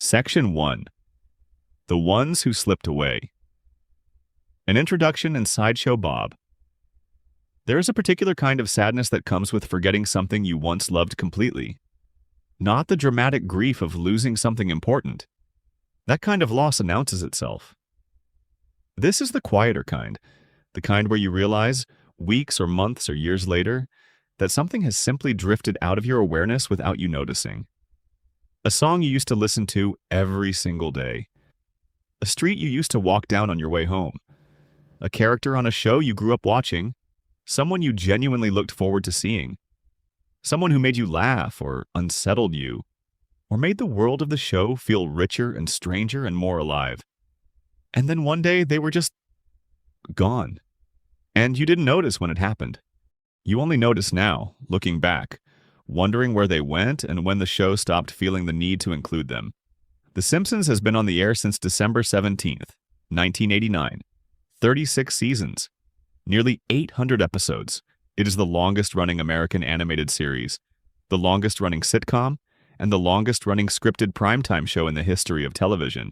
Section 1. The Ones Who Slipped Away. An introduction and Sideshow Bob. There is a particular kind of sadness that comes with forgetting something you once loved completely. Not the dramatic grief of losing something important. That kind of loss announces itself. This is the quieter kind, the kind where you realize, weeks or months or years later, that something has simply drifted out of your awareness without you noticing. A song you used to listen to every single day. A street you used to walk down on your way home. A character on a show you grew up watching. Someone you genuinely looked forward to seeing. Someone who made you laugh or unsettled you, or made the world of the show feel richer and stranger and more alive. And then one day they were just gone. And you didn't notice when it happened. You only notice now, looking back, wondering where they went and when the show stopped feeling the need to include them. The Simpsons has been on the air since December 17th, 1989. 36 seasons. Nearly 800 episodes. It is the longest-running American animated series, the longest-running sitcom, and the longest-running scripted primetime show in the history of television.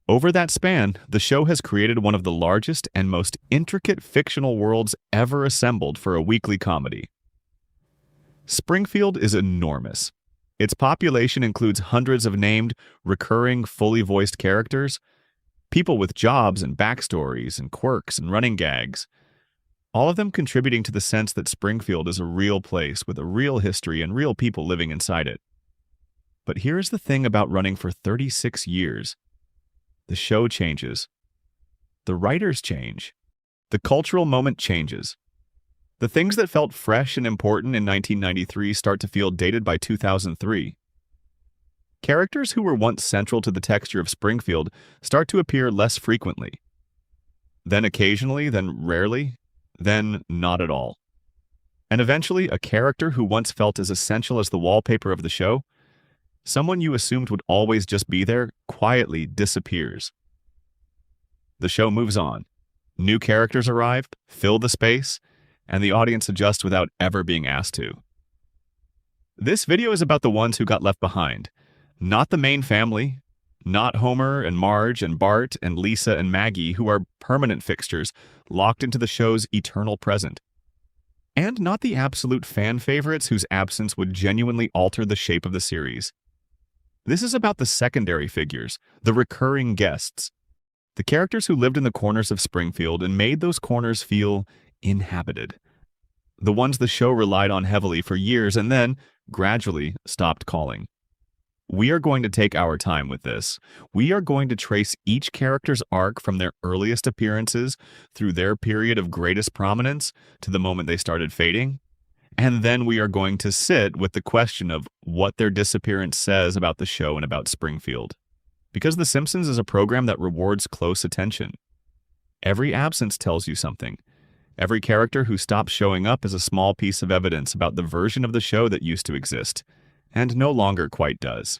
Over that span, the show has created one of the largest and most intricate fictional worlds ever assembled for a weekly comedy. Springfield is enormous. Its population includes hundreds of named, recurring, fully voiced characters, people with jobs and backstories and quirks and running gags, all of them contributing to the sense that Springfield is a real place with a real history and real people living inside it. But here's the thing about running for 36 years. The show changes. The writers change. The cultural moment changes. The things that felt fresh and important in 1993 start to feel dated by 2003. Characters who were once central to the texture of Springfield start to appear less frequently. Then occasionally, then rarely, then not at all. And eventually, a character who once felt as essential as the wallpaper of the show, someone you assumed would always just be there, quietly disappears. The show moves on. New characters arrive, fill the space, and the audience adjusts without ever being asked to. This video is about the ones who got left behind, not the main family, not Homer and Marge and Bart and Lisa and Maggie, who are permanent fixtures locked into the show's eternal present, and not the absolute fan favorites whose absence would genuinely alter the shape of the series. This is about the secondary figures, the recurring guests, the characters who lived in the corners of Springfield and made those corners feel inhabited. The ones the show relied on heavily for years and then, gradually, stopped calling. We are going to take our time with this. We are going to trace each character's arc from their earliest appearances through their period of greatest prominence to the moment they started fading. And then we are going to sit with the question of what their disappearance says about the show and about Springfield. Because The Simpsons is a program that rewards close attention. Every absence tells you something. Every character who stops showing up is a small piece of evidence about the version of the show that used to exist, and no longer quite does.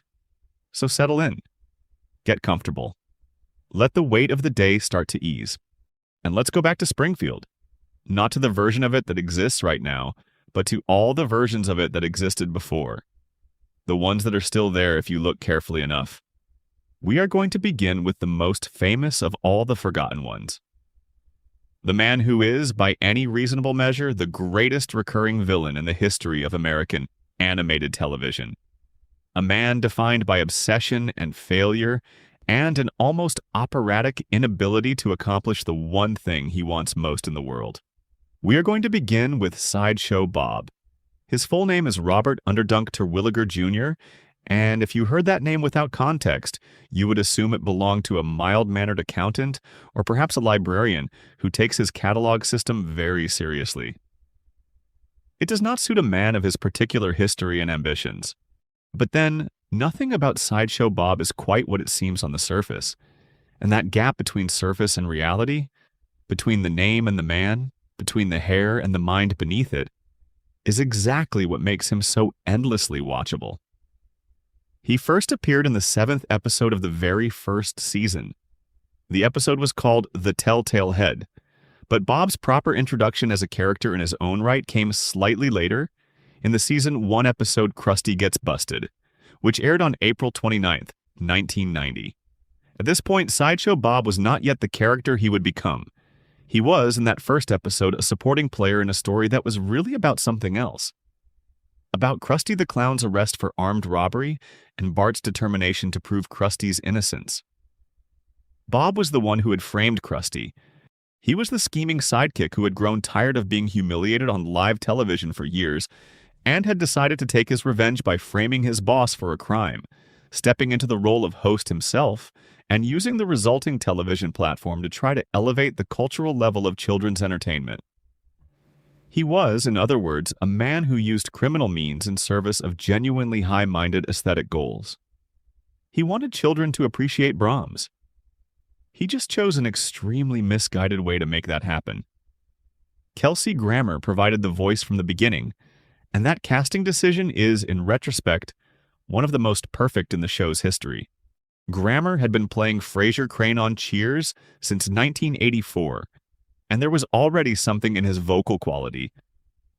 So settle in. Get comfortable. Let the weight of the day start to ease. And let's go back to Springfield. Not to the version of it that exists right now, but to all the versions of it that existed before. The ones that are still there if you look carefully enough. We are going to begin with the most famous of all the forgotten ones. The man who is, by any reasonable measure, the greatest recurring villain in the history of American animated television. A man defined by obsession and failure, and an almost operatic inability to accomplish the one thing he wants most in the world. We are going to begin with Sideshow Bob. His full name is Robert Underdunk Terwilliger Jr., and if you heard that name without context, you would assume it belonged to a mild-mannered accountant or perhaps a librarian who takes his catalog system very seriously. It does not suit a man of his particular history and ambitions. But then, nothing about Sideshow Bob is quite what it seems on the surface. And that gap between surface and reality, between the name and the man, between the hair and the mind beneath it, is exactly what makes him so endlessly watchable. He first appeared in the 7th episode of the very first season. The episode was called The Telltale Head, but Bob's proper introduction as a character in his own right came slightly later, in the season 1 episode Krusty Gets Busted, which aired on April 29th, 1990. At this point, Sideshow Bob was not yet the character he would become. He was, in that first episode, a supporting player in a story that was really about something else. About Krusty the Clown's arrest for armed robbery and Bart's determination to prove Krusty's innocence. Bob was the one who had framed Krusty. He was the scheming sidekick who had grown tired of being humiliated on live television for years and had decided to take his revenge by framing his boss for a crime, stepping into the role of host himself, and using the resulting television platform to try to elevate the cultural level of children's entertainment. He was, in other words, a man who used criminal means in service of genuinely high-minded aesthetic goals. He wanted children to appreciate Brahms. He just chose an extremely misguided way to make that happen. Kelsey Grammer provided the voice from the beginning, and that casting decision is, in retrospect, one of the most perfect in the show's history. Grammer had been playing Frasier Crane on Cheers since 1984, and there was already something in his vocal quality.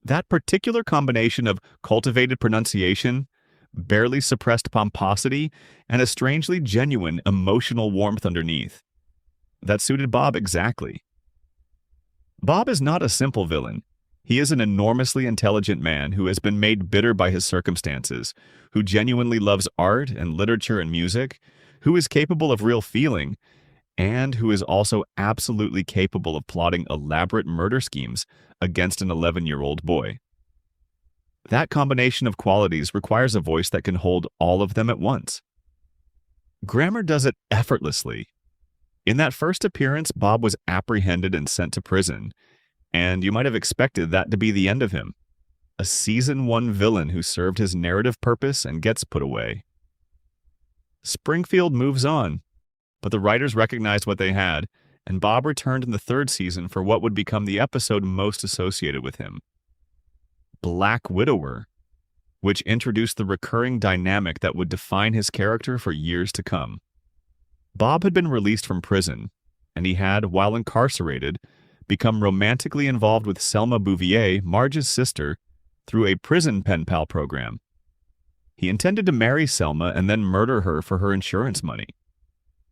That particular combination of cultivated pronunciation, barely suppressed pomposity, and a strangely genuine emotional warmth underneath. That suited Bob exactly. Bob is not a simple villain. He is an enormously intelligent man who has been made bitter by his circumstances, who genuinely loves art and literature and music, who is capable of real feeling, and who is also absolutely capable of plotting elaborate murder schemes against an 11-year-old boy. That combination of qualities requires a voice that can hold all of them at once. Grammer does it effortlessly. In that first appearance, Bob was apprehended and sent to prison, and you might have expected that to be the end of him. A Season 1 villain who served his narrative purpose and gets put away. Springfield moves on, but the writers recognized what they had, and Bob returned in the third season for what would become the episode most associated with him. Black Widower, which introduced the recurring dynamic that would define his character for years to come. Bob had been released from prison, and he had, while incarcerated, become romantically involved with Selma Bouvier, Marge's sister, through a prison pen pal program. He intended to marry Selma and then murder her for her insurance money.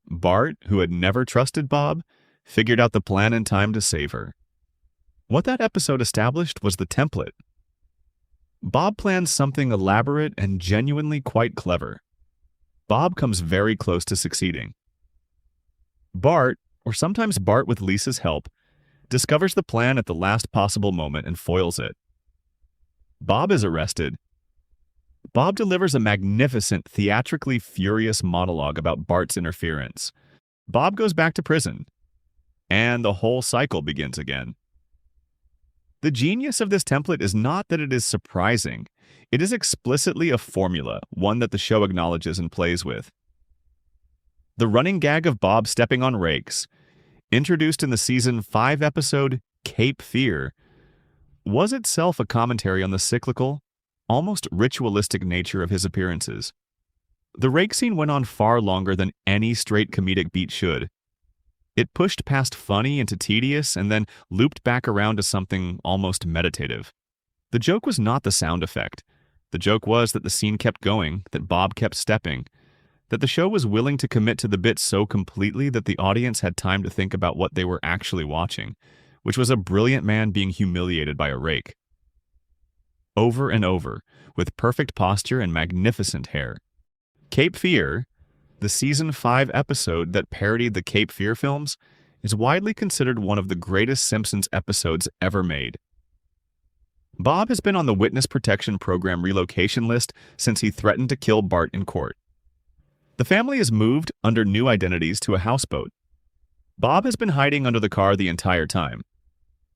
Bart, who had never trusted Bob, figured out the plan in time to save her. What that episode established was the template. Bob plans something elaborate and genuinely quite clever. Bob comes very close to succeeding. Bart, or sometimes Bart with Lisa's help, discovers the plan at the last possible moment and foils it. Bob is arrested. Bob delivers a magnificent, theatrically furious monologue about Bart's interference. Bob goes back to prison, and the whole cycle begins again. The genius of this template is not that it is surprising. It is explicitly a formula, one that the show acknowledges and plays with. The running gag of Bob stepping on rakes, introduced in the Season 5 episode Cape Fear, was itself a commentary on the cyclical, almost ritualistic nature of his appearances. The rake scene went on far longer than any straight comedic beat should. It pushed past funny into tedious and then looped back around to something almost meditative. The joke was not the sound effect. The joke was that the scene kept going, that Bob kept stepping, that the show was willing to commit to the bit so completely that the audience had time to think about what they were actually watching, which was a brilliant man being humiliated by a rake. Over and over, with perfect posture and magnificent hair. Cape Fear, the Season 5 episode that parodied the Cape Fear films, is widely considered one of the greatest Simpsons episodes ever made. Bob has been on the Witness Protection Program relocation list since he threatened to kill Bart in court. The family has moved under new identities to a houseboat. Bob has been hiding under the car the entire time.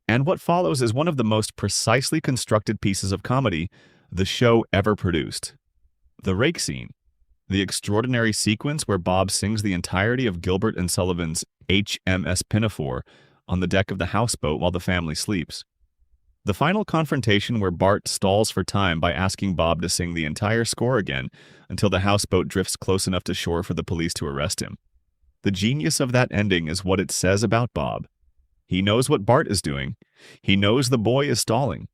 And what follows is one of the most precisely constructed pieces of comedy the show ever produced. The rake scene. The extraordinary sequence where Bob sings the entirety of Gilbert and Sullivan's HMS Pinafore on the deck of the houseboat while the family sleeps. The final confrontation where Bart stalls for time by asking Bob to sing the entire score again until the houseboat drifts close enough to shore for the police to arrest him. The genius of that ending is what it says about Bob. He knows what Bart is doing. He knows the boy is stalling.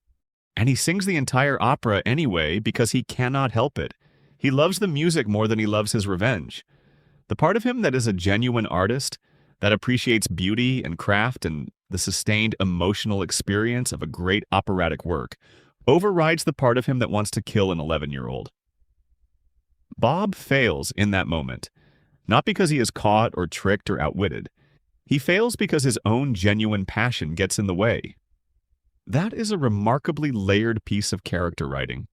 And he sings the entire opera anyway because he cannot help it. He loves the music more than he loves his revenge. The part of him that is a genuine artist, that appreciates beauty and craft and the sustained emotional experience of a great operatic work, overrides the part of him that wants to kill an 11-year-old. Bob fails in that moment, not because he is caught or tricked or outwitted. He fails because his own genuine passion gets in the way. That is a remarkably layered piece of character writing,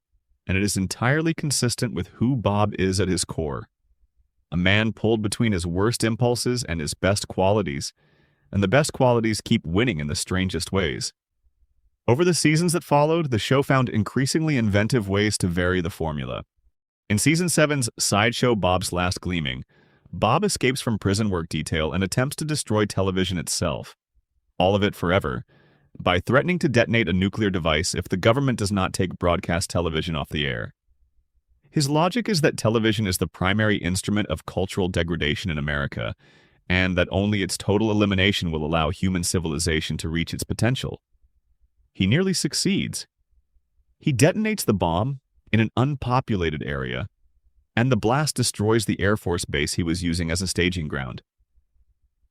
and it is entirely consistent with who Bob is at his core. A man pulled between his worst impulses and his best qualities, and the best qualities keep winning in the strangest ways. Over the seasons that followed, the show found increasingly inventive ways to vary the formula. In Season 7's Sideshow Bob's Last Gleaming, Bob escapes from prison work detail and attempts to destroy television itself, all of it forever, by threatening to detonate a nuclear device if the government does not take broadcast television off the air. His logic is that television is the primary instrument of cultural degradation in America, and that only its total elimination will allow human civilization to reach its potential. He nearly succeeds. He detonates the bomb in an unpopulated area, and the blast destroys the Air Force base he was using as a staging ground.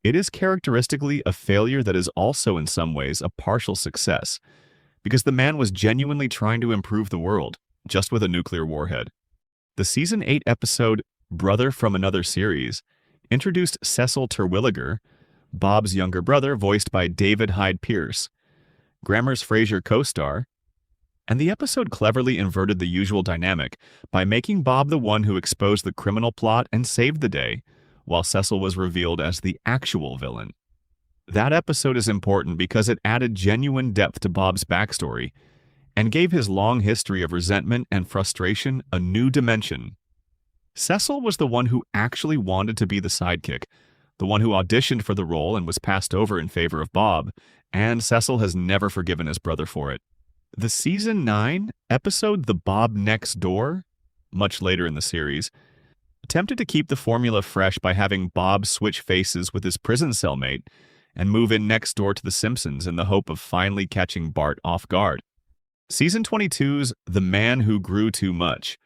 It is characteristically a failure that is also in some ways a partial success, because the man was genuinely trying to improve the world, just with a nuclear warhead. The Season 8 episode, Brother from Another Series, introduced Cecil Terwilliger, Bob's younger brother voiced by David Hyde Pierce, Grammer's Frasier co-star, and the episode cleverly inverted the usual dynamic by making Bob the one who exposed the criminal plot and saved the day, while Cecil was revealed as the actual villain. That episode is important because it added genuine depth to Bob's backstory and gave his long history of resentment and frustration a new dimension. Cecil was the one who actually wanted to be the sidekick, the one who auditioned for the role and was passed over in favor of Bob, and Cecil has never forgiven his brother for it. The Season 9 episode The Bob Next Door, much later in the series, attempted to keep the formula fresh by having Bob switch faces with his prison cellmate and move in next door to The Simpsons in the hope of finally catching Bart off guard. Season 22's The Man Who Grew Too Much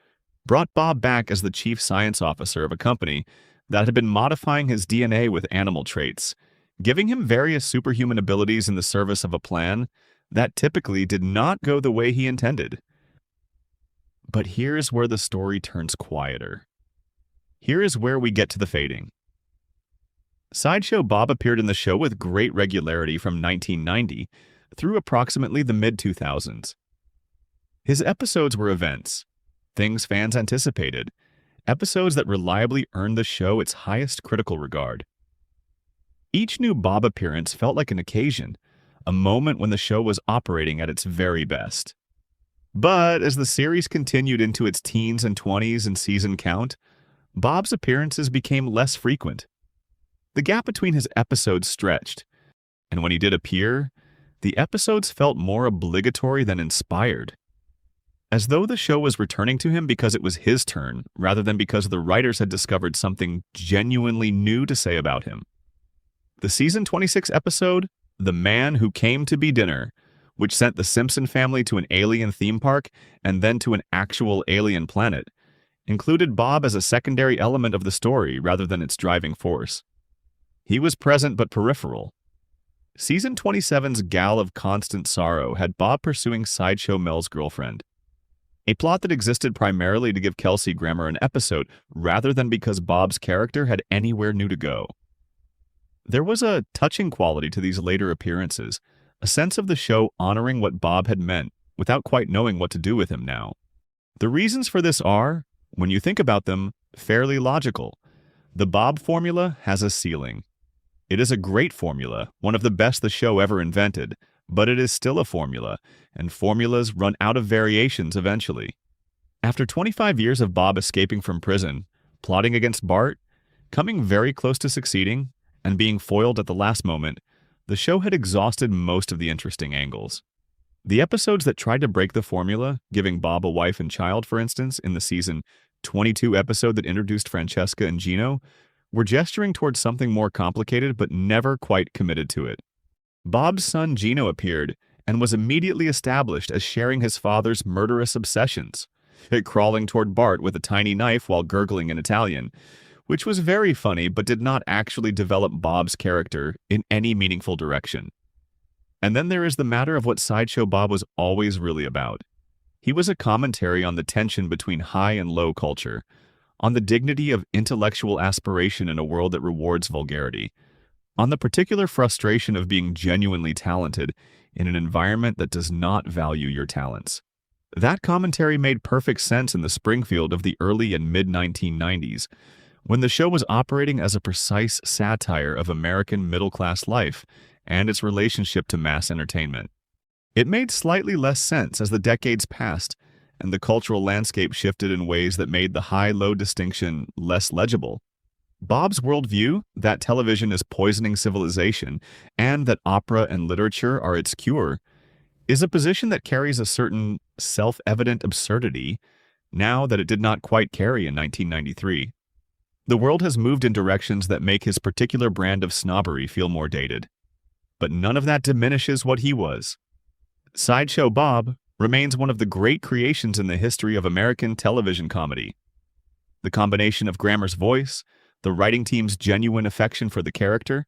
brought Bob back as the chief science officer of a company that had been modifying his DNA with animal traits, giving him various superhuman abilities in the service of a plan that typically did not go the way he intended. But here's where the story turns quieter. Here is where we get to the fading. Sideshow Bob appeared in the show with great regularity from 1990 through approximately the mid-2000s. His episodes were events, things fans anticipated, episodes that reliably earned the show its highest critical regard. Each new Bob appearance felt like an occasion, a moment when the show was operating at its very best. But as the series continued into its teens and 20s in season count, Bob's appearances became less frequent. The gap between his episodes stretched, and when he did appear, the episodes felt more obligatory than inspired. As though the show was returning to him because it was his turn, rather than because the writers had discovered something genuinely new to say about him. The Season 26 episode, The Man Who Came to Be Dinner, which sent the Simpson family to an alien theme park and then to an actual alien planet, included Bob as a secondary element of the story rather than its driving force. He was present but peripheral. Season 27's Gal of Constant Sorrow had Bob pursuing Sideshow Mel's girlfriend, a plot that existed primarily to give Kelsey Grammer an episode rather than because Bob's character had anywhere new to go. There was a touching quality to these later appearances, a sense of the show honoring what Bob had meant without quite knowing what to do with him now. The reasons for this are, when you think about them, fairly logical. The Bob formula has a ceiling. It is a great formula, one of the best the show ever invented, but it is still a formula, and formulas run out of variations eventually. After 25 years of Bob escaping from prison, plotting against Bart, coming very close to succeeding, and being foiled at the last moment, the show had exhausted most of the interesting angles. The episodes that tried to break the formula, giving Bob a wife and child, for instance, in the Season 22 episode that introduced Francesca and Gino, were gesturing towards something more complicated but never quite committed to it. Bob's son Gino appeared and was immediately established as sharing his father's murderous obsessions, crawling toward Bart with a tiny knife while gurgling in Italian, which was very funny but did not actually develop Bob's character in any meaningful direction. And then there is the matter of what Sideshow Bob was always really about. He was a commentary on the tension between high and low culture, on the dignity of intellectual aspiration in a world that rewards vulgarity, on the particular frustration of being genuinely talented in an environment that does not value your talents. That commentary made perfect sense in the Springfield of the early and mid-1990s, when the show was operating as a precise satire of American middle-class life and its relationship to mass entertainment. It made slightly less sense as the decades passed and the cultural landscape shifted in ways that made the high-low distinction less legible. Bob's worldview, that television is poisoning civilization and that opera and literature are its cure, is a position that carries a certain self-evident absurdity now that it did not quite carry in 1993. The world has moved in directions that make his particular brand of snobbery feel more dated. But none of that diminishes what he was. Sideshow Bob remains one of the great creations in the history of American television comedy. The combination of Grammer's voice, the writing team's genuine affection for the character,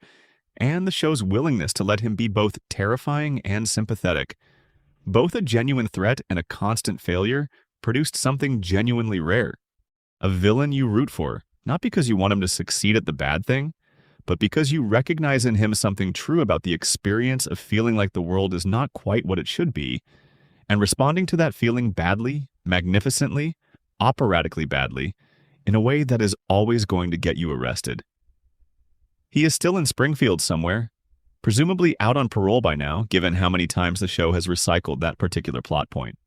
and the show's willingness to let him be both terrifying and sympathetic, both a genuine threat and a constant failure, produced something genuinely rare. A villain you root for, not because you want him to succeed at the bad thing, but because you recognize in him something true about the experience of feeling like the world is not quite what it should be, and responding to that feeling badly, magnificently, operatically badly, in a way that is always going to get you arrested. He is still in Springfield somewhere, presumably out on parole by now, given how many times the show has recycled that particular plot point.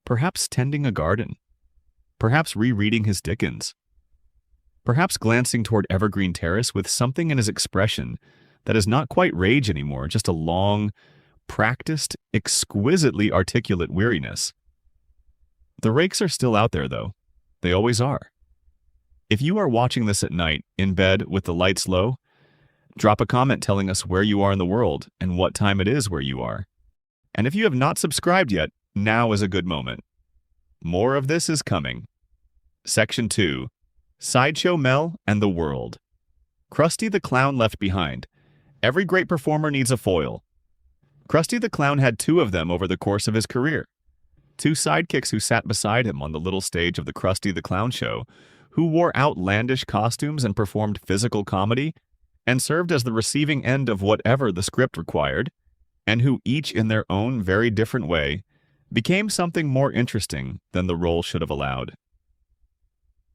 Perhaps tending a garden. Perhaps rereading his Dickens. Perhaps glancing toward Evergreen Terrace with something in his expression that is not quite rage anymore, just a long, practiced, exquisitely articulate weariness. The rakes are still out there, though. They always are. If you are watching this at night, in bed with the lights low, drop a comment telling us where you are in the world and what time it is where you are. And if you have not subscribed yet, now is a good moment. More of this is coming. Section 2. Sideshow Mel and the World. Krusty the Clown left behind. Every great performer needs a foil. Krusty the Clown had 2 of them over the course of his career. 2 sidekicks who sat beside him on the little stage of the Krusty the Clown show, who wore outlandish costumes and performed physical comedy, and served as the receiving end of whatever the script required, and who each in their own very different way became something more interesting than the role should have allowed.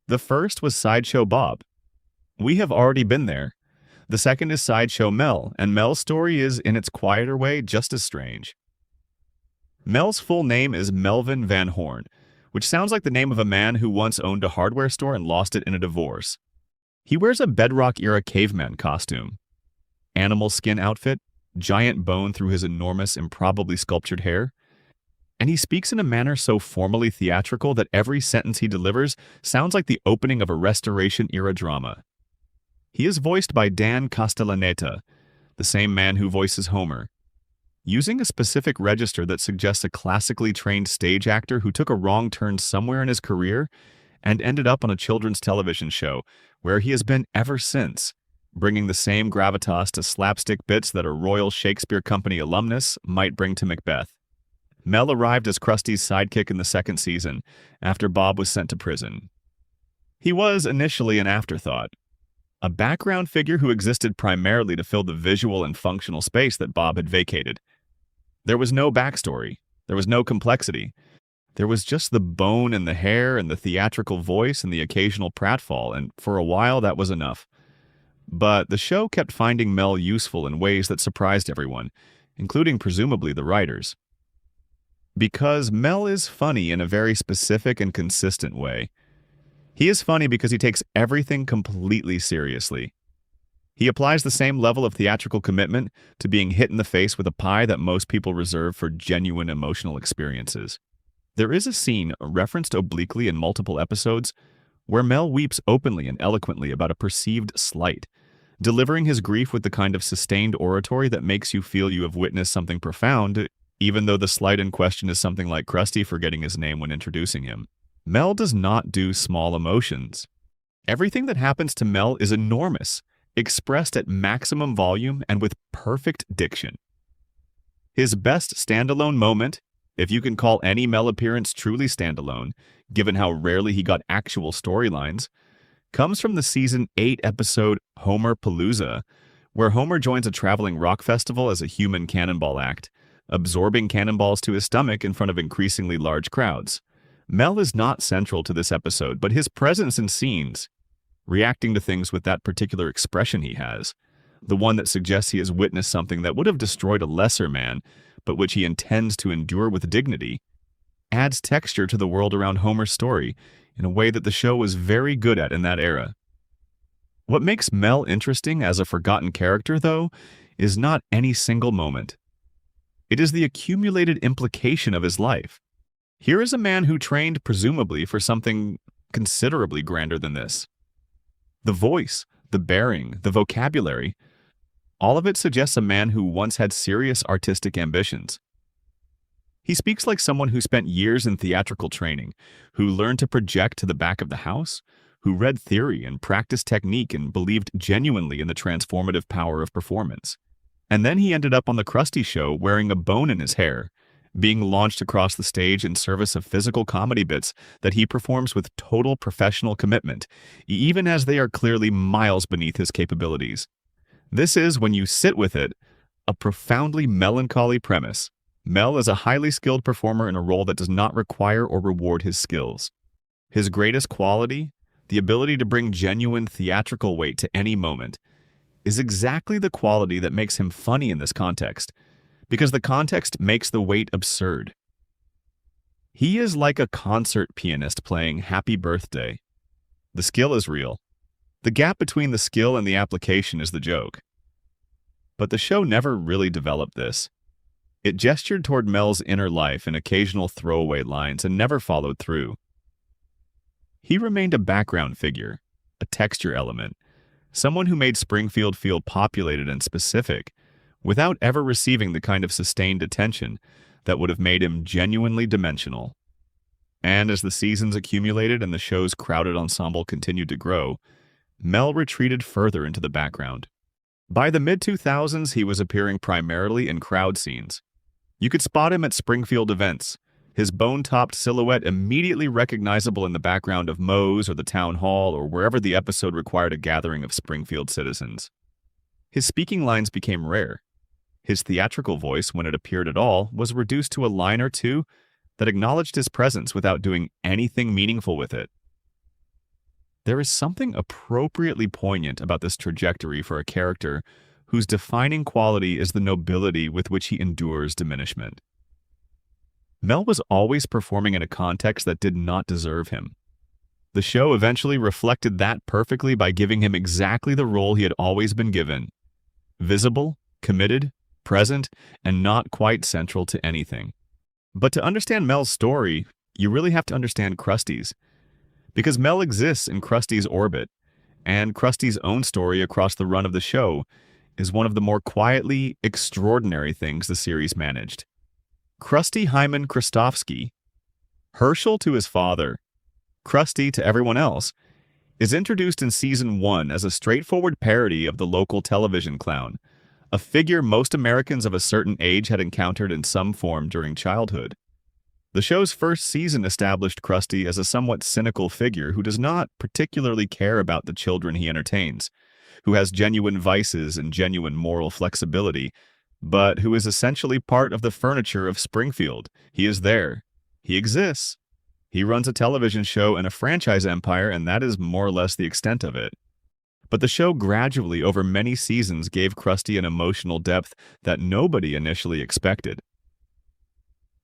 The first was Sideshow Bob. We have already been there. The second is Sideshow Mel, and Mel's story is, in its quieter way, just as strange. Mel's full name is Melvin Van Horn, which sounds like the name of a man who once owned a hardware store and lost it in a divorce. He wears a Bedrock-era caveman costume, animal skin outfit, giant bone through his enormous, improbably sculptured hair, and he speaks in a manner so formally theatrical that every sentence he delivers sounds like the opening of a Restoration-era drama. He is voiced by Dan Castellaneta, the same man who voices Homer, using a specific register that suggests a classically trained stage actor who took a wrong turn somewhere in his career and ended up on a children's television show, where he has been ever since, bringing the same gravitas to slapstick bits that a Royal Shakespeare Company alumnus might bring to Macbeth. Mel arrived as Krusty's sidekick in the 2nd season, after Bob was sent to prison. He was initially an afterthought, a background figure who existed primarily to fill the visual and functional space that Bob had vacated. There was no backstory, there was no complexity. There was just the bone and the hair and the theatrical voice and the occasional pratfall, and for a while that was enough. But the show kept finding Mel useful in ways that surprised everyone, including presumably the writers. Because Mel is funny in a very specific and consistent way. He is funny because he takes everything completely seriously. He applies the same level of theatrical commitment to being hit in the face with a pie that most people reserve for genuine emotional experiences. There is a scene, referenced obliquely in multiple episodes, where Mel weeps openly and eloquently about a perceived slight, delivering his grief with the kind of sustained oratory that makes you feel you have witnessed something profound, even though the slight in question is something like Krusty forgetting his name when introducing him. Mel does not do small emotions. Everything that happens to Mel is enormous, expressed at maximum volume and with perfect diction. His best standalone moment, if you can call any Mel appearance truly standalone, given how rarely he got actual storylines, comes from the season 8 episode Homer Palooza, where Homer joins a traveling rock festival as a human cannonball act, absorbing cannonballs to his stomach in front of increasingly large crowds. Mel is not central to this episode, but his presence in scenes, reacting to things with that particular expression he has, the one that suggests he has witnessed something that would have destroyed a lesser man, but which he intends to endure with dignity, adds texture to the world around Homer's story in a way that the show was very good at in that era. What makes Mel interesting as a forgotten character, though, is not any single moment. It is the accumulated implication of his life. Here is a man who trained presumably for something considerably grander than this. The voice, the bearing, the vocabulary, all of it suggests a man who once had serious artistic ambitions. He speaks like someone who spent years in theatrical training, who learned to project to the back of the house, who read theory and practiced technique and believed genuinely in the transformative power of performance. And then he ended up on the Krusty Show wearing a bone in his hair, being launched across the stage in service of physical comedy bits that he performs with total professional commitment, even as they are clearly miles beneath his capabilities. This is, when you sit with it, a profoundly melancholy premise. Mel is a highly skilled performer in a role that does not require or reward his skills. His greatest quality, the ability to bring genuine theatrical weight to any moment, is exactly the quality that makes him funny in this context, because the context makes the weight absurd. He is like a concert pianist playing Happy Birthday. The skill is real. The gap between the skill and the application is the joke. But the show never really developed this. It gestured toward Mel's inner life in occasional throwaway lines and never followed through. He remained a background figure, a texture element, someone who made Springfield feel populated and specific, without ever receiving the kind of sustained attention that would have made him genuinely dimensional. And as the seasons accumulated and the show's crowded ensemble continued to grow, Mel retreated further into the background. By the mid-2000s, he was appearing primarily in crowd scenes. You could spot him at Springfield events, his bone-topped silhouette immediately recognizable in the background of Moe's or the town hall or wherever the episode required a gathering of Springfield citizens. His speaking lines became rare. His theatrical voice, when it appeared at all, was reduced to a line or two that acknowledged his presence without doing anything meaningful with it. There is something appropriately poignant about this trajectory for a character whose defining quality is the nobility with which he endures diminishment. Mel was always performing in a context that did not deserve him. The show eventually reflected that perfectly by giving him exactly the role he had always been given: visible, committed, present, and not quite central to anything. But to understand Mel's story, you really have to understand Krusty's. Because Mel exists in Krusty's orbit, and Krusty's own story across the run of the show is one of the more quietly extraordinary things the series managed. Krusty Hyman Krystofski, Herschel to his father, Krusty to everyone else, is introduced in Season 1 as a straightforward parody of the local television clown, a figure most Americans of a certain age had encountered in some form during childhood. The show's first season established Krusty as a somewhat cynical figure who does not particularly care about the children he entertains, who has genuine vices and genuine moral flexibility, but who is essentially part of the furniture of Springfield. He is there. He exists. He runs a television show and a franchise empire, and that is more or less the extent of it. But the show gradually, over many seasons, gave Krusty an emotional depth that nobody initially expected.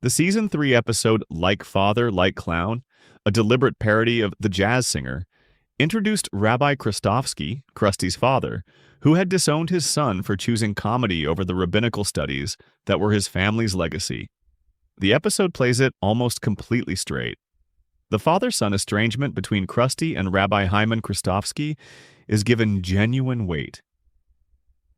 The Season 3 episode Like Father, Like Clown, a deliberate parody of The Jazz Singer, introduced Rabbi Krystofski, Krusty's father, who had disowned his son for choosing comedy over the rabbinical studies that were his family's legacy. The episode plays it almost completely straight. The father-son estrangement between Krusty and Rabbi Hyman Krystofski is given genuine weight.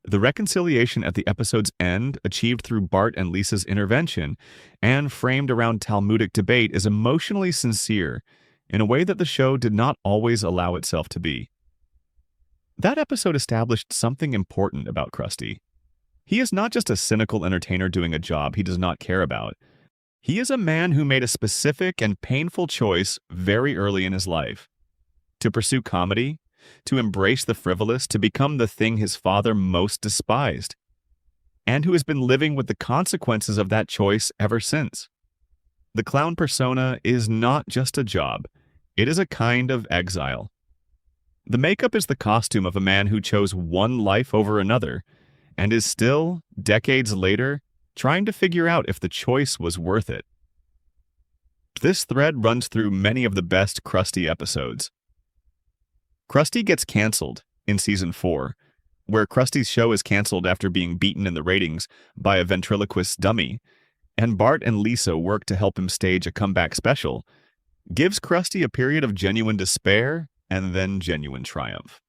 The reconciliation at the episode's end, achieved through Bart and Lisa's intervention, and framed around Talmudic debate, is emotionally sincere in a way that the show did not always allow itself to be. That episode established something important about Krusty. He is not just a cynical entertainer doing a job he does not care about. He is a man who made a specific and painful choice very early in his life. To pursue comedy, to embrace the frivolous, to become the thing his father most despised, and who has been living with the consequences of that choice ever since. The clown persona is not just a job, it is a kind of exile. The makeup is the costume of a man who chose one life over another, and is still, decades later, trying to figure out if the choice was worth it. This thread runs through many of the best Krusty episodes. Krusty gets canceled in Season 4, where Krusty's show is canceled after being beaten in the ratings by a ventriloquist dummy, and Bart and Lisa work to help him stage a comeback special, gives Krusty a period of genuine despair and then genuine triumph.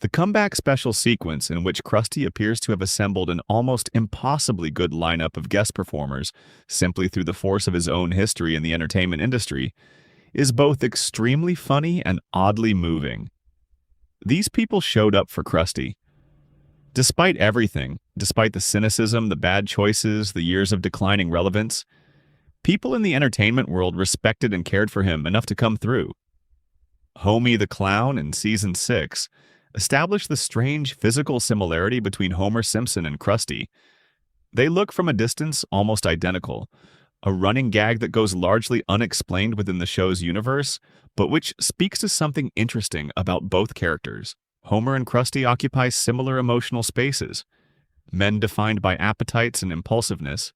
The comeback special sequence, in which Krusty appears to have assembled an almost impossibly good lineup of guest performers simply through the force of his own history in the entertainment industry, is both extremely funny and oddly moving. These people showed up for Krusty. Despite everything, despite the cynicism, the bad choices, the years of declining relevance, people in the entertainment world respected and cared for him enough to come through. Homie the Clown in Season 6 established the strange physical similarity between Homer Simpson and Krusty. They look from a distance almost identical, a running gag that goes largely unexplained within the show's universe, but which speaks to something interesting about both characters. Homer and Krusty occupy similar emotional spaces, men defined by appetites and impulsiveness,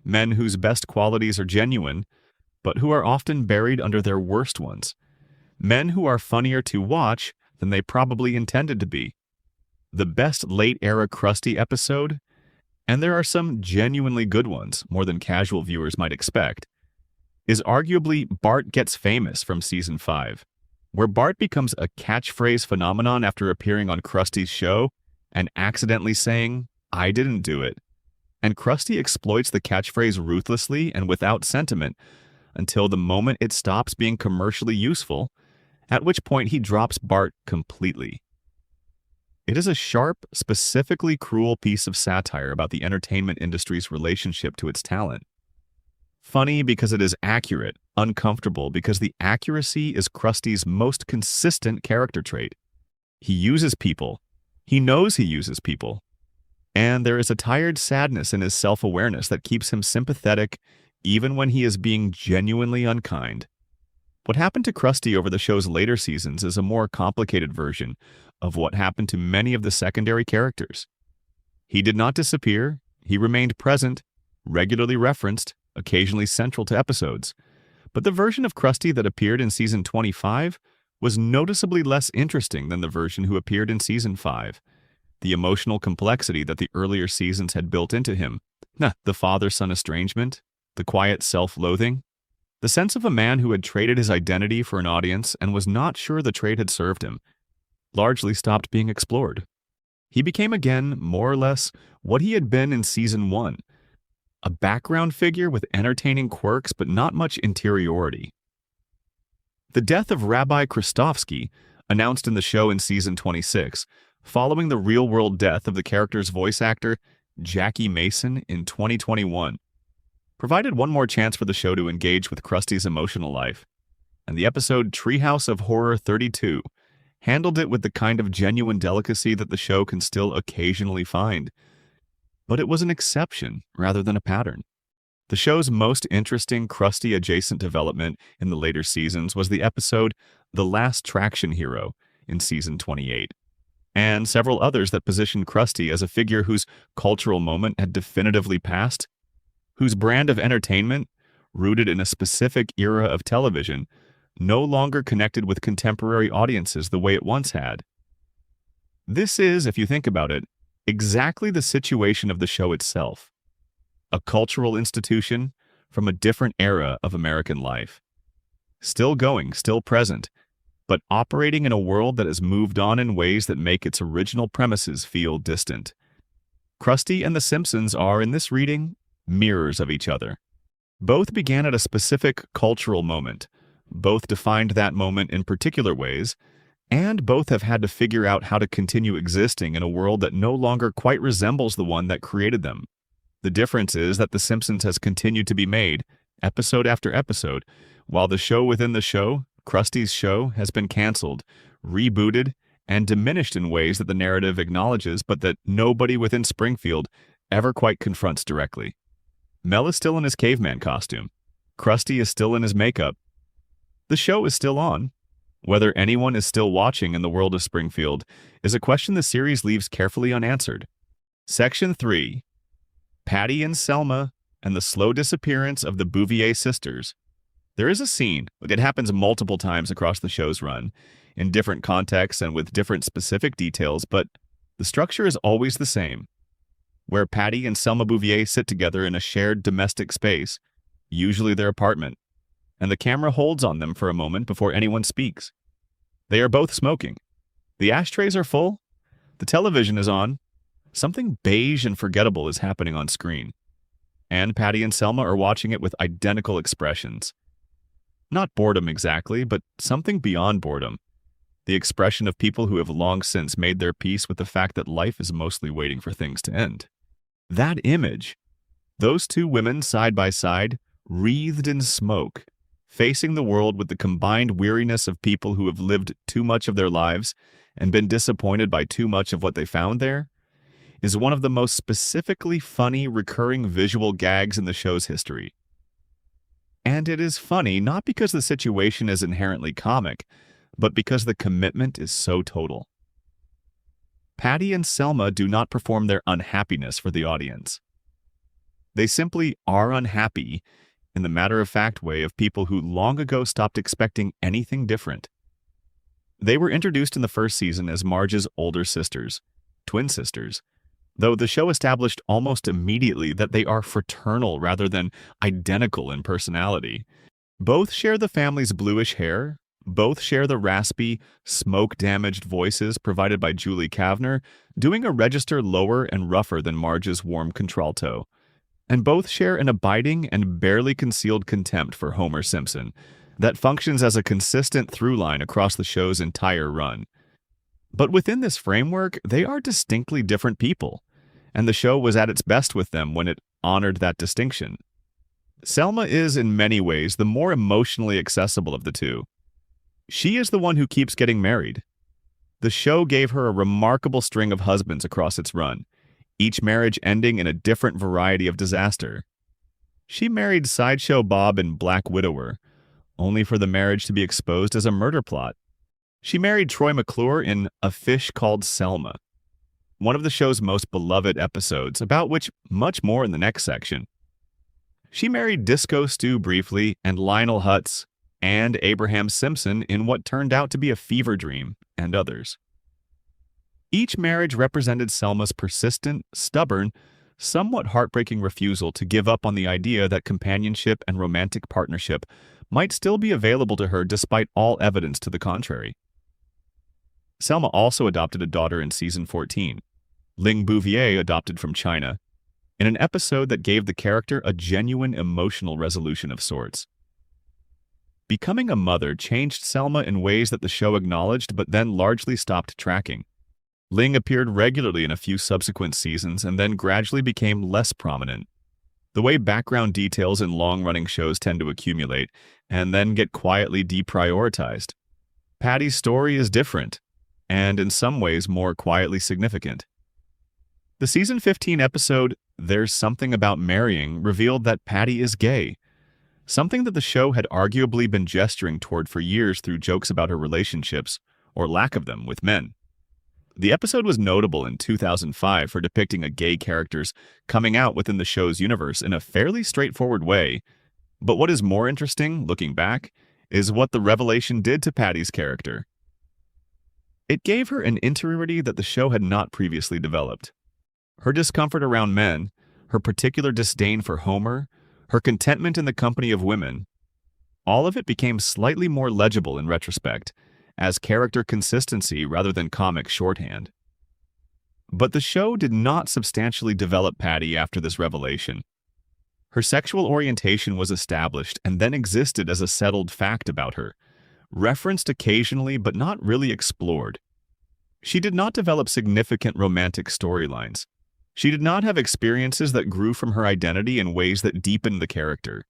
men whose best qualities are genuine, but who are often buried under their worst ones, men who are funnier to watch than they probably intended to be. The best late-era Krusty episode, and there are some genuinely good ones, more than casual viewers might expect, is arguably Bart Gets Famous from Season 5, where Bart becomes a catchphrase phenomenon after appearing on Krusty's show and accidentally saying, "I didn't do it." And Krusty exploits the catchphrase ruthlessly and without sentiment until the moment it stops being commercially useful, at which point he drops Bart completely. It is a sharp, specifically cruel piece of satire about the entertainment industry's relationship to its talent. Funny because it is accurate, uncomfortable because the accuracy is Krusty's most consistent character trait. He uses people. He knows he uses people. And there is a tired sadness in his self-awareness that keeps him sympathetic even when he is being genuinely unkind. What happened to Krusty over the show's later seasons is a more complicated version of what happened to many of the secondary characters. He did not disappear, he remained present, regularly referenced, occasionally central to episodes. But the version of Krusty that appeared in Season 25 was noticeably less interesting than the version who appeared in Season 5. The emotional complexity that the earlier seasons had built into him, the father-son estrangement, the quiet self-loathing, the sense of a man who had traded his identity for an audience and was not sure the trade had served him, largely stopped being explored. He became again, more or less, what he had been in Season 1, a background figure with entertaining quirks but not much interiority. The death of Rabbi Kristofsky, announced in the show in Season 26, following the real-world death of the character's voice actor, Jackie Mason, in 2021, provided one more chance for the show to engage with Krusty's emotional life, and the episode Treehouse of Horror 32 handled it with the kind of genuine delicacy that the show can still occasionally find. But it was an exception rather than a pattern. The show's most interesting Krusty-adjacent development in the later seasons was the episode The Last Traction Hero in Season 28, and several others that positioned Krusty as a figure whose cultural moment had definitively passed, whose brand of entertainment, rooted in a specific era of television, no longer connected with contemporary audiences the way it once had. This is, if you think about it, exactly the situation of the show itself. A cultural institution from a different era of American life. Still going, still present, but operating in a world that has moved on in ways that make its original premises feel distant. Krusty and The Simpsons are, in this reading, mirrors of each other. Both began at a specific cultural moment, Both defined that moment in particular ways, and both have had to figure out how to continue existing in a world that no longer quite resembles the one that created them. The difference is that The Simpsons has continued to be made, episode after episode, while the show within the show, Krusty's Show, has been canceled, rebooted, and diminished in ways that the narrative acknowledges but that nobody within Springfield ever quite confronts directly. Mel is still in his caveman costume. Krusty is still in his makeup. The show is still on. Whether anyone is still watching in the world of Springfield is a question the series leaves carefully unanswered. Section 3. Patty and Selma and the slow disappearance of the Bouvier sisters. There is a scene that happens multiple times across the show's run, in different contexts and with different specific details, but the structure is always the same. Where Patty and Selma Bouvier sit together in a shared domestic space, usually their apartment, and the camera holds on them for a moment before anyone speaks. They are both smoking. The ashtrays are full. The television is on. Something beige and forgettable is happening on screen. And Patty and Selma are watching it with identical expressions. Not boredom exactly, but something beyond boredom. The expression of people who have long since made their peace with the fact that life is mostly waiting for things to end. That image, those two women side by side, wreathed in smoke, facing the world with the combined weariness of people who have lived too much of their lives and been disappointed by too much of what they found there, is one of the most specifically funny recurring visual gags in the show's history. And it is funny not because the situation is inherently comic, but because the commitment is so total. Patty and Selma do not perform their unhappiness for the audience. They simply are unhappy in the matter-of-fact way of people who long ago stopped expecting anything different. They were introduced in the first season as Marge's older sisters, twin sisters, though the show established almost immediately that they are fraternal rather than identical in personality. Both share the family's bluish hair, both share the raspy, smoke-damaged voices provided by Julie Kavner, doing a register lower and rougher than Marge's warm contralto. And both share an abiding and barely concealed contempt for Homer Simpson that functions as a consistent through-line across the show's entire run. But within this framework, they are distinctly different people, and the show was at its best with them when it honored that distinction. Selma is, in many ways, the more emotionally accessible of the two. She is the one who keeps getting married. The show gave her a remarkable string of husbands across its run, each marriage ending in a different variety of disaster. She married Sideshow Bob in Black Widower, only for the marriage to be exposed as a murder plot. She married Troy McClure in A Fish Called Selma, one of the show's most beloved episodes, about which much more in the next section. She married Disco Stu briefly and Lionel Hutz and Abraham Simpson in what turned out to be a fever dream, and others. Each marriage represented Selma's persistent, stubborn, somewhat heartbreaking refusal to give up on the idea that companionship and romantic partnership might still be available to her despite all evidence to the contrary. Selma also adopted a daughter in season 14, Ling Bouvier, adopted from China, in an episode that gave the character a genuine emotional resolution of sorts. Becoming a mother changed Selma in ways that the show acknowledged but then largely stopped tracking. Ling appeared regularly in a few subsequent seasons and then gradually became less prominent. The way background details in long-running shows tend to accumulate and then get quietly deprioritized. Patty's story is different, and in some ways more quietly significant. The season 15 episode, There's Something About Marrying, revealed that Patty is gay, something that the show had arguably been gesturing toward for years through jokes about her relationships, or lack of them, with men. The episode was notable in 2005 for depicting a gay character's coming out within the show's universe in a fairly straightforward way, but what is more interesting, looking back, is what the revelation did to Patty's character. It gave her an interiority that the show had not previously developed. Her discomfort around men, her particular disdain for Homer, her contentment in the company of women, all of it became slightly more legible in retrospect, as character consistency rather than comic shorthand. But the show did not substantially develop Patty after this revelation. Her sexual orientation was established and then existed as a settled fact about her, referenced occasionally but not really explored. She did not develop significant romantic storylines. She did not have experiences that grew from her identity in ways that deepened the character.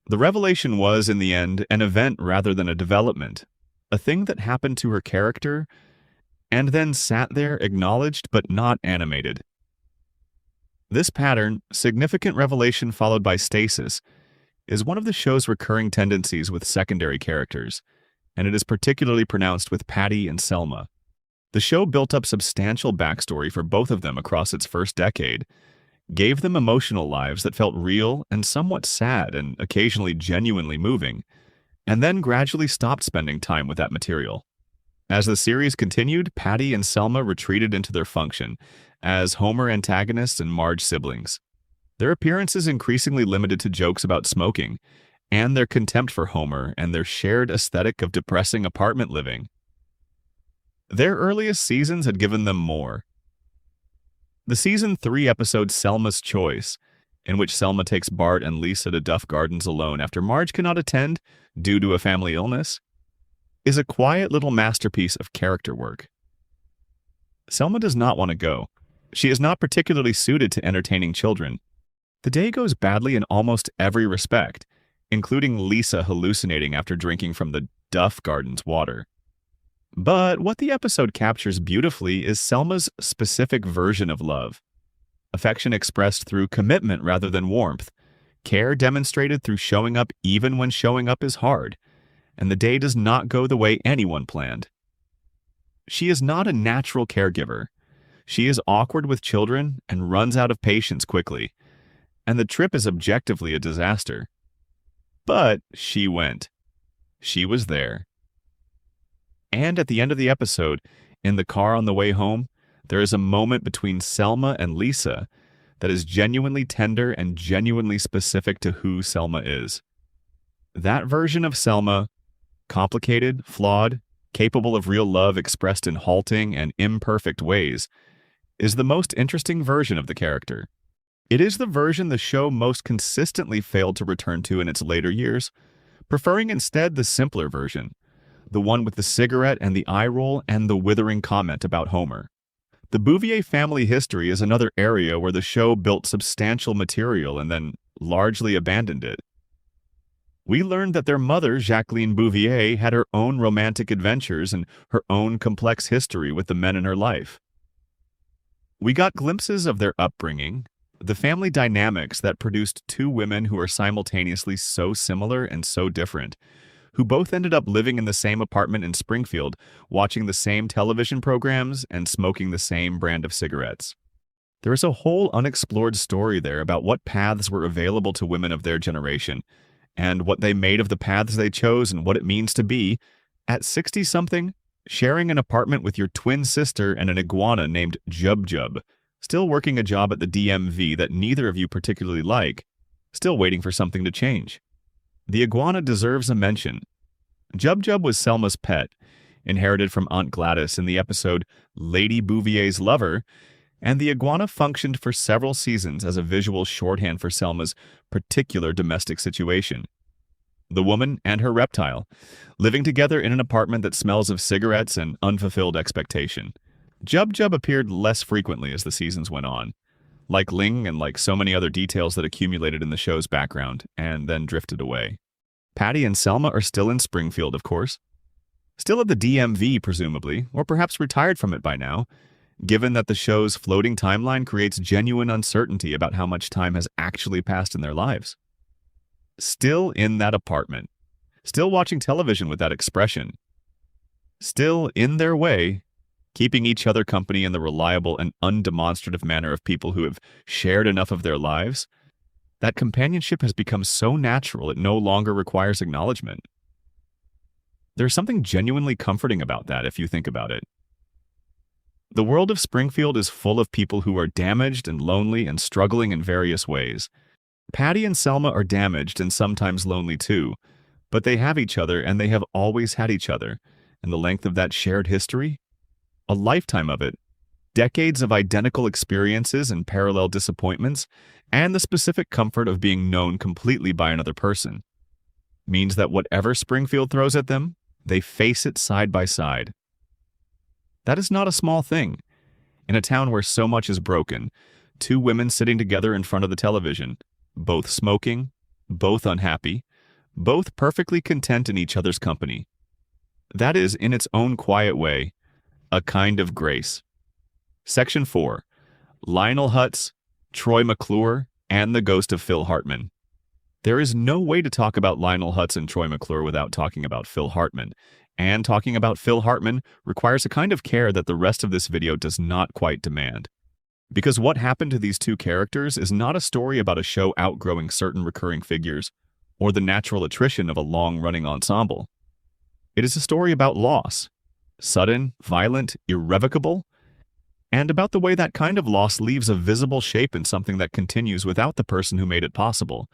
The revelation was, in the end, an event rather than a development, a thing that happened to her character and then sat there acknowledged but not animated. This pattern, significant revelation followed by stasis, is one of the show's recurring tendencies with secondary characters, and it is particularly pronounced with Patty and Selma. The show built up substantial backstory for both of them across its first decade, gave them emotional lives that felt real and somewhat sad and occasionally genuinely moving, and then gradually stopped spending time with that material. As the series continued, Patty and Selma retreated into their function as Homer antagonists and Marge siblings. Their appearances increasingly limited to jokes about smoking, and their contempt for Homer and their shared aesthetic of depressing apartment living. Their earliest seasons had given them more. The season 3 episode Selma's Choice, in which Selma takes Bart and Lisa to Duff Gardens alone after Marge cannot attend due to a family illness, is a quiet little masterpiece of character work. Selma does not want to go. She is not particularly suited to entertaining children. The day goes badly in almost every respect, including Lisa hallucinating after drinking from the Duff Gardens water. But what the episode captures beautifully is Selma's specific version of love. Affection expressed through commitment rather than warmth, care demonstrated through showing up even when showing up is hard, and the day does not go the way anyone planned. She is not a natural caregiver. She is awkward with children and runs out of patience quickly, and the trip is objectively a disaster. But she went. She was there. And at the end of the episode, in the car on the way home, there is a moment between Selma and Lisa that is genuinely tender and genuinely specific to who Selma is. That version of Selma, complicated, flawed, capable of real love expressed in halting and imperfect ways, is the most interesting version of the character. It is the version the show most consistently failed to return to in its later years, preferring instead the simpler version, the one with the cigarette and the eye roll and the withering comment about Homer. The Bouvier family history is another area where the show built substantial material and then largely abandoned it. We learned that their mother, Jacqueline Bouvier, had her own romantic adventures and her own complex history with the men in her life. We got glimpses of their upbringing, the family dynamics that produced two women who are simultaneously so similar and so different, who both ended up living in the same apartment in Springfield, watching the same television programs and smoking the same brand of cigarettes. There is a whole unexplored story there about what paths were available to women of their generation, and what they made of the paths they chose and what it means to be, at 60-something, sharing an apartment with your twin sister and an iguana named Jub Jub, still working a job at the DMV that neither of you particularly like, still waiting for something to change. The iguana deserves a mention. Jub Jub was Selma's pet, inherited from Aunt Gladys in the episode Lady Bouvier's Lover, and the iguana functioned for several seasons as a visual shorthand for Selma's particular domestic situation. The woman and her reptile, living together in an apartment that smells of cigarettes and unfulfilled expectation. Jub Jub appeared less frequently as the seasons went on, like Ling and like so many other details that accumulated in the show's background and then drifted away. Patty and Selma are still in Springfield, of course. Still at the DMV, presumably, or perhaps retired from it by now, given that the show's floating timeline creates genuine uncertainty about how much time has actually passed in their lives. Still in that apartment. Still watching television with that expression. Still, in their way, keeping each other company in the reliable and undemonstrative manner of people who have shared enough of their lives, that companionship has become so natural it no longer requires acknowledgement. There's something genuinely comforting about that if you think about it. The world of Springfield is full of people who are damaged and lonely and struggling in various ways. Patty and Selma are damaged and sometimes lonely too, but they have each other and they have always had each other, and the length of that shared history? A lifetime of it, decades of identical experiences and parallel disappointments, and the specific comfort of being known completely by another person. Means that whatever Springfield throws at them, they face it side by side. That is not a small thing. In a town where so much is broken, two women sitting together in front of the television, both smoking, both unhappy, both perfectly content in each other's company. That is, in its own quiet way, a kind of grace. Section 4. Lionel Hutz, Troy McClure, and the ghost of Phil Hartman. There is no way to talk about Lionel Hutz and Troy McClure without talking about Phil Hartman, and talking about Phil Hartman requires a kind of care that the rest of this video does not quite demand. Because what happened to these two characters is not a story about a show outgrowing certain recurring figures, or the natural attrition of a long-running ensemble. It is a story about loss, sudden, violent, irrevocable, and about the way that kind of loss leaves a visible shape in something that continues without the person who made it possible.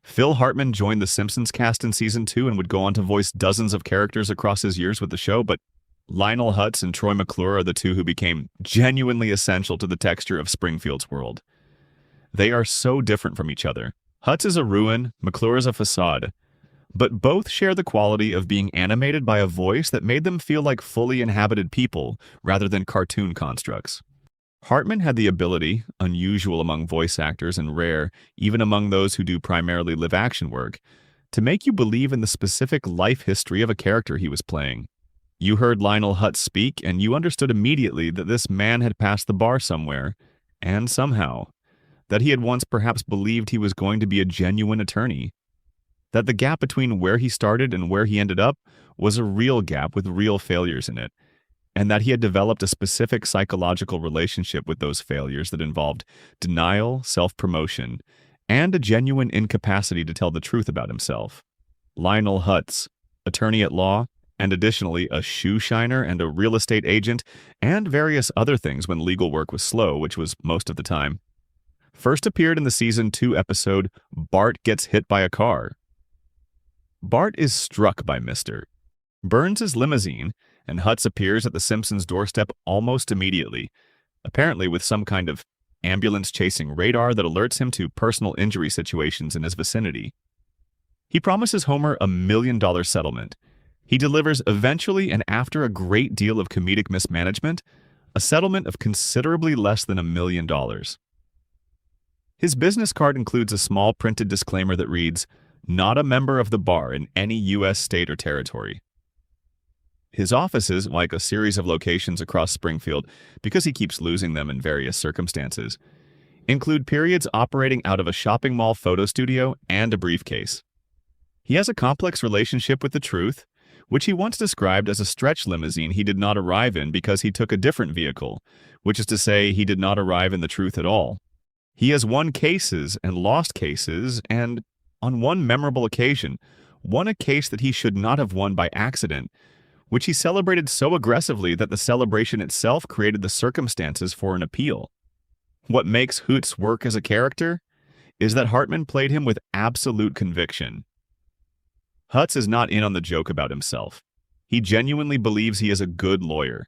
Phil Hartman joined the Simpsons cast in Season 2 and would go on to voice dozens of characters across his years with the show, but Lionel Hutz and Troy McClure are the two who became genuinely essential to the texture of Springfield's world. They are so different from each other. Hutz is a ruin, McClure is a facade, but both share the quality of being animated by a voice that made them feel like fully inhabited people rather than cartoon constructs. Hartman had the ability, unusual among voice actors and rare even among those who do primarily live-action work, to make you believe in the specific life history of a character he was playing. You heard Lionel Hutz speak, and you understood immediately that this man had passed the bar somewhere, and somehow, that he had once perhaps believed he was going to be a genuine attorney, that the gap between where he started and where he ended up was a real gap with real failures in it, and that he had developed a specific psychological relationship with those failures that involved denial, self-promotion, and a genuine incapacity to tell the truth about himself. Lionel Hutz, attorney at law, and additionally a shoe shiner and a real estate agent, and various other things when legal work was slow, which was most of the time, first appeared in the Season 2 episode Bart Gets Hit by a Car. Bart is struck by Mr. Burns' limousine, and Hutz appears at the Simpsons' doorstep almost immediately, apparently with some kind of ambulance-chasing radar that alerts him to personal injury situations in his vicinity. He promises Homer a $1 million settlement. He delivers eventually, and after a great deal of comedic mismanagement, a settlement of considerably less than $1 million. His business card includes a small printed disclaimer that reads, "Not a member of the bar in any U.S. state or territory." His offices, like a series of locations across Springfield, because he keeps losing them in various circumstances, include periods operating out of a shopping mall photo studio and a briefcase. He has a complex relationship with the truth, which he once described as a stretch limousine he did not arrive in because he took a different vehicle, which is to say he did not arrive in the truth at all. He has won cases and lost cases, and, on one memorable occasion, won a case that he should not have won by accident, which he celebrated so aggressively that the celebration itself created the circumstances for an appeal. What makes Hutz work as a character is that Hartman played him with absolute conviction. Hutz is not in on the joke about himself. He genuinely believes he is a good lawyer.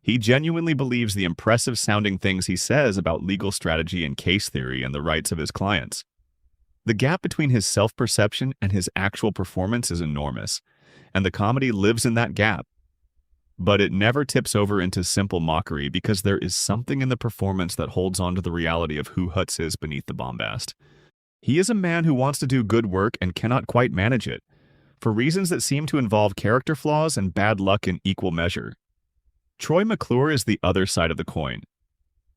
He genuinely believes the impressive-sounding things he says about legal strategy and case theory and the rights of his clients. The gap between his self-perception and his actual performance is enormous, and the comedy lives in that gap. But it never tips over into simple mockery because there is something in the performance that holds on to the reality of who Hutz is beneath the bombast. He is a man who wants to do good work and cannot quite manage it, for reasons that seem to involve character flaws and bad luck in equal measure. Troy McClure is the other side of the coin.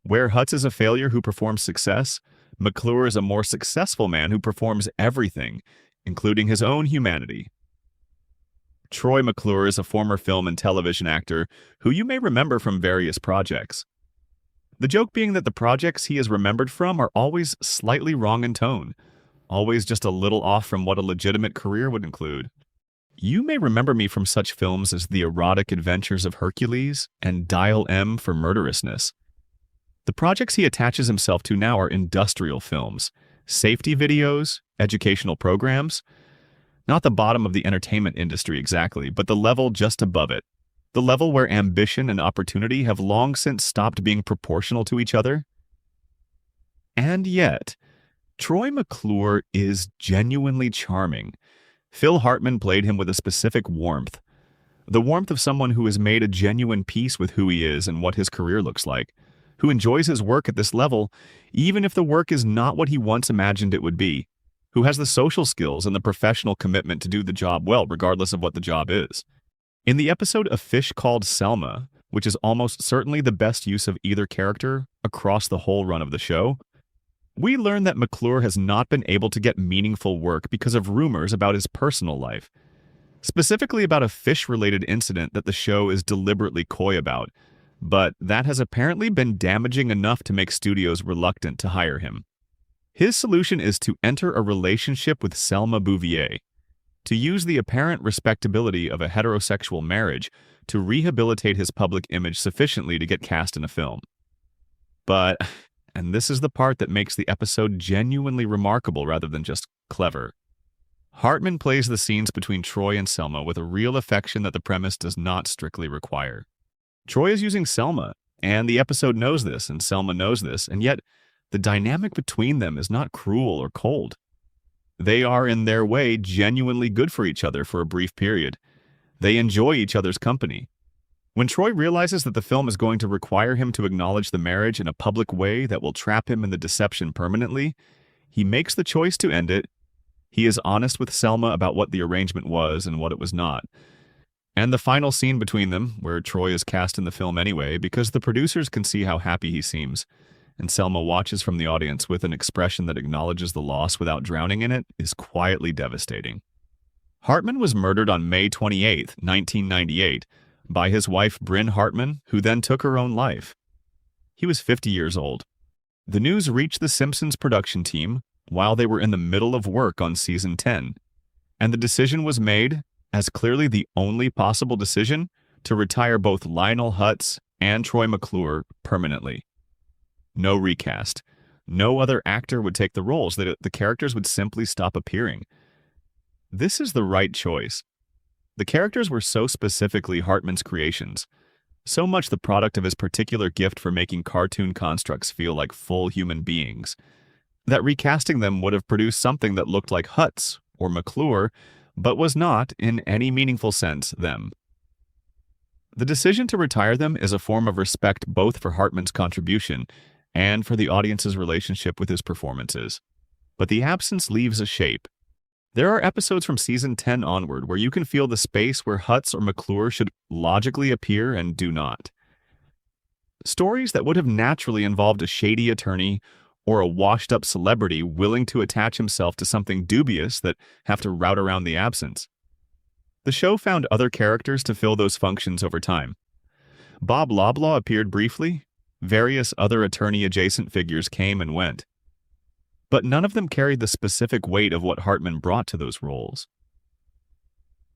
Where Hutz is a failure who performs success, McClure is a more successful man who performs everything, including his own humanity. Troy McClure is a former film and television actor who you may remember from various projects. The joke being that the projects he is remembered from are always slightly wrong in tone, always just a little off from what a legitimate career would include. You may remember me from such films as The Erotic Adventures of Hercules and Dial M for Murderousness. The projects he attaches himself to now are industrial films, safety videos, educational programs. Not the bottom of the entertainment industry exactly, but the level just above it. The level where ambition and opportunity have long since stopped being proportional to each other. And yet, Troy McClure is genuinely charming. Phil Hartman played him with a specific warmth. The warmth of someone who has made a genuine peace with who he is and what his career looks like, who enjoys his work at this level, even if the work is not what he once imagined it would be, who has the social skills and the professional commitment to do the job well, regardless of what the job is. In the episode A Fish Called Selma, which is almost certainly the best use of either character across the whole run of the show, we learn that McClure has not been able to get meaningful work because of rumors about his personal life, specifically about a fish-related incident that the show is deliberately coy about, but that has apparently been damaging enough to make studios reluctant to hire him. His solution is to enter a relationship with Selma Bouvier, to use the apparent respectability of a heterosexual marriage to rehabilitate his public image sufficiently to get cast in a film. But, and this is the part that makes the episode genuinely remarkable rather than just clever, Hartman plays the scenes between Troy and Selma with a real affection that the premise does not strictly require. Troy is using Selma, and the episode knows this, and Selma knows this, and yet the dynamic between them is not cruel or cold. They are, in their way, genuinely good for each other for a brief period. They enjoy each other's company. When Troy realizes that the film is going to require him to acknowledge the marriage in a public way that will trap him in the deception permanently, he makes the choice to end it. He is honest with Selma about what the arrangement was and what it was not. And the final scene between them, where Troy is cast in the film anyway because the producers can see how happy he seems, and Selma watches from the audience with an expression that acknowledges the loss without drowning in it, is quietly devastating. Hartman was murdered on May 28, 1998, by his wife Bryn Hartman, who then took her own life. He was 50 years old. The news reached the Simpsons production team while they were in the middle of work on season 10, and the decision was made, as clearly the only possible decision, to retire both Lionel Hutz and Troy McClure permanently. No recast. No other actor would take the roles. The characters would simply stop appearing. This is the right choice. The characters were so specifically Hartman's creations, so much the product of his particular gift for making cartoon constructs feel like full human beings, that recasting them would have produced something that looked like Hutz or McClure, but was not, in any meaningful sense, them. The decision to retire them is a form of respect both for Hartman's contribution and for the audience's relationship with his performances. But the absence leaves a shape. There are episodes from season 10 onward where you can feel the space where Hutz or McClure should logically appear and do not. Stories that would have naturally involved a shady attorney or a washed-up celebrity willing to attach himself to something dubious that have to route around the absence. The show found other characters to fill those functions over time. Bob Loblaw appeared briefly. Various other attorney-adjacent figures came and went. But none of them carried the specific weight of what Hartman brought to those roles.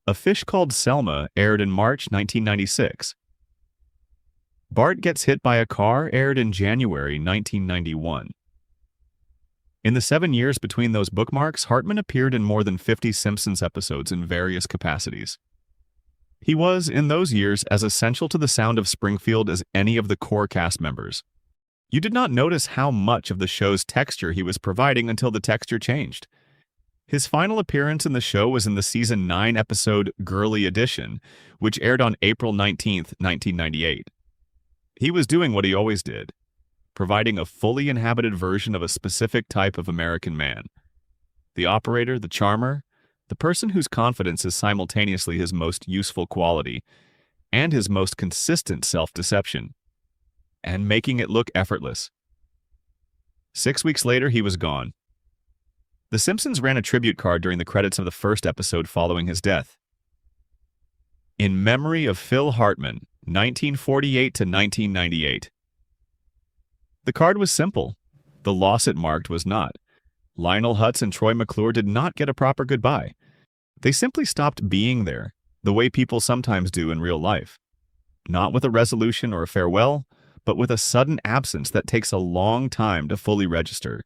A Fish Called Selma aired in March 1996. Bart Gets Hit by a Car aired in January 1991. In the 7 years between those bookmarks, Hartman appeared in more than 50 Simpsons episodes in various capacities. He was, in those years, as essential to the sound of Springfield as any of the core cast members. You did not notice how much of the show's texture he was providing until the texture changed. His final appearance in the show was in the season 9 episode Girly Edition, which aired on April 19, 1998. He was doing what he always did, providing a fully inhabited version of a specific type of American man. The operator, the charmer, the person whose confidence is simultaneously his most useful quality and his most consistent self-deception, and making it look effortless. 6 weeks later, he was gone. The Simpsons ran a tribute card during the credits of the first episode following his death. In memory of Phil Hartman, 1948 to 1998. The card was simple. The loss it marked was not. Lionel Hutz and Troy McClure did not get a proper goodbye. They simply stopped being there, the way people sometimes do in real life. Not with a resolution or a farewell, but with a sudden absence that takes a long time to fully register.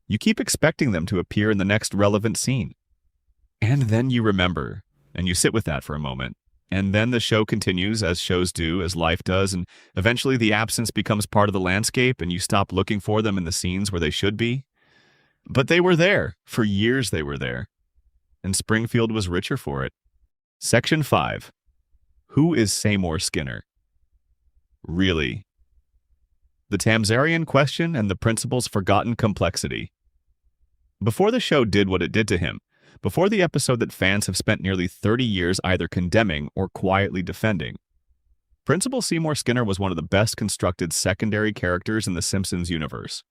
You keep expecting them to appear in the next relevant scene. And then you remember, and you sit with that for a moment, And then the show continues, as shows do, as life does, and eventually the absence becomes part of the landscape and you stop looking for them in the scenes where they should be. But they were there. For years they were there. And Springfield was richer for it. Section 5. Who is Seymour Skinner? Really? The Tamzarian question and the principal's forgotten complexity. Before the show did what it did to him, before the episode that fans have spent nearly 30 years either condemning or quietly defending, Principal Seymour Skinner was one of the best constructed secondary characters in the Simpsons universe.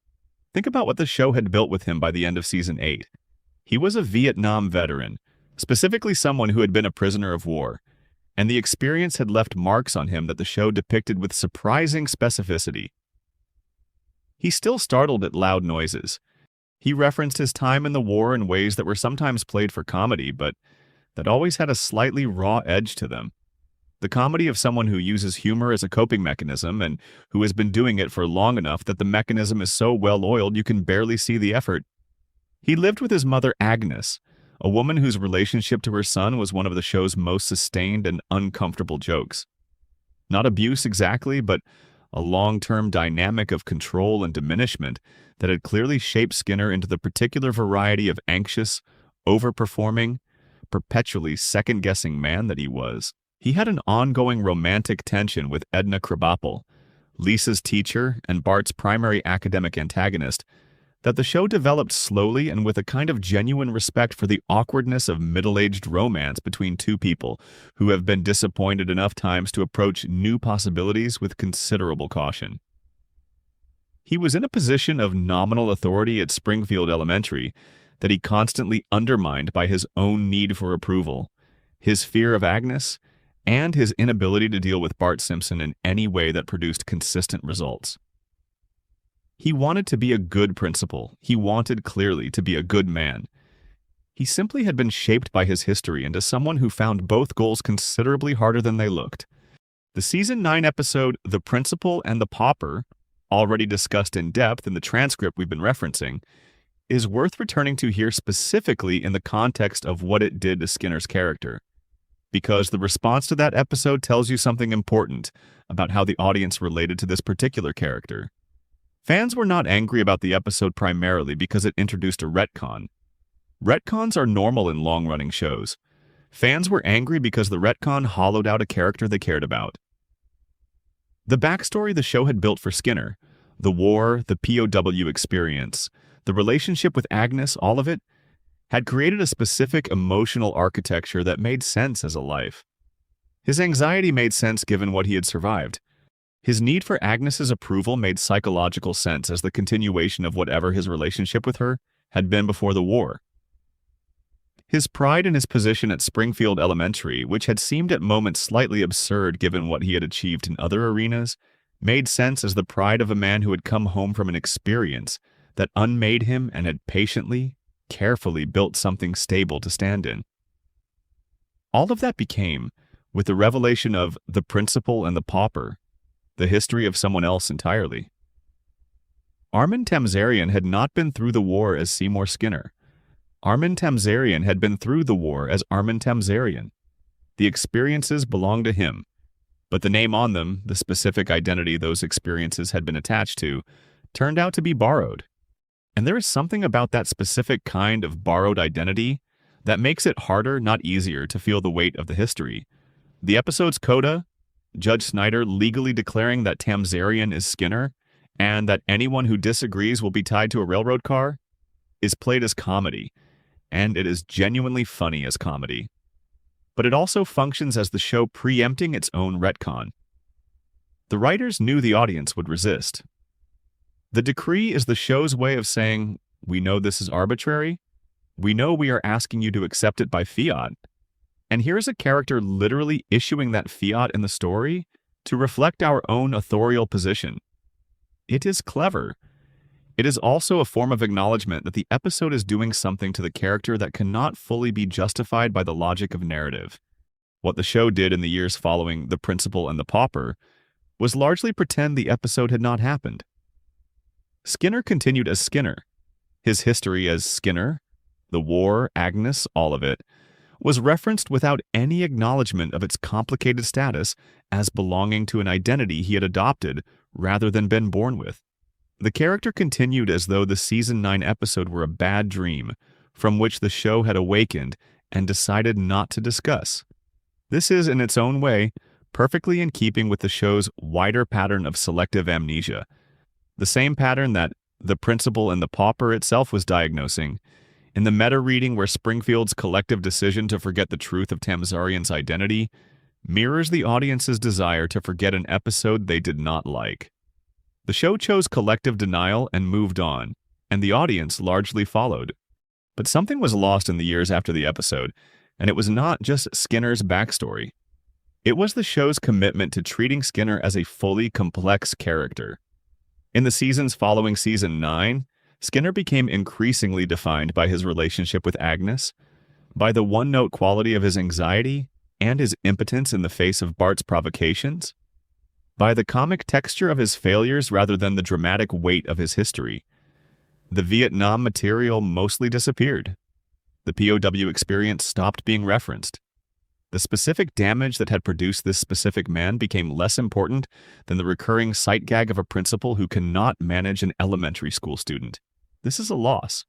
Think about what the show had built with him by the end of Season 8. He was a Vietnam veteran, specifically someone who had been a prisoner of war, and the experience had left marks on him that the show depicted with surprising specificity. He still startled at loud noises. He referenced his time in the war in ways that were sometimes played for comedy, but that always had a slightly raw edge to them. The comedy of someone who uses humor as a coping mechanism and who has been doing it for long enough that the mechanism is so well-oiled you can barely see the effort. He lived with his mother Agnes, a woman whose relationship to her son was one of the show's most sustained and uncomfortable jokes. Not abuse exactly, but a long-term dynamic of control and diminishment that had clearly shaped Skinner into the particular variety of anxious, overperforming, perpetually second-guessing man that he was. He had an ongoing romantic tension with Edna Krabappel, Lisa's teacher and Bart's primary academic antagonist, that the show developed slowly and with a kind of genuine respect for the awkwardness of middle-aged romance between two people who have been disappointed enough times to approach new possibilities with considerable caution. He was in a position of nominal authority at Springfield Elementary that he constantly undermined by his own need for approval, his fear of Agnes, and his inability to deal with Bart Simpson in any way that produced consistent results. He wanted to be a good principal. He wanted clearly to be a good man. He simply had been shaped by his history into someone who found both goals considerably harder than they looked. The Season 9 episode, The Principal and the Pauper, already discussed in depth in the transcript we've been referencing, is worth returning to here specifically in the context of what it did to Skinner's character, because the response to that episode tells you something important about how the audience related to this particular character. Fans were not angry about the episode primarily because it introduced a retcon. Retcons are normal in long-running shows. Fans were angry because the retcon hollowed out a character they cared about. The backstory the show had built for Skinner, the war, the POW experience, the relationship with Agnes, all of it, had created a specific emotional architecture that made sense as a life. His anxiety made sense given what he had survived. His need for Agnes's approval made psychological sense as the continuation of whatever his relationship with her had been before the war. His pride in his position at Springfield Elementary, which had seemed at moments slightly absurd given what he had achieved in other arenas, made sense as the pride of a man who had come home from an experience that unmade him and had patiently, carefully built something stable to stand in. All of that became, with the revelation of The Principal and the Pauper, the history of someone else entirely. Armin Tamzarian had not been through the war as Seymour Skinner. Armin Tamzarian had been through the war as Armin Tamzarian. The experiences belonged to him, but the name on them, the specific identity those experiences had been attached to, turned out to be borrowed. And there is something about that specific kind of borrowed identity that makes it harder, not easier, to feel the weight of the history. The episode's coda, Judge Snyder legally declaring that Tamzarian is Skinner, and that anyone who disagrees will be tied to a railroad car, is played as comedy, and it is genuinely funny as comedy. But it also functions as the show preempting its own retcon. The writers knew the audience would resist. The decree is the show's way of saying, we know this is arbitrary, we know we are asking you to accept it by fiat, and here's a character literally issuing that fiat in the story to reflect our own authorial position. It is clever. It is also a form of acknowledgement that the episode is doing something to the character that cannot fully be justified by the logic of narrative. What the show did in the years following The Principal and the Pauper was largely pretend the episode had not happened. Skinner continued as Skinner. His history as Skinner, the war, Agnes, all of it, was referenced without any acknowledgement of its complicated status as belonging to an identity he had adopted rather than been born with. The character continued as though the season 9 episode were a bad dream from which the show had awakened and decided not to discuss. This is, in its own way, perfectly in keeping with the show's wider pattern of selective amnesia, the same pattern that The Principal and the Pauper itself was diagnosing, in the meta-reading where Springfield's collective decision to forget the truth of Tamzarian's identity mirrors the audience's desire to forget an episode they did not like. The show chose collective denial and moved on, and the audience largely followed. But something was lost in the years after the episode, and it was not just Skinner's backstory. It was the show's commitment to treating Skinner as a fully complex character. In the seasons following season 9, Skinner became increasingly defined by his relationship with Agnes, by the one-note quality of his anxiety and his impotence in the face of Bart's provocations, by the comic texture of his failures rather than the dramatic weight of his history. The Vietnam material mostly disappeared. The POW experience stopped being referenced. The specific damage that had produced this specific man became less important than the recurring sight gag of a principal who cannot manage an elementary school student. This is a loss,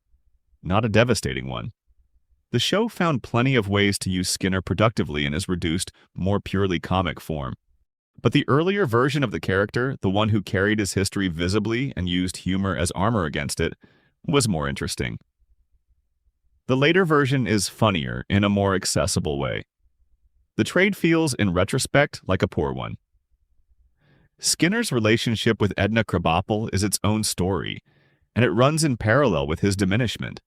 not a devastating one. The show found plenty of ways to use Skinner productively in his reduced, more purely comic form. But the earlier version of the character, the one who carried his history visibly and used humor as armor against it, was more interesting. The later version is funnier in a more accessible way. The trade feels, in retrospect, like a poor one. Skinner's relationship with Edna Krabappel is its own story, and it runs in parallel with his diminishment.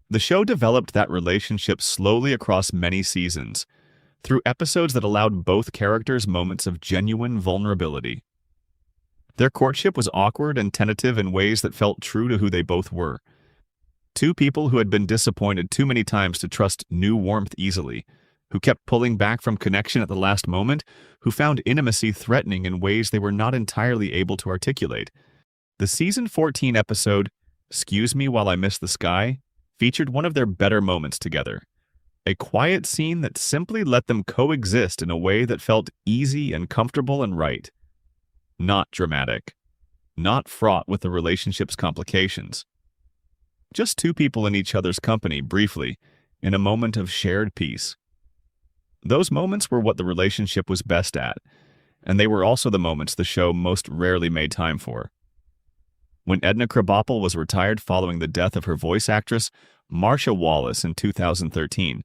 The show developed that relationship slowly across many seasons, through episodes that allowed both characters moments of genuine vulnerability. Their courtship was awkward and tentative in ways that felt true to who they both were. Two people who had been disappointed too many times to trust new warmth easily, who kept pulling back from connection at the last moment, who found intimacy threatening in ways they were not entirely able to articulate. The season 14 episode, "Excuse Me While I Miss the Sky," featured one of their better moments together. A quiet scene that simply let them coexist in a way that felt easy and comfortable and right. Not dramatic. Not fraught with the relationship's complications. Just two people in each other's company briefly, in a moment of shared peace. Those moments were what the relationship was best at, and they were also the moments the show most rarely made time for. When Edna Krabappel was retired following the death of her voice actress, Marcia Wallace, in 2013,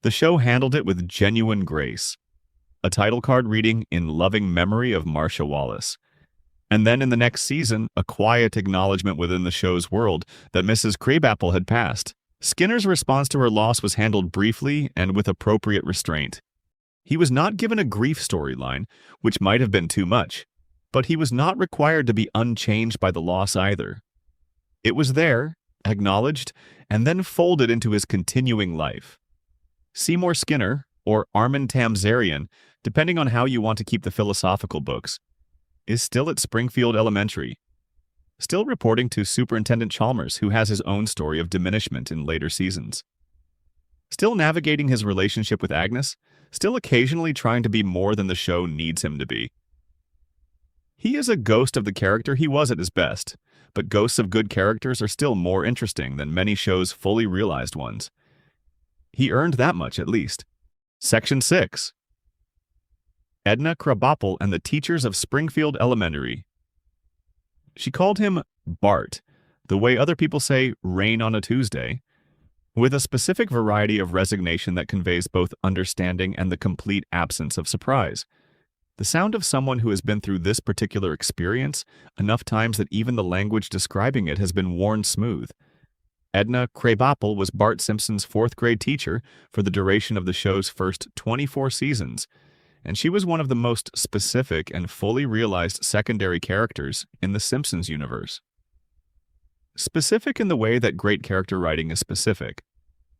the show handled it with genuine grace. A title card reading, "In Loving Memory of Marcia Wallace." And then in the next season, a quiet acknowledgement within the show's world that Mrs. Krabappel had passed. Skinner's response to her loss was handled briefly and with appropriate restraint. He was not given a grief storyline, which might have been too much, but he was not required to be unchanged by the loss either. It was there, acknowledged, and then folded into his continuing life. Seymour Skinner, or Armin Tamzarian, depending on how you want to keep the philosophical books, is still at Springfield Elementary, still reporting to Superintendent Chalmers, who has his own story of diminishment in later seasons. Still navigating his relationship with Agnes, still occasionally trying to be more than the show needs him to be. He is a ghost of the character he was at his best, but ghosts of good characters are still more interesting than many shows' fully realized ones. He earned that much at least. Section 6. Edna Krabappel and the Teachers of Springfield Elementary. She called him Bart, the way other people say rain on a Tuesday, with a specific variety of resignation that conveys both understanding and the complete absence of surprise. The sound of someone who has been through this particular experience enough times that even the language describing it has been worn smooth. Edna Krabappel was Bart Simpson's fourth-grade teacher for the duration of the show's first 24 seasons, and she was one of the most specific and fully realized secondary characters in the Simpsons universe. Specific in the way that great character writing is specific,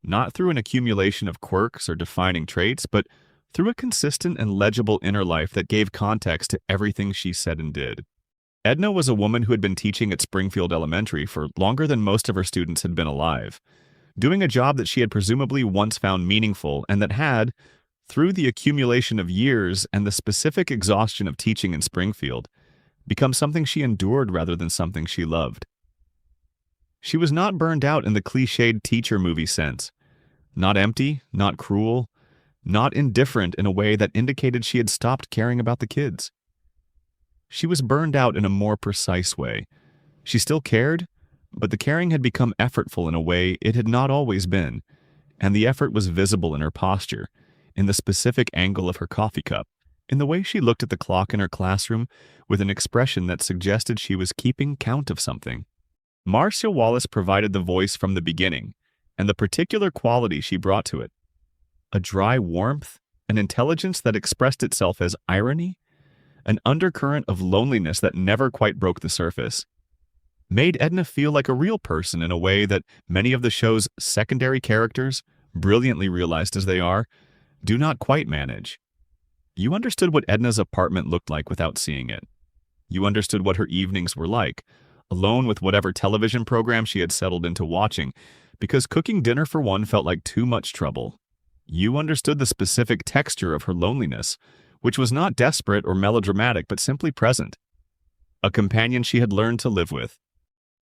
not through an accumulation of quirks or defining traits, but through a consistent and legible inner life that gave context to everything she said and did. Edna was a woman who had been teaching at Springfield Elementary for longer than most of her students had been alive. doing a job that she had presumably once found meaningful and that had, through the accumulation of years and the specific exhaustion of teaching in Springfield, become something she endured rather than something she loved. She was not burned out in the cliched teacher movie sense, not empty, not cruel, not indifferent in a way that indicated she had stopped caring about the kids. She was burned out in a more precise way. She still cared, but the caring had become effortful in a way it had not always been, and the effort was visible in her posture, in the specific angle of her coffee cup, in the way she looked at the clock in her classroom with an expression that suggested she was keeping count of something. Marcia Wallace provided the voice from the beginning, and the particular quality she brought to it. A dry warmth, an intelligence that expressed itself as irony, an undercurrent of loneliness that never quite broke the surface, made Edna feel like a real person in a way that many of the show's secondary characters, brilliantly realized as they are, do not quite manage. You understood what Edna's apartment looked like without seeing it. You understood what her evenings were like, alone with whatever television program she had settled into watching, because cooking dinner for one felt like too much trouble. You understood the specific texture of her loneliness, which was not desperate or melodramatic but simply present. A companion she had learned to live with.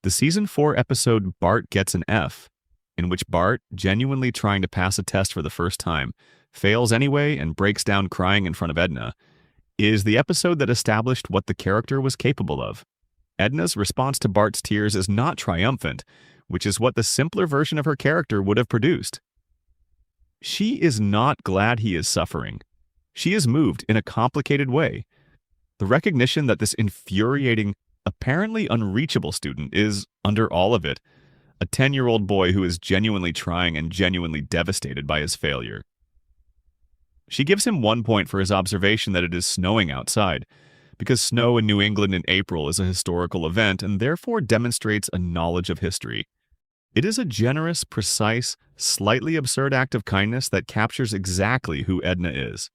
The Season 4 episode Bart Gets an F, in which Bart, genuinely trying to pass a test for the first time, fails anyway and breaks down crying in front of Edna, is the episode that established what the character was capable of. Edna's response to Bart's tears is not triumphant, which is what the simpler version of her character would have produced. She is not glad he is suffering. She is moved in a complicated way. The recognition that this infuriating, apparently unreachable student is, under all of it, a 10-year-old boy who is genuinely trying and genuinely devastated by his failure. She gives him 1 point for his observation that it is snowing outside, because snow in New England in April is a historical event and therefore demonstrates a knowledge of history. It is a generous, precise, slightly absurd act of kindness that captures exactly who Edna is.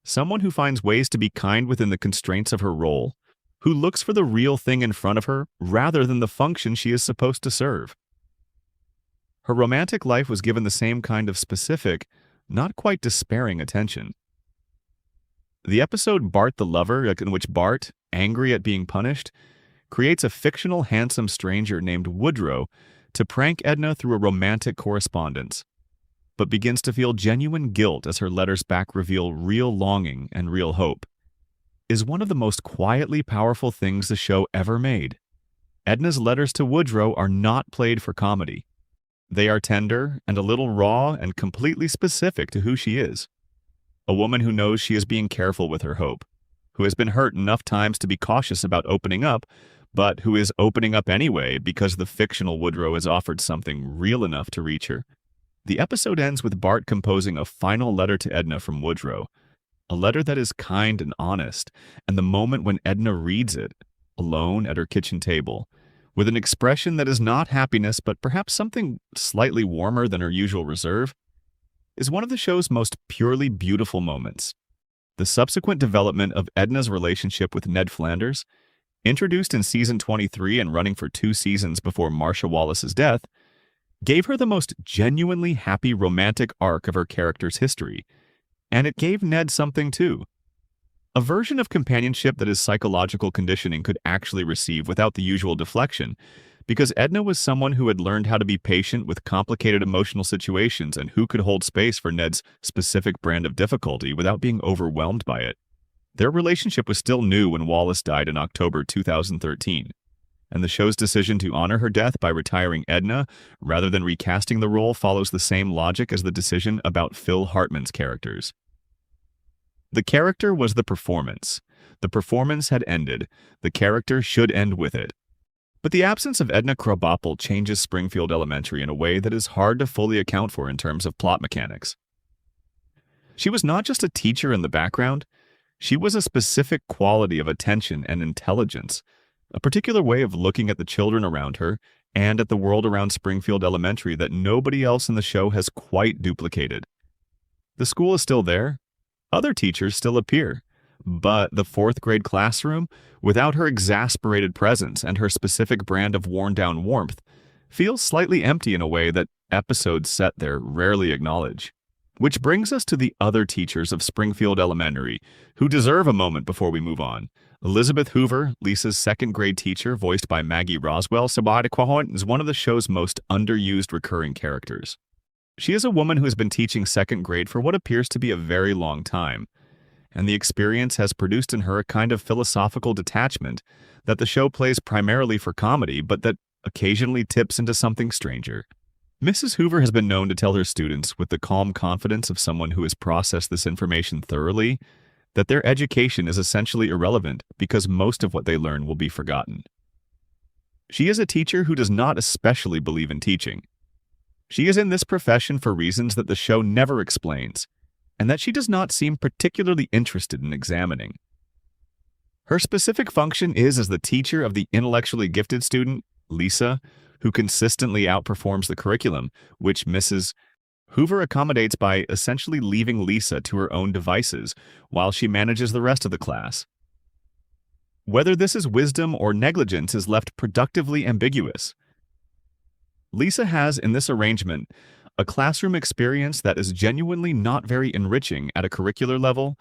Someone who finds ways to be kind within the constraints of her role, who looks for the real thing in front of her rather than the function she is supposed to serve. Her romantic life was given the same kind of specific, not quite despairing attention. The episode Bart the Lover, in which Bart, angry at being punished, creates a fictional handsome stranger named Woodrow to prank Edna through a romantic correspondence, but begins to feel genuine guilt as her letters back reveal real longing and real hope, is one of the most quietly powerful things the show ever made. Edna's letters to Woodrow are not played for comedy. They are tender and a little raw and completely specific to who she is. A woman who knows she is being careful with her hope, who has been hurt enough times to be cautious about opening up, but who is opening up anyway because the fictional Woodrow has offered something real enough to reach her. The episode ends with Bart composing a final letter to Edna from Woodrow, a letter that is kind and honest, and the moment when Edna reads it, alone at her kitchen table, with an expression that is not happiness but perhaps something slightly warmer than her usual reserve, is one of the show's most purely beautiful moments. The subsequent development of Edna's relationship with Ned Flanders, introduced in Season 23 and running for 2 seasons before Marcia Wallace's death, gave her the most genuinely happy romantic arc of her character's history, and it gave Ned something too. A version of companionship that his psychological conditioning could actually receive without the usual deflection, because Edna was someone who had learned how to be patient with complicated emotional situations and who could hold space for Ned's specific brand of difficulty without being overwhelmed by it. Their relationship was still new when Wallace died in October 2013, and the show's decision to honor her death by retiring Edna rather than recasting the role follows the same logic as the decision about Phil Hartman's characters. The character was the performance. The performance had ended. The character should end with it. But the absence of Edna Krabappel changes Springfield Elementary in a way that is hard to fully account for in terms of plot mechanics. She was not just a teacher in the background. She was a specific quality of attention and intelligence, a particular way of looking at the children around her and at the world around Springfield Elementary that nobody else in the show has quite duplicated. The school is still there. Other teachers still appear, but the 4th grade classroom, without her exasperated presence and her specific brand of worn-down warmth, feels slightly empty in a way that episodes set there rarely acknowledge. Which brings us to the other teachers of Springfield Elementary, who deserve a moment before we move on. Elizabeth Hoover, Lisa's second-grade teacher, voiced by Maggie Roswell, is one of the show's most underused recurring characters. She is a woman who has been teaching second grade for what appears to be a very long time, and the experience has produced in her a kind of philosophical detachment that the show plays primarily for comedy, but that occasionally tips into something stranger. Mrs. Hoover has been known to tell her students, with the calm confidence of someone who has processed this information thoroughly, that their education is essentially irrelevant because most of what they learn will be forgotten. She is a teacher who does not especially believe in teaching. She is in this profession for reasons that the show never explains, and that she does not seem particularly interested in examining. Her specific function is as the teacher of the intellectually gifted student, Lisa, who consistently outperforms the curriculum, which Mrs. Hoover accommodates by essentially leaving Lisa to her own devices while she manages the rest of the class. Whether this is wisdom or negligence is left productively ambiguous. Lisa has, in this arrangement, a classroom experience that is genuinely not very enriching at a curricular level,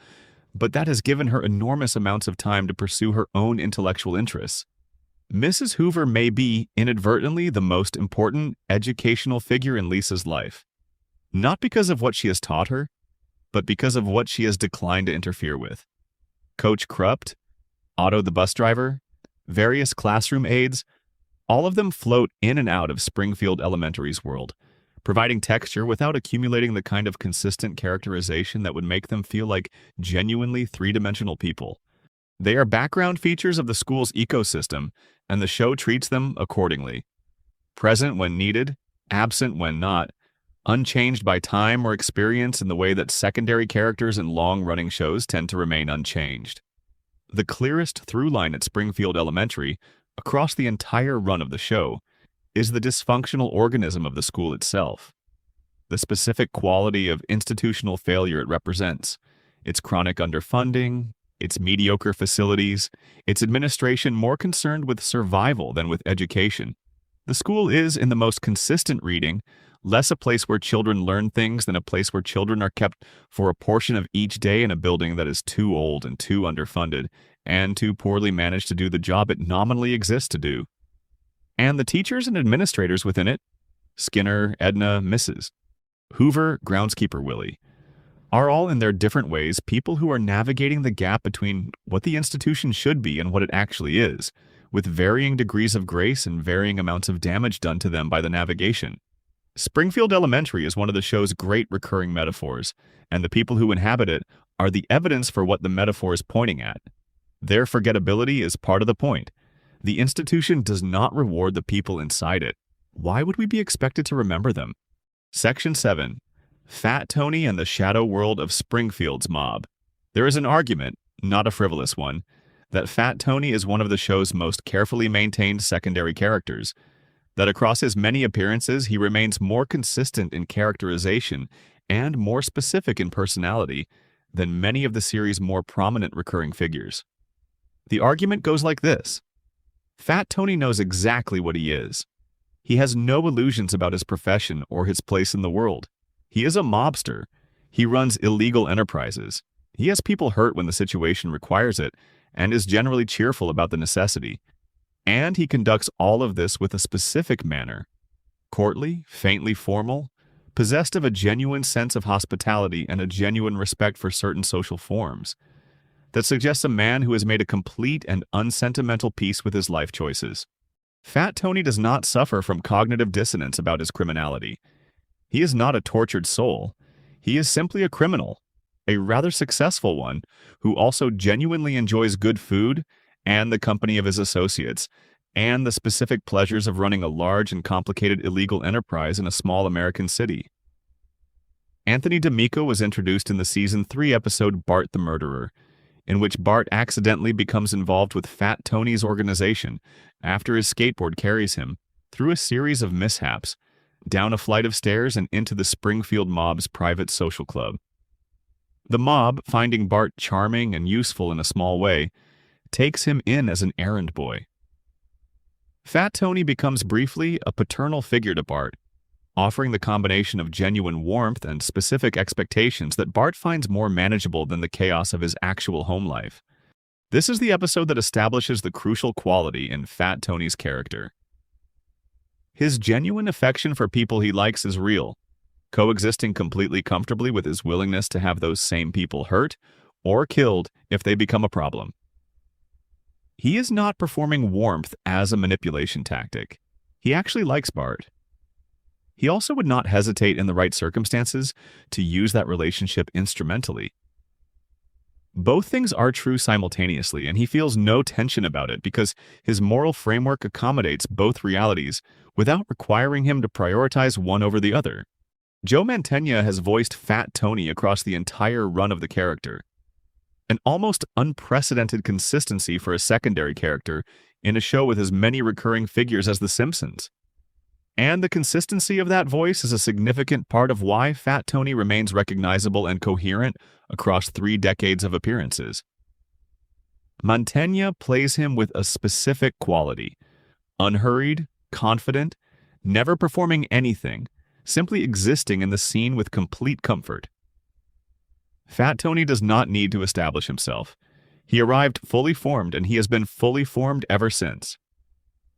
but that has given her enormous amounts of time to pursue her own intellectual interests. Mrs. Hoover may be, inadvertently, the most important educational figure in Lisa's life. Not because of what she has taught her, but because of what she has declined to interfere with. Coach Krupt, Otto the bus driver, various classroom aides, all of them float in and out of Springfield Elementary's world, providing texture without accumulating the kind of consistent characterization that would make them feel like genuinely three-dimensional people. They are background features of the school's ecosystem, and the show treats them accordingly. Present when needed, absent when not, unchanged by time or experience in the way that secondary characters in long-running shows tend to remain unchanged. The clearest through line at Springfield Elementary, across the entire run of the show, is the dysfunctional organism of the school itself. The specific quality of institutional failure it represents, its chronic underfunding, its mediocre facilities, its administration more concerned with survival than with education. The school is, in the most consistent reading, less a place where children learn things than a place where children are kept for a portion of each day in a building that is too old and too underfunded and too poorly managed to do the job it nominally exists to do. And the teachers and administrators within it, Skinner, Edna, Mrs. Hoover, groundskeeper Willie, are all in their different ways people who are navigating the gap between what the institution should be and what it actually is, with varying degrees of grace and varying amounts of damage done to them by the navigation. Springfield Elementary is one of the show's great recurring metaphors, and the people who inhabit it are the evidence for what the metaphor is pointing at. Their forgettability is part of the point. The institution does not reward the people inside it. Why would we be expected to remember them? Section 7. Fat Tony and the Shadow World of Springfield's Mob. There is an argument, not a frivolous one, that Fat Tony is one of the show's most carefully maintained secondary characters, that across his many appearances he remains more consistent in characterization and more specific in personality than many of the series' more prominent recurring figures. The argument goes like this. Fat Tony knows exactly what he is. He has no illusions about his profession or his place in the world. He is a mobster. He runs illegal enterprises. He has people hurt when the situation requires it, and is generally cheerful about the necessity. And he conducts all of this with a specific manner, courtly, faintly formal, possessed of a genuine sense of hospitality and a genuine respect for certain social forms, that suggests a man who has made a complete and unsentimental peace with his life choices. Fat Tony does not suffer from cognitive dissonance about his criminality. He is not a tortured soul. He is simply a criminal, a rather successful one, who also genuinely enjoys good food and the company of his associates, and the specific pleasures of running a large and complicated illegal enterprise in a small American city. Anthony D'Amico was introduced in the Season 3 episode Bart the Murderer, in which Bart accidentally becomes involved with Fat Tony's organization after his skateboard carries him, through a series of mishaps, down a flight of stairs and into the Springfield Mob's private social club. The mob, finding Bart charming and useful in a small way, takes him in as an errand boy. Fat Tony becomes briefly a paternal figure to Bart, offering the combination of genuine warmth and specific expectations that Bart finds more manageable than the chaos of his actual home life. This is the episode that establishes the crucial quality in Fat Tony's character. His genuine affection for people he likes is real, coexisting completely comfortably with his willingness to have those same people hurt or killed if they become a problem. He is not performing warmth as a manipulation tactic. He actually likes Bart. He also would not hesitate in the right circumstances to use that relationship instrumentally. Both things are true simultaneously, and he feels no tension about it because his moral framework accommodates both realities without requiring him to prioritize one over the other. Joe Mantegna has voiced Fat Tony across the entire run of the character, an almost unprecedented consistency for a secondary character in a show with as many recurring figures as The Simpsons. And the consistency of that voice is a significant part of why Fat Tony remains recognizable and coherent across 3 decades of appearances. Mantegna plays him with a specific quality: unhurried, confident, never performing anything, simply existing in the scene with complete comfort. Fat Tony does not need to establish himself. He arrived fully formed, and he has been fully formed ever since.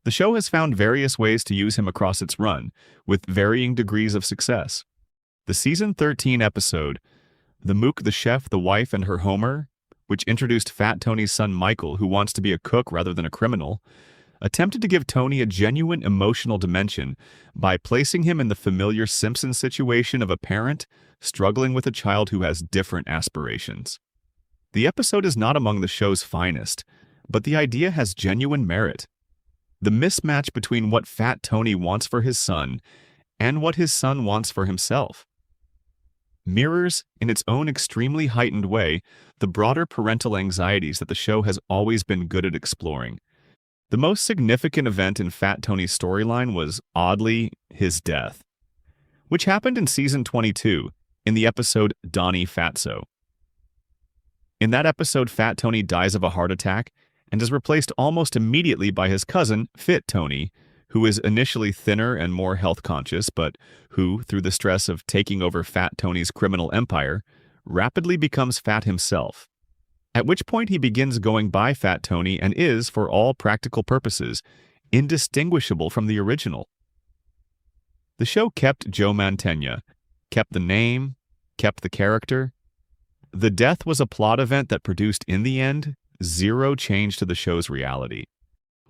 The show has found various ways to use him across its run, with varying degrees of success. The Season 13 episode, The Mook, the Chef, the Wife, and Her Homer, which introduced Fat Tony's son Michael, who wants to be a cook rather than a criminal, attempted to give Tony a genuine emotional dimension by placing him in the familiar Simpsons situation of a parent struggling with a child who has different aspirations. The episode is not among the show's finest, but the idea has genuine merit. The mismatch between what Fat Tony wants for his son and what his son wants for himself mirrors, in its own extremely heightened way, the broader parental anxieties that the show has always been good at exploring. The most significant event in Fat Tony's storyline was, oddly, his death, which happened in Season 22, in the episode Donnie Fatso. In that episode, Fat Tony dies of a heart attack and is replaced almost immediately by his cousin, Fit Tony, who is initially thinner and more health-conscious, but who, through the stress of taking over Fat Tony's criminal empire, rapidly becomes fat himself. At which point he begins going by Fat Tony and is, for all practical purposes, indistinguishable from the original. The show kept Joe Mantegna, kept the name, kept the character. The death was a plot event that produced, in the end, zero change to the show's reality,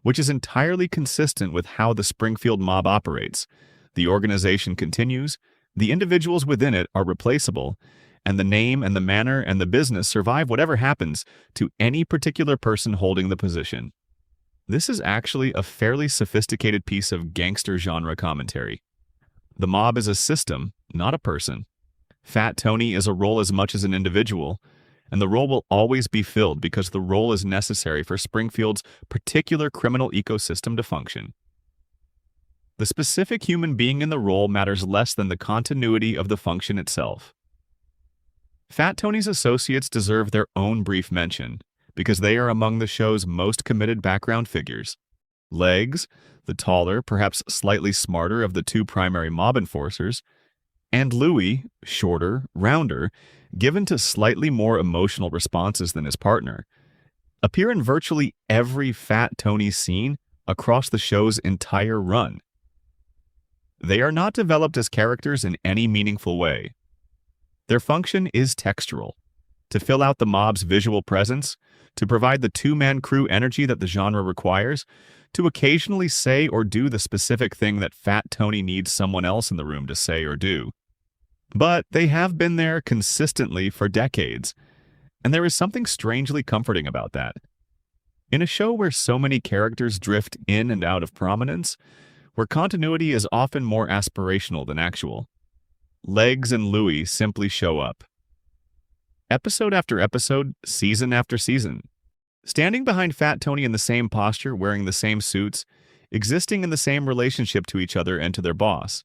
which is entirely consistent with how the Springfield mob operates. The organization continues, the individuals within it are replaceable, and the name and the manner and the business survive whatever happens to any particular person holding the position. This is actually a fairly sophisticated piece of gangster genre commentary. The mob is a system, not a person. Fat Tony is a role as much as an individual, and the role will always be filled because the role is necessary for Springfield's particular criminal ecosystem to function. The specific human being in the role matters less than the continuity of the function itself. Fat Tony's associates deserve their own brief mention because they are among the show's most committed background figures. Legs, the taller, perhaps slightly smarter of the 2 primary mob enforcers, and Louie, shorter, rounder, given to slightly more emotional responses than his partner, appear in virtually every Fat Tony scene across the show's entire run. They are not developed as characters in any meaningful way. Their function is textural, to fill out the mob's visual presence, to provide the 2-man crew energy that the genre requires, to occasionally say or do the specific thing that Fat Tony needs someone else in the room to say or do. But they have been there consistently for decades, and there is something strangely comforting about that. In a show where so many characters drift in and out of prominence, where continuity is often more aspirational than actual, Legs and Louie simply show up. Episode after episode, season after season, standing behind Fat Tony in the same posture, wearing the same suits, existing in the same relationship to each other and to their boss.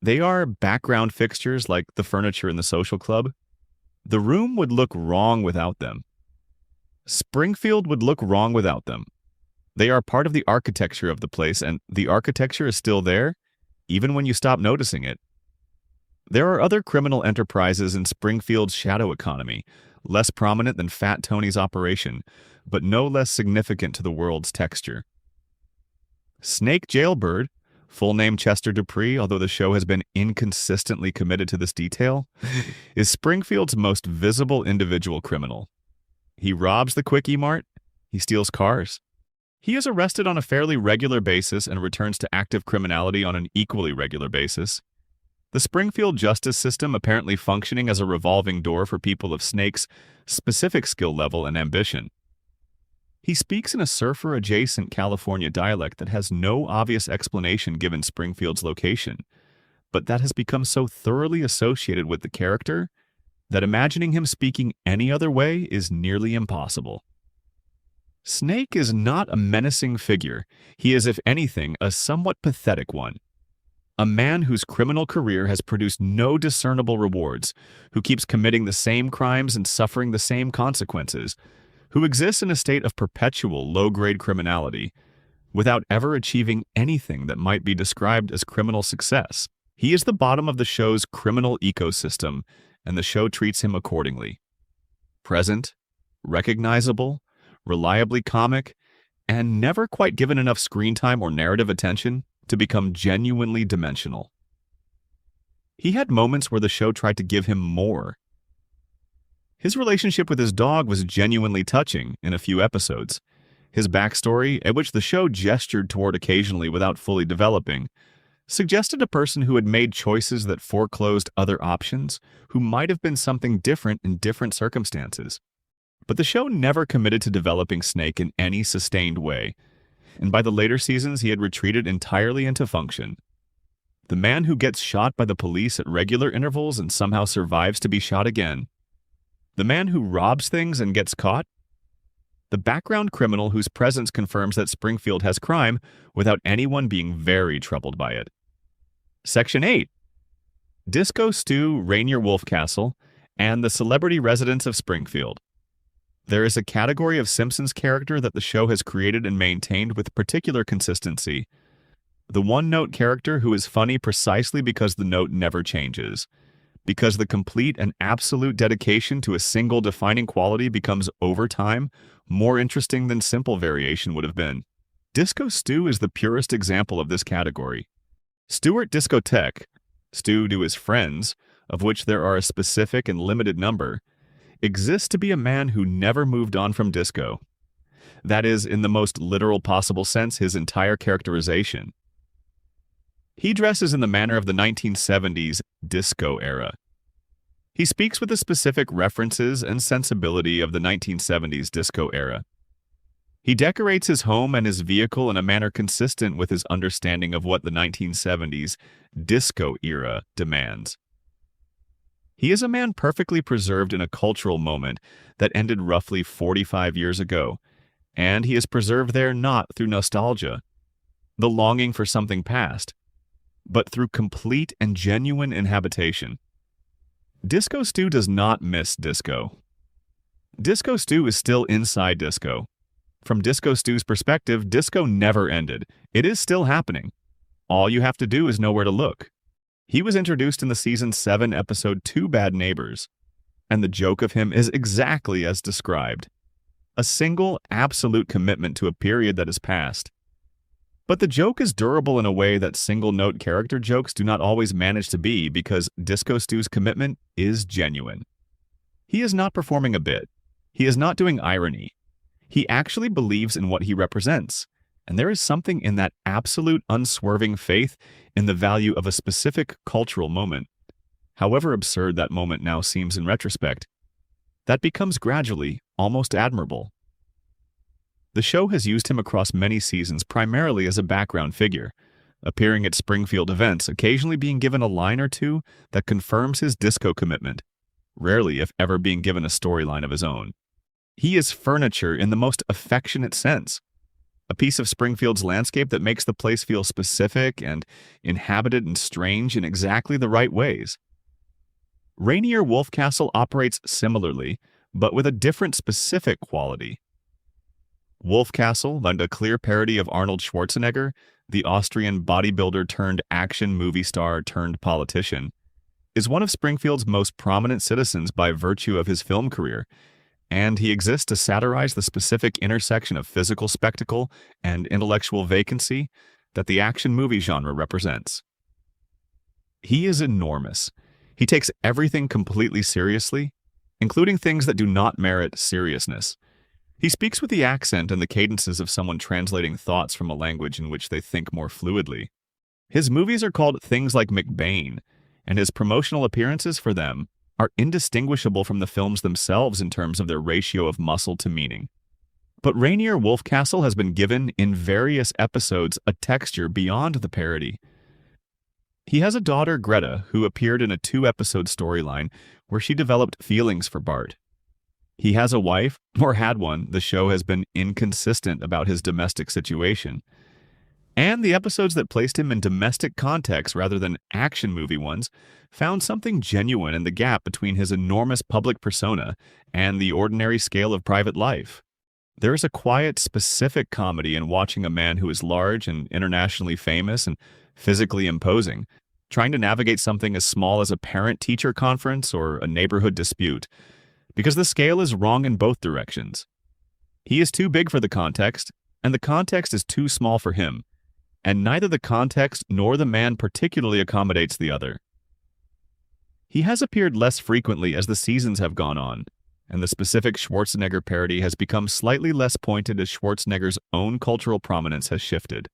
They are background fixtures like the furniture in the social club. The room would look wrong without them. Springfield would look wrong without them. They are part of the architecture of the place, and the architecture is still there, even when you stop noticing it. There are other criminal enterprises in Springfield's shadow economy, less prominent than Fat Tony's operation, but no less significant to the world's texture. Snake Jailbird, full name Chester Dupree, although the show has been inconsistently committed to this detail, is Springfield's most visible individual criminal. He robs the Quickie Mart, he steals cars. He is arrested on a fairly regular basis and returns to active criminality on an equally regular basis. The Springfield justice system apparently functioning as a revolving door for people of Snake's specific skill level and ambition. He speaks in a surfer-adjacent California dialect that has no obvious explanation given Springfield's location, but that has become so thoroughly associated with the character that imagining him speaking any other way is nearly impossible. Snake is not a menacing figure. He is, if anything, a somewhat pathetic one. A man whose criminal career has produced no discernible rewards, who keeps committing the same crimes and suffering the same consequences, who exists in a state of perpetual low-grade criminality, without ever achieving anything that might be described as criminal success. He is the bottom of the show's criminal ecosystem, and the show treats him accordingly. Present, recognizable, reliably comic, and never quite given enough screen time or narrative attention to become genuinely dimensional. He had moments where the show tried to give him more. His relationship with his dog was genuinely touching in a few episodes. His backstory, at which the show gestured toward occasionally without fully developing, suggested a person who had made choices that foreclosed other options, who might have been something different in different circumstances. But the show never committed to developing Snake in any sustained way, and by the later seasons he had retreated entirely into function. The man who gets shot by the police at regular intervals and somehow survives to be shot again. The man who robs things and gets caught. The background criminal whose presence confirms that Springfield has crime without anyone being very troubled by it. Section 8. Disco Stew, Rainier Wolfcastle, and the Celebrity Residents of Springfield. There is a category of Simpsons character that the show has created and maintained with particular consistency. The one-note character who is funny precisely because the note never changes. Because the complete and absolute dedication to a single defining quality becomes, over time, more interesting than simple variation would have been. Disco Stew is the purest example of this category. Stuart Discotheque, Stew to his friends, of which there are a specific and limited number, exists to be a man who never moved on from disco. That is, in the most literal possible sense, his entire characterization. He dresses in the manner of the 1970s disco era. He speaks with the specific references and sensibility of the 1970s disco era. He decorates his home and his vehicle in a manner consistent with his understanding of what the 1970s disco era demands. He is a man perfectly preserved in a cultural moment that ended roughly 45 years ago, and he is preserved there not through nostalgia, the longing for something past, but through complete and genuine inhabitation. Disco Stew does not miss disco. Disco Stew is still inside disco. From Disco Stew's perspective, disco never ended. It is still happening. All you have to do is know where to look. He was introduced in the season 7 episode Two Bad Neighbors, and the joke of him is exactly as described. A single, absolute commitment to a period that is past. But the joke is durable in a way that single-note character jokes do not always manage to be because Disco Stew's commitment is genuine. He is not performing a bit. He is not doing irony. He actually believes in what he represents, and there is something in that absolute, unswerving faith in the value of a specific cultural moment. However absurd that moment now seems in retrospect, that becomes gradually almost admirable. The show has used him across many seasons primarily as a background figure, appearing at Springfield events, occasionally being given a line or two that confirms his disco commitment, rarely if ever being given a storyline of his own. He is furniture in the most affectionate sense, a piece of Springfield's landscape that makes the place feel specific and inhabited and strange in exactly the right ways. Rainier Wolfcastle operates similarly, but with a different specific quality. Wolf Castle, a clear parody of Arnold Schwarzenegger, the Austrian bodybuilder turned action movie star turned politician, is one of Springfield's most prominent citizens by virtue of his film career, and he exists to satirize the specific intersection of physical spectacle and intellectual vacancy that the action movie genre represents. He is enormous. He takes everything completely seriously, including things that do not merit seriousness. He speaks with the accent and the cadences of someone translating thoughts from a language in which they think more fluidly. His movies are called things like McBain, and his promotional appearances for them are indistinguishable from the films themselves in terms of their ratio of muscle to meaning. But Rainier Wolfcastle has been given, in various episodes, a texture beyond the parody. He has a daughter, Greta, who appeared in a 2-episode storyline where she developed feelings for Bart. He has a wife, or had one. The show has been inconsistent about his domestic situation. And the episodes that placed him in domestic context rather than action movie ones found something genuine in the gap between his enormous public persona and the ordinary scale of private life. There is a quiet, specific comedy in watching a man who is large and internationally famous and physically imposing, trying to navigate something as small as a parent-teacher conference or a neighborhood dispute, because the scale is wrong in both directions. He is too big for the context, and the context is too small for him, and neither the context nor the man particularly accommodates the other. He has appeared less frequently as the seasons have gone on, and the specific Schwarzenegger parody has become slightly less pointed as Schwarzenegger's own cultural prominence has shifted.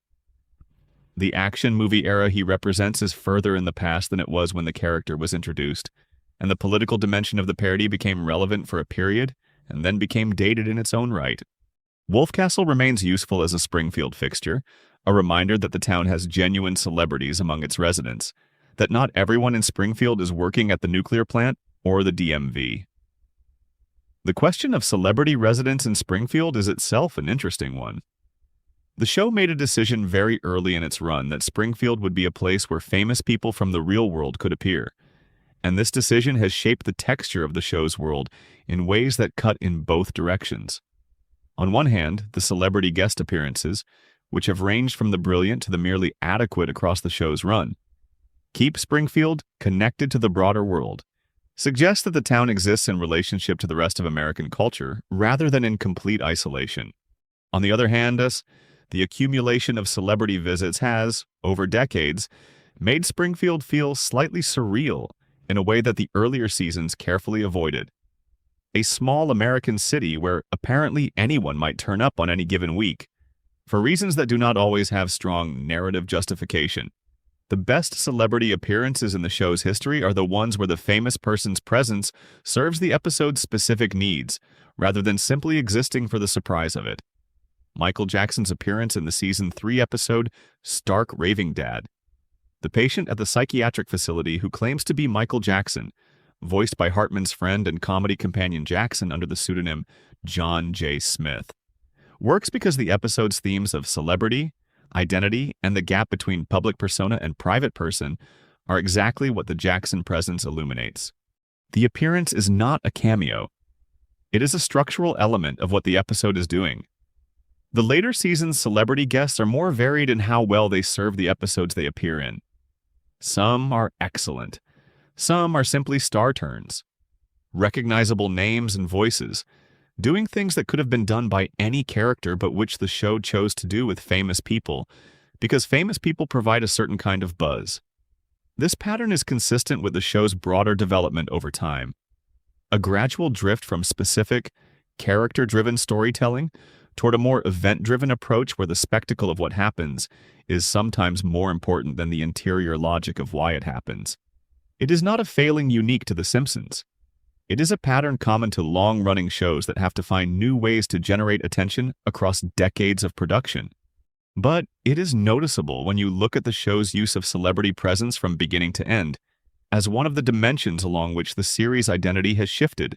The action movie era he represents is further in the past than it was when the character was introduced, and the political dimension of the parody became relevant for a period and then became dated in its own right. Wolfcastle remains useful as a Springfield fixture, a reminder that the town has genuine celebrities among its residents, that not everyone in Springfield is working at the nuclear plant or the DMV. The question of celebrity residence in Springfield is itself an interesting one. The show made a decision very early in its run that Springfield would be a place where famous people from the real world could appear, and this decision has shaped the texture of the show's world in ways that cut in both directions. On one hand, the celebrity guest appearances, which have ranged from the brilliant to the merely adequate across the show's run, keep Springfield connected to the broader world, suggest that the town exists in relationship to the rest of American culture rather than in complete isolation. On the other hand, the accumulation of celebrity visits has, over decades, made Springfield feel slightly surreal in a way that the earlier seasons carefully avoided. A small American city where apparently anyone might turn up on any given week, for reasons that do not always have strong narrative justification. The best celebrity appearances in the show's history are the ones where the famous person's presence serves the episode's specific needs, rather than simply existing for the surprise of it. Michael Jackson's appearance in the Season 3 episode, Stark Raving Dad. The patient at the psychiatric facility who claims to be Michael Jackson, voiced by Hartman's friend and comedy companion Jackson under the pseudonym John J. Smith, works because the episode's themes of celebrity, identity, and the gap between public persona and private person are exactly what the Jackson presence illuminates. The appearance is not a cameo. It is a structural element of what the episode is doing. The later season's celebrity guests are more varied in how well they serve the episodes they appear in. Some are excellent. Some are simply star turns. Recognizable names and voices, doing things that could have been done by any character but which the show chose to do with famous people, because famous people provide a certain kind of buzz. This pattern is consistent with the show's broader development over time. A gradual drift from specific, character-driven storytelling toward a more event-driven approach where the spectacle of what happens is sometimes more important than the interior logic of why it happens. It is not a failing unique to The Simpsons. It is a pattern common to long-running shows that have to find new ways to generate attention across decades of production. But it is noticeable when you look at the show's use of celebrity presence from beginning to end, as one of the dimensions along which the series' identity has shifted.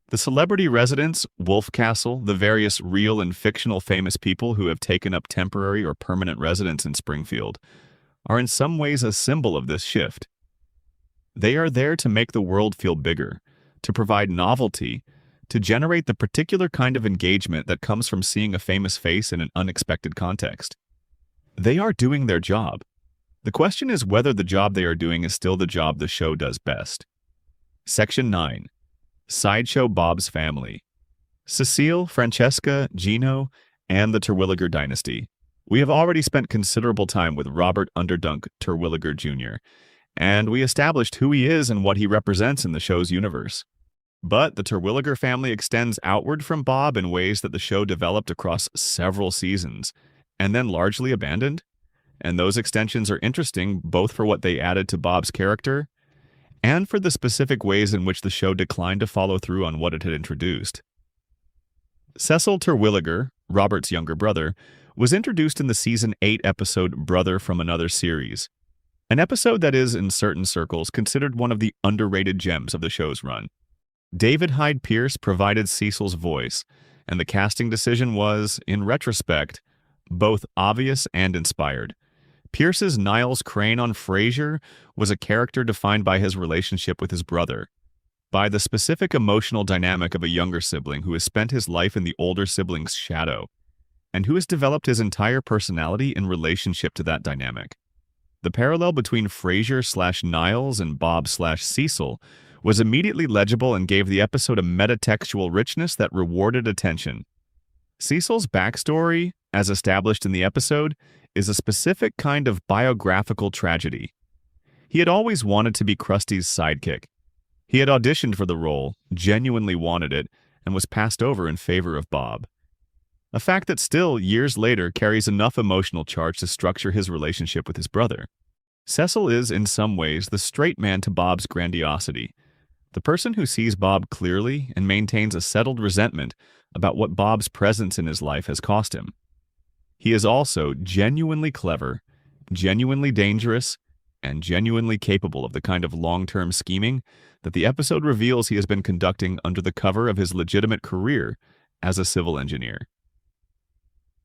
The celebrity residents, Wolfcastle, the various real and fictional famous people who have taken up temporary or permanent residence in Springfield, are in some ways a symbol of this shift. They are there to make the world feel bigger, to provide novelty, to generate the particular kind of engagement that comes from seeing a famous face in an unexpected context. They are doing their job. The question is whether the job they are doing is still the job the show does best. Section 9. Sideshow Bob's Family. Cecile, Francesca, Gino, and the Terwilliger dynasty. We have already spent considerable time with Robert Underdunk Terwilliger Jr., and we established who he is and what he represents in the show's universe. But the Terwilliger family extends outward from Bob in ways that the show developed across several seasons, and then largely abandoned. And those extensions are interesting both for what they added to Bob's character and for the specific ways in which the show declined to follow through on what it had introduced. Cecil Terwilliger, Robert's younger brother, was introduced in the Season 8 episode Brother from Another Series, an episode that is, in certain circles, considered one of the underrated gems of the show's run. David Hyde Pierce provided Cecil's voice, and the casting decision was, in retrospect, both obvious and inspired. Pierce's Niles Crane on Frasier was a character defined by his relationship with his brother, by the specific emotional dynamic of a younger sibling who has spent his life in the older sibling's shadow, and who has developed his entire personality in relationship to that dynamic. The parallel between Frasier/Niles and Bob/Cecil was immediately legible and gave the episode a metatextual richness that rewarded attention. Cecil's backstory, as established in the episode, is a specific kind of biographical tragedy. He had always wanted to be Krusty's sidekick. He had auditioned for the role, genuinely wanted it, and was passed over in favor of Bob. A fact that still, years later, carries enough emotional charge to structure his relationship with his brother. Cecil is, in some ways, the straight man to Bob's grandiosity, the person who sees Bob clearly and maintains a settled resentment about what Bob's presence in his life has cost him. He is also genuinely clever, genuinely dangerous, and genuinely capable of the kind of long-term scheming that the episode reveals he has been conducting under the cover of his legitimate career as a civil engineer.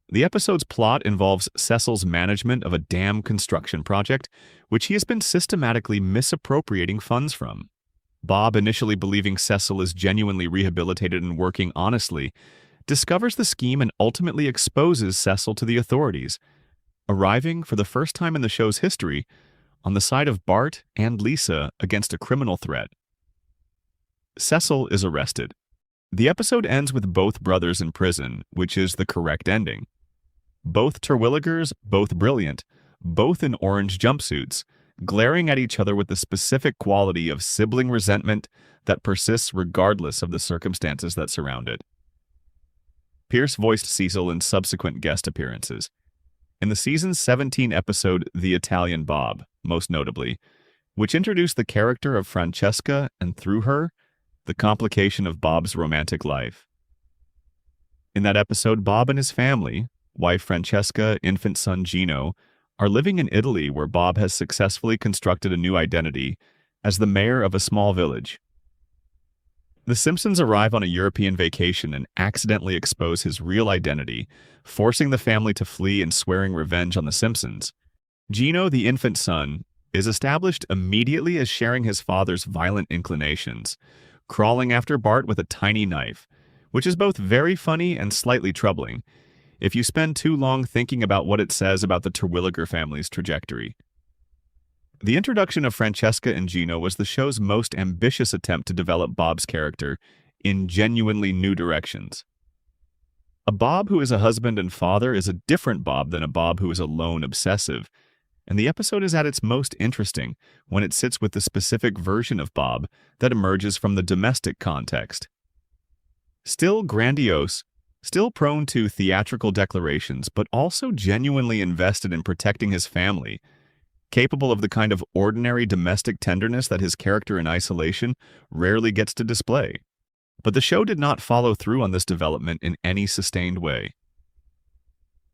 The episode's plot involves Cecil's management of a dam construction project, which he has been systematically misappropriating funds from. Bob, initially believing Cecil is genuinely rehabilitated and working honestly, discovers the scheme and ultimately exposes Cecil to the authorities, arriving, for the first time in the show's history, on the side of Bart and Lisa against a criminal threat. Cecil is arrested. The episode ends with both brothers in prison, which is the correct ending. Both Terwilligers, both brilliant, both in orange jumpsuits, glaring at each other with the specific quality of sibling resentment that persists regardless of the circumstances that surround it. Pierce voiced Cecil in subsequent guest appearances. In the season 17 episode The Italian Bob, most notably, which introduced the character of Francesca and, through her, the complication of Bob's romantic life. In that episode, Bob and his family, wife Francesca, infant son Gino, are living in Italy where Bob has successfully constructed a new identity as the mayor of a small village. The Simpsons arrive on a European vacation and accidentally expose his real identity, forcing the family to flee and swearing revenge on the Simpsons. Gino, the infant son, is established immediately as sharing his father's violent inclinations, crawling after Bart with a tiny knife, which is both very funny and slightly troubling if you spend too long thinking about what it says about the Terwilliger family's trajectory. The introduction of Francesca and Gino was the show's most ambitious attempt to develop Bob's character in genuinely new directions. A Bob who is a husband and father is a different Bob than a Bob who is a lone obsessive, and the episode is at its most interesting when it sits with the specific version of Bob that emerges from the domestic context. Still grandiose, still prone to theatrical declarations, but also genuinely invested in protecting his family, capable of the kind of ordinary domestic tenderness that his character in isolation rarely gets to display. But the show did not follow through on this development in any sustained way.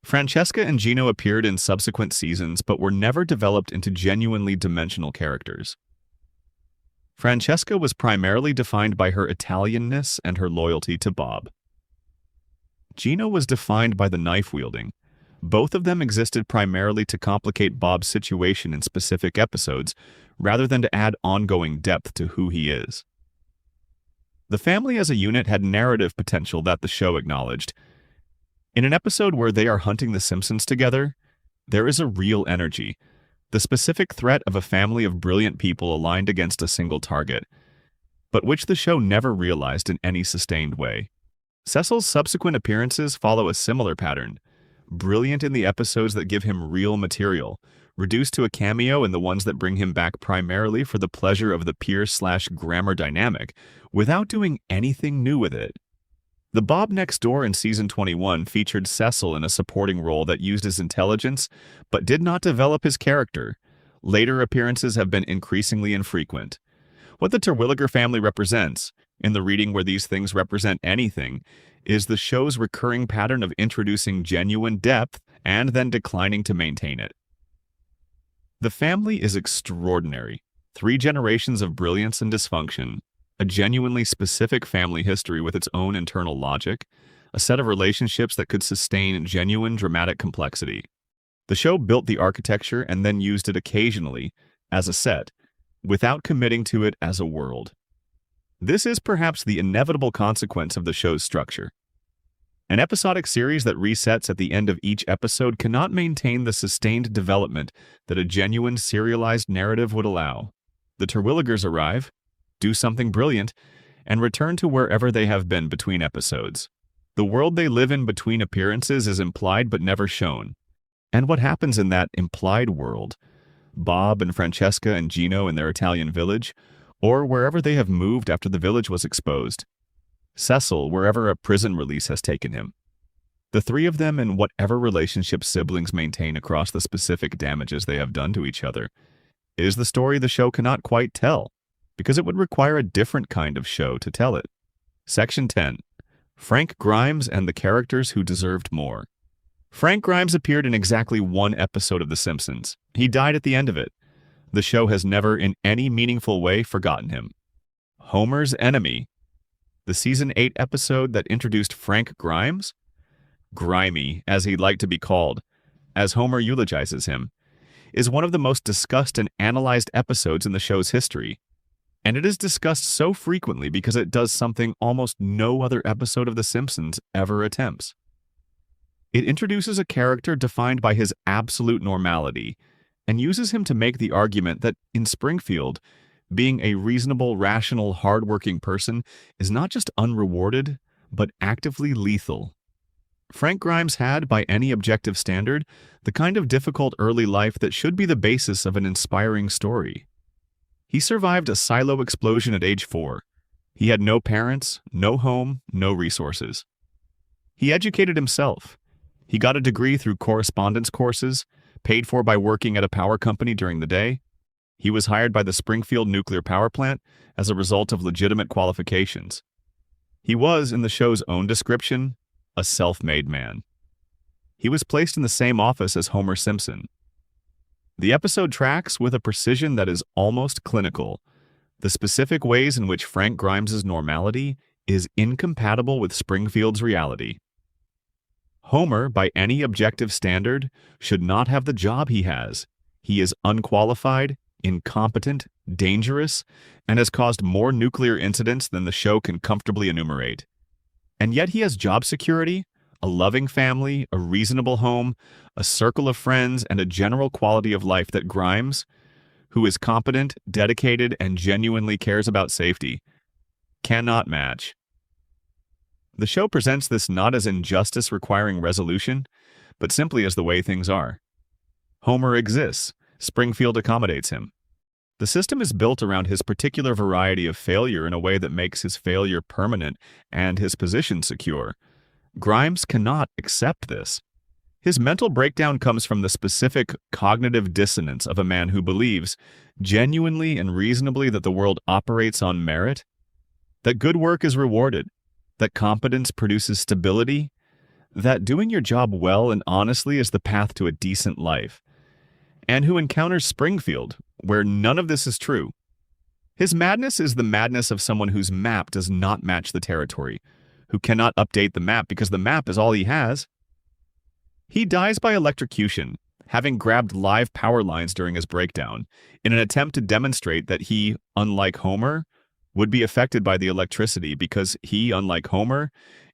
Francesca and Gino appeared in subsequent seasons but were never developed into genuinely dimensional characters. Francesca was primarily defined by her Italianness and her loyalty to Bob. Gino was defined by the knife-wielding. Both of them existed primarily to complicate Bob's situation in specific episodes, rather than to add ongoing depth to who he is. The family as a unit had narrative potential that the show acknowledged. In an episode where they are hunting the Simpsons together, there is a real energy, the specific threat of a family of brilliant people aligned against a single target, but which the show never realized in any sustained way. Cecil's subsequent appearances follow a similar pattern, brilliant in the episodes that give him real material, reduced to a cameo in the ones that bring him back primarily for the pleasure of the peer/grammar dynamic, without doing anything new with it. The Bob Next Door in Season 21 featured Cecil in a supporting role that used his intelligence, but did not develop his character. Later appearances have been increasingly infrequent. What the Terwilliger family represents, in the reading where these things represent anything, is the show's recurring pattern of introducing genuine depth and then declining to maintain it. The family is extraordinary. 3 generations of brilliance and dysfunction, a genuinely specific family history with its own internal logic, a set of relationships that could sustain genuine dramatic complexity. The show built the architecture and then used it occasionally as a set, without committing to it as a world. This is perhaps the inevitable consequence of the show's structure. An episodic series that resets at the end of each episode cannot maintain the sustained development that a genuine serialized narrative would allow. The Terwilligers arrive, do something brilliant, and return to wherever they have been between episodes. The world they live in between appearances is implied but never shown. And what happens in that implied world? Bob and Francesca and Gino in their Italian village, or wherever they have moved after the village was exposed. Cecil, wherever a prison release has taken him. The 3 of them in whatever relationship siblings maintain across the specific damages they have done to each other, is the story the show cannot quite tell, because it would require a different kind of show to tell it. Section 10. Frank Grimes and the Characters Who Deserved More. Frank Grimes appeared in exactly 1 episode of The Simpsons. He died at the end of it. The show has never in any meaningful way forgotten him. Homer's Enemy. The Season 8 episode that introduced Frank Grimes? Grimy, as he'd like to be called, as Homer eulogizes him, is one of the most discussed and analyzed episodes in the show's history. And it is discussed so frequently because it does something almost no other episode of The Simpsons ever attempts. It introduces a character defined by his absolute normality, and uses him to make the argument that in Springfield, being a reasonable, rational, hardworking person is not just unrewarded, but actively lethal. Frank Grimes had, by any objective standard, the kind of difficult early life that should be the basis of an inspiring story. He survived a silo explosion at age 4. He had no parents, no home, no resources. He educated himself. He got a degree through correspondence courses, paid for by working at a power company during the day. He was hired by the Springfield nuclear power plant as a result of legitimate qualifications. He was, in the show's own description, a self-made man. He was placed in the same office as Homer Simpson. The episode tracks with a precision that is almost clinical the specific ways in which Frank Grimes's normality is incompatible with Springfield's reality. Homer, by any objective standard, should not have the job he has. He is unqualified, incompetent, dangerous, and has caused more nuclear incidents than the show can comfortably enumerate. And yet he has job security, a loving family, a reasonable home, a circle of friends, and a general quality of life that Grimes, who is competent, dedicated, and genuinely cares about safety, cannot match. The show presents this not as injustice requiring resolution, but simply as the way things are. Homer exists. Springfield accommodates him. The system is built around his particular variety of failure in a way that makes his failure permanent and his position secure. Grimes cannot accept this. His mental breakdown comes from the specific cognitive dissonance of a man who believes, genuinely and reasonably, that the world operates on merit, that good work is rewarded, that competence produces stability, that doing your job well and honestly is the path to a decent life, and who encounters Springfield, where none of this is true. His madness is the madness of someone whose map does not match the territory, who cannot update the map because the map is all he has. He dies by electrocution, having grabbed live power lines during his breakdown, in an attempt to demonstrate that he, unlike Homer, would be affected by the electricity because he, unlike Homer,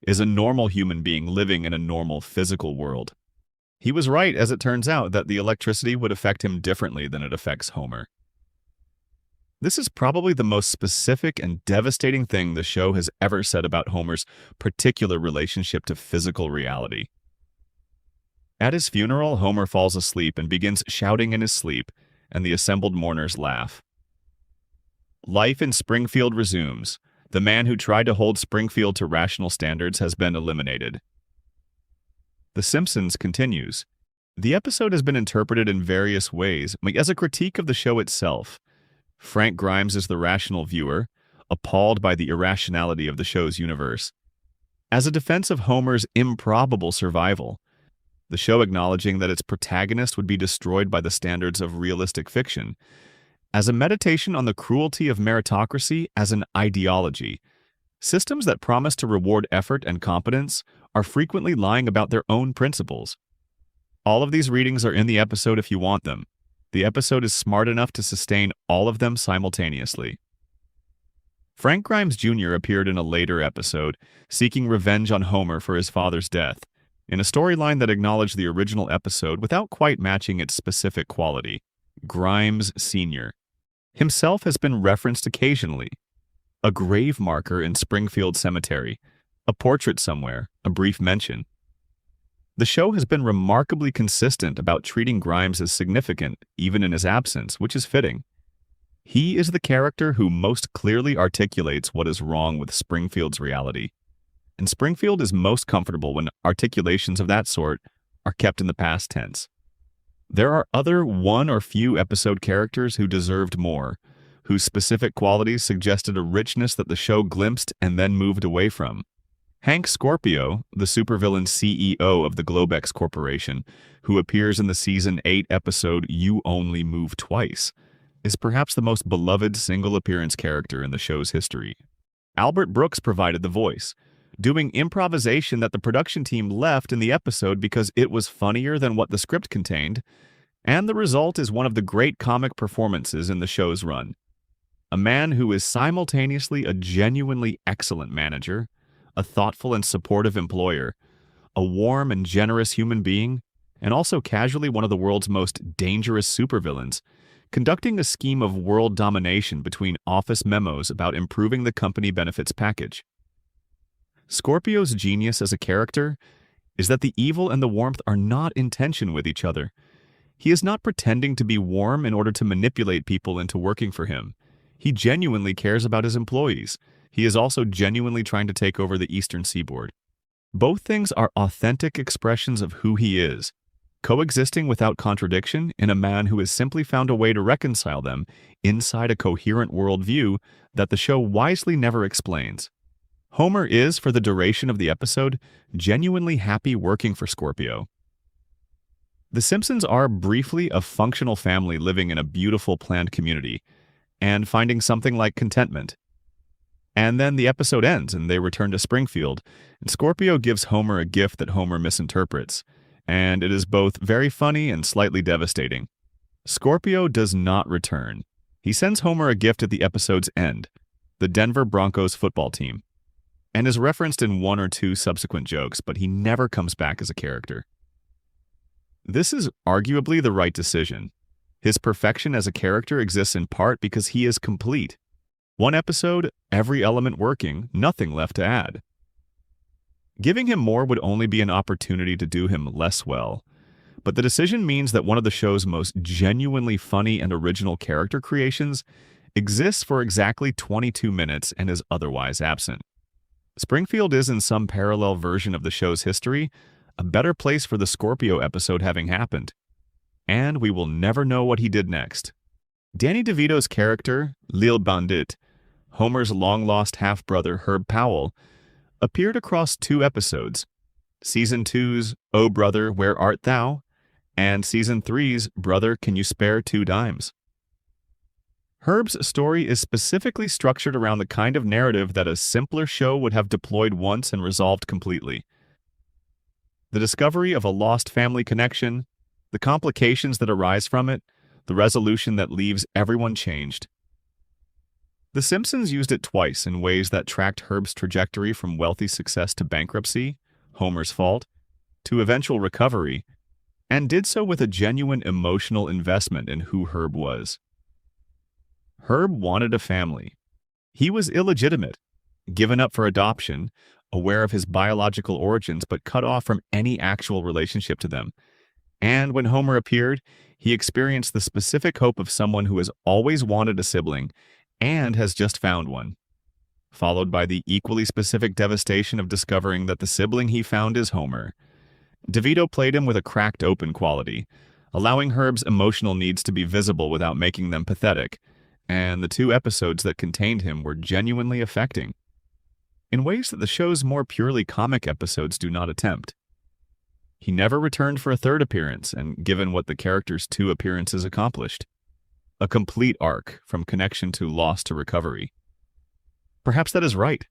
is a normal human being living in a normal physical world. He was right, as it turns out, that the electricity would affect him differently than it affects Homer. This is probably the most specific and devastating thing the show has ever said about Homer's particular relationship to physical reality. At his funeral, Homer falls asleep and begins shouting in his sleep, and the assembled mourners laugh. Life in Springfield resumes. The man who tried to hold Springfield to rational standards has been eliminated. The Simpsons continues. The episode has been interpreted in various ways as a critique of the show itself. Frank Grimes is the rational viewer, appalled by the irrationality of the show's universe. As a defense of Homer's improbable survival, the show acknowledging that its protagonist would be destroyed by the standards of realistic fiction. As a meditation on the cruelty of meritocracy as an ideology, systems that promise to reward effort and competence are frequently lying about their own principles. All of these readings are in the episode if you want them. The episode is smart enough to sustain all of them simultaneously. Frank Grimes Jr. appeared in a later episode, seeking revenge on Homer for his father's death, in a storyline that acknowledged the original episode without quite matching its specific quality. Grimes Sr. himself has been referenced occasionally. A grave marker in Springfield Cemetery, a portrait somewhere, a brief mention. The show has been remarkably consistent about treating Grimes as significant, even in his absence, which is fitting. He is the character who most clearly articulates what is wrong with Springfield's reality. And Springfield is most comfortable when articulations of that sort are kept in the past tense. There are other one or few episode characters who deserved more, whose specific qualities suggested a richness that the show glimpsed and then moved away from. Hank Scorpio, the supervillain CEO of the Globex Corporation, who appears in the Season 8 episode You Only Move Twice, is perhaps the most beloved single appearance character in the show's history. Albert Brooks provided the voice, doing improvisation that the production team left in the episode because it was funnier than what the script contained, and the result is one of the great comic performances in the show's run. A man who is simultaneously a genuinely excellent manager, a thoughtful and supportive employer, a warm and generous human being, and also casually one of the world's most dangerous supervillains, conducting a scheme of world domination between office memos about improving the company benefits package. Scorpio's genius as a character is that the evil and the warmth are not in tension with each other. He is not pretending to be warm in order to manipulate people into working for him. He genuinely cares about his employees. He is also genuinely trying to take over the Eastern Seaboard. Both things are authentic expressions of who he is, coexisting without contradiction in a man who has simply found a way to reconcile them inside a coherent worldview that the show wisely never explains. Homer is, for the duration of the episode, genuinely happy working for Scorpio. The Simpsons are briefly a functional family living in a beautiful planned community and finding something like contentment. And then the episode ends and they return to Springfield, and Scorpio gives Homer a gift that Homer misinterprets, and it is both very funny and slightly devastating. Scorpio does not return. He sends Homer a gift at the episode's end, the Denver Broncos football team, and is referenced in one or two subsequent jokes, but he never comes back as a character. This is arguably the right decision. His perfection as a character exists in part because he is complete. One episode, every element working, nothing left to add. Giving him more would only be an opportunity to do him less well, but the decision means that one of the show's most genuinely funny and original character creations exists for exactly 22 minutes and is otherwise absent. Springfield is, in some parallel version of the show's history, a better place for the Scorpio episode having happened. And we will never know what he did next. Danny DeVito's character, Lil Bandit, Homer's long-lost half-brother Herb Powell, appeared across two episodes, Season 2's Oh Brother, Where Art Thou? And Season 3's Brother, Can You Spare 2 Dimes? Herb's story is specifically structured around the kind of narrative that a simpler show would have deployed once and resolved completely. The discovery of a lost family connection, the complications that arise from it, the resolution that leaves everyone changed. The Simpsons used it twice in ways that tracked Herb's trajectory from wealthy success to bankruptcy, Homer's fault, to eventual recovery, and did so with a genuine emotional investment in who Herb was. Herb wanted a family. He was illegitimate, given up for adoption, aware of his biological origins but cut off from any actual relationship to them. And when Homer appeared, he experienced the specific hope of someone who has always wanted a sibling and has just found one, followed by the equally specific devastation of discovering that the sibling he found is Homer. DeVito played him with a cracked open quality, allowing Herb's emotional needs to be visible without making them pathetic, and the 2 episodes that contained him were genuinely affecting, in ways that the show's more purely comic episodes do not attempt. He never returned for a 3rd appearance, and given what the character's 2 appearances accomplished, a complete arc from connection to loss to recovery. Perhaps that is right.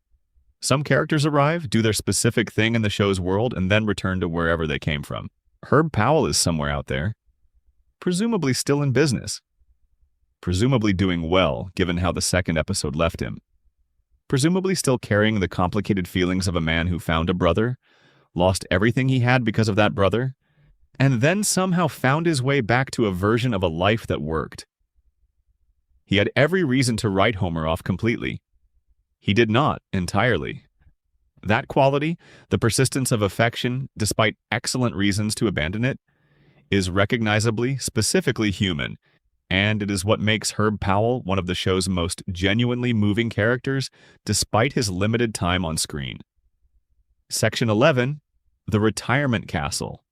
Some characters arrive, do their specific thing in the show's world, and then return to wherever they came from. Herb Powell is somewhere out there, presumably still in business, presumably doing well given how the 2nd episode left him, presumably still carrying the complicated feelings of a man who found a brother, lost everything he had because of that brother, and then somehow found his way back to a version of a life that worked. He had every reason to write Homer off completely. He did not entirely. That quality, the persistence of affection, despite excellent reasons to abandon it, is recognizably, specifically human, and it is what makes Herb Powell one of the show's most genuinely moving characters despite his limited time on screen. Section 11, The Retirement Castle.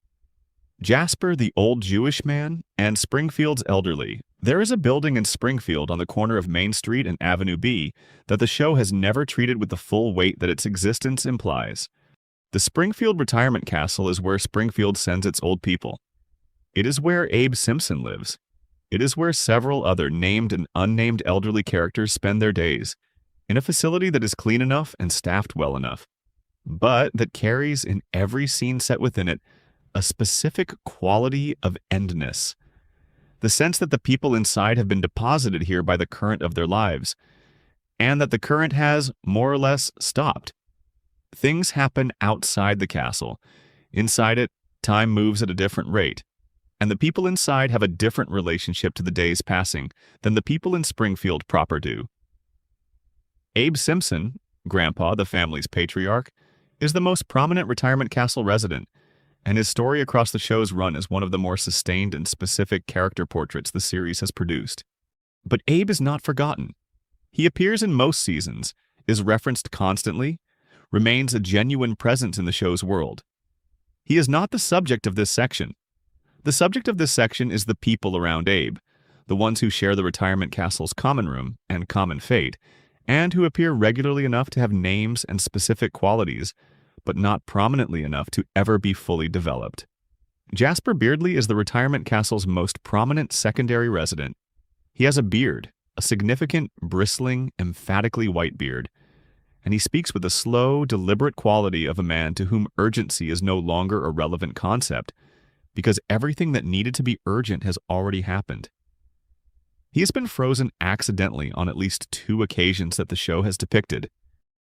Jasper, the old Jewish man, and Springfield's elderly. There is a building in Springfield on the corner of Main Street and Avenue B that the show has never treated with the full weight that its existence implies. The Springfield Retirement Castle is where Springfield sends its old people. It is where Abe Simpson lives. It is where several other named and unnamed elderly characters spend their days, in a facility that is clean enough and staffed well enough, but that carries in every scene set within it a specific quality of endness. The sense that the people inside have been deposited here by the current of their lives, and that the current has, more or less, stopped. Things happen outside the castle. Inside it, time moves at a different rate, and the people inside have a different relationship to the days passing than the people in Springfield proper do. Abe Simpson, Grandpa, the family's patriarch, is the most prominent retirement castle resident, and his story across the show's run is one of the more sustained and specific character portraits the series has produced. But Abe is not forgotten. He appears in most seasons, is referenced constantly, remains a genuine presence in the show's world. He is not the subject of this section. The subject of this section is the people around Abe, the ones who share the retirement castle's common room and common fate, and who appear regularly enough to have names and specific qualities, but not prominently enough to ever be fully developed. Jasper Beardley is the retirement castle's most prominent secondary resident. He has a beard, a significant, bristling, emphatically white beard, and he speaks with the slow, deliberate quality of a man to whom urgency is no longer a relevant concept, because everything that needed to be urgent has already happened. He has been frozen accidentally on at least 2 occasions that the show has depicted.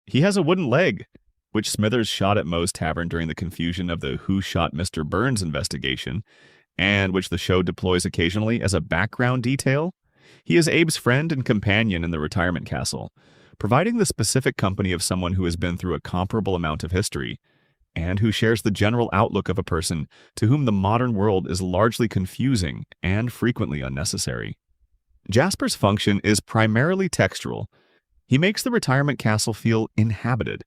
He has a wooden leg, which Smithers shot at Moe's Tavern during the confusion of the Who Shot Mr. Burns investigation, and which the show deploys occasionally as a background detail. He is Abe's friend and companion in the retirement castle, providing the specific company of someone who has been through a comparable amount of history, and who shares the general outlook of a person to whom the modern world is largely confusing and frequently unnecessary. Jasper's function is primarily textural. He makes the retirement castle feel inhabited.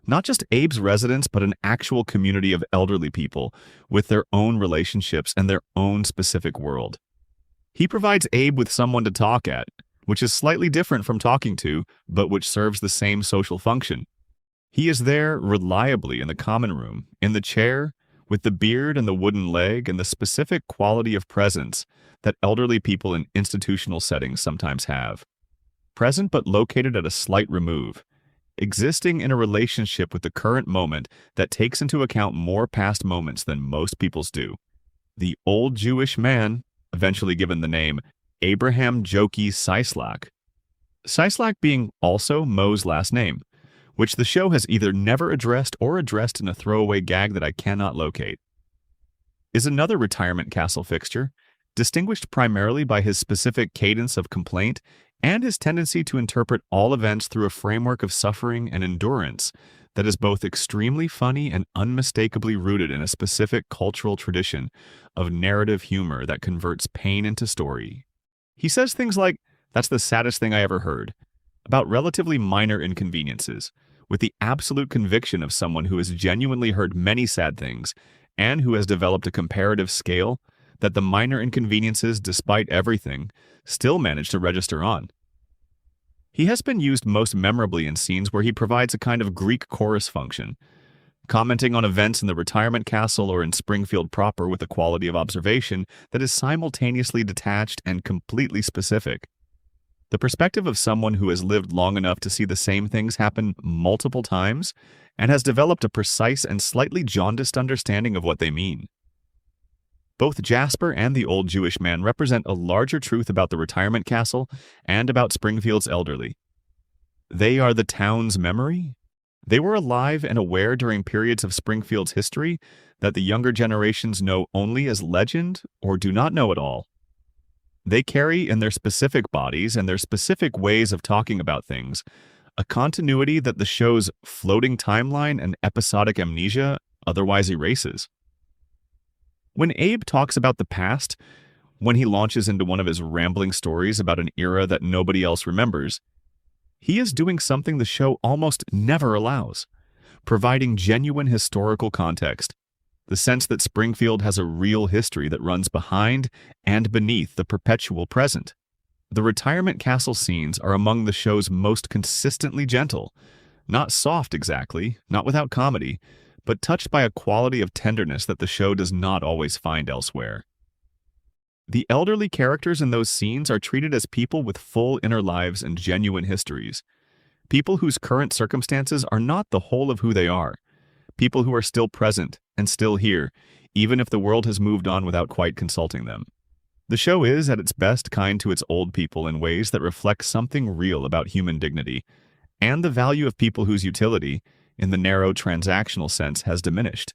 Not just Abe's residents, but an actual community of elderly people with their own relationships and their own specific world. He provides Abe with someone to talk at, which is slightly different from talking to, but which serves the same social function. He is there reliably in the common room, in the chair, with the beard and the wooden leg and the specific quality of presence that elderly people in institutional settings sometimes have. Present but located at a slight remove, existing in a relationship with the current moment that takes into account more past moments than most people's do. The old Jewish man, eventually given the name Abraham Joki Seislak, Sislak being also Moe's last name, which the show has either never addressed or addressed in a throwaway gag that I cannot locate. Is another retirement castle fixture, distinguished primarily by his specific cadence of complaint and his tendency to interpret all events through a framework of suffering and endurance that is both extremely funny and unmistakably rooted in a specific cultural tradition of narrative humor that converts pain into story. He says things like, "That's the saddest thing I ever heard," about relatively minor inconveniences, with the absolute conviction of someone who has genuinely heard many sad things and who has developed a comparative scale that the minor inconveniences, despite everything, still manage to register on. He has been used most memorably in scenes where he provides a kind of Greek chorus function, commenting on events in the retirement castle or in Springfield proper with a quality of observation that is simultaneously detached and completely specific. The perspective of someone who has lived long enough to see the same things happen multiple times and has developed a precise and slightly jaundiced understanding of what they mean. Both Jasper and the old Jewish man represent a larger truth about the retirement castle and about Springfield's elderly. They are the town's memory. They were alive and aware during periods of Springfield's history that the younger generations know only as legend or do not know at all. They carry in their specific bodies and their specific ways of talking about things a continuity that the show's floating timeline and episodic amnesia otherwise erases. When Abe talks about the past, when he launches into one of his rambling stories about an era that nobody else remembers, he is doing something the show almost never allows, providing genuine historical context, the sense that Springfield has a real history that runs behind and beneath the perpetual present. The retirement castle scenes are among the show's most consistently gentle, not soft exactly, not without comedy, but touched by a quality of tenderness that the show does not always find elsewhere. The elderly characters in those scenes are treated as people with full inner lives and genuine histories, people whose current circumstances are not the whole of who they are, people who are still present and still here, even if the world has moved on without quite consulting them. The show is, at its best, kind to its old people in ways that reflect something real about human dignity, and the value of people whose utility, in the narrow transactional sense, has diminished.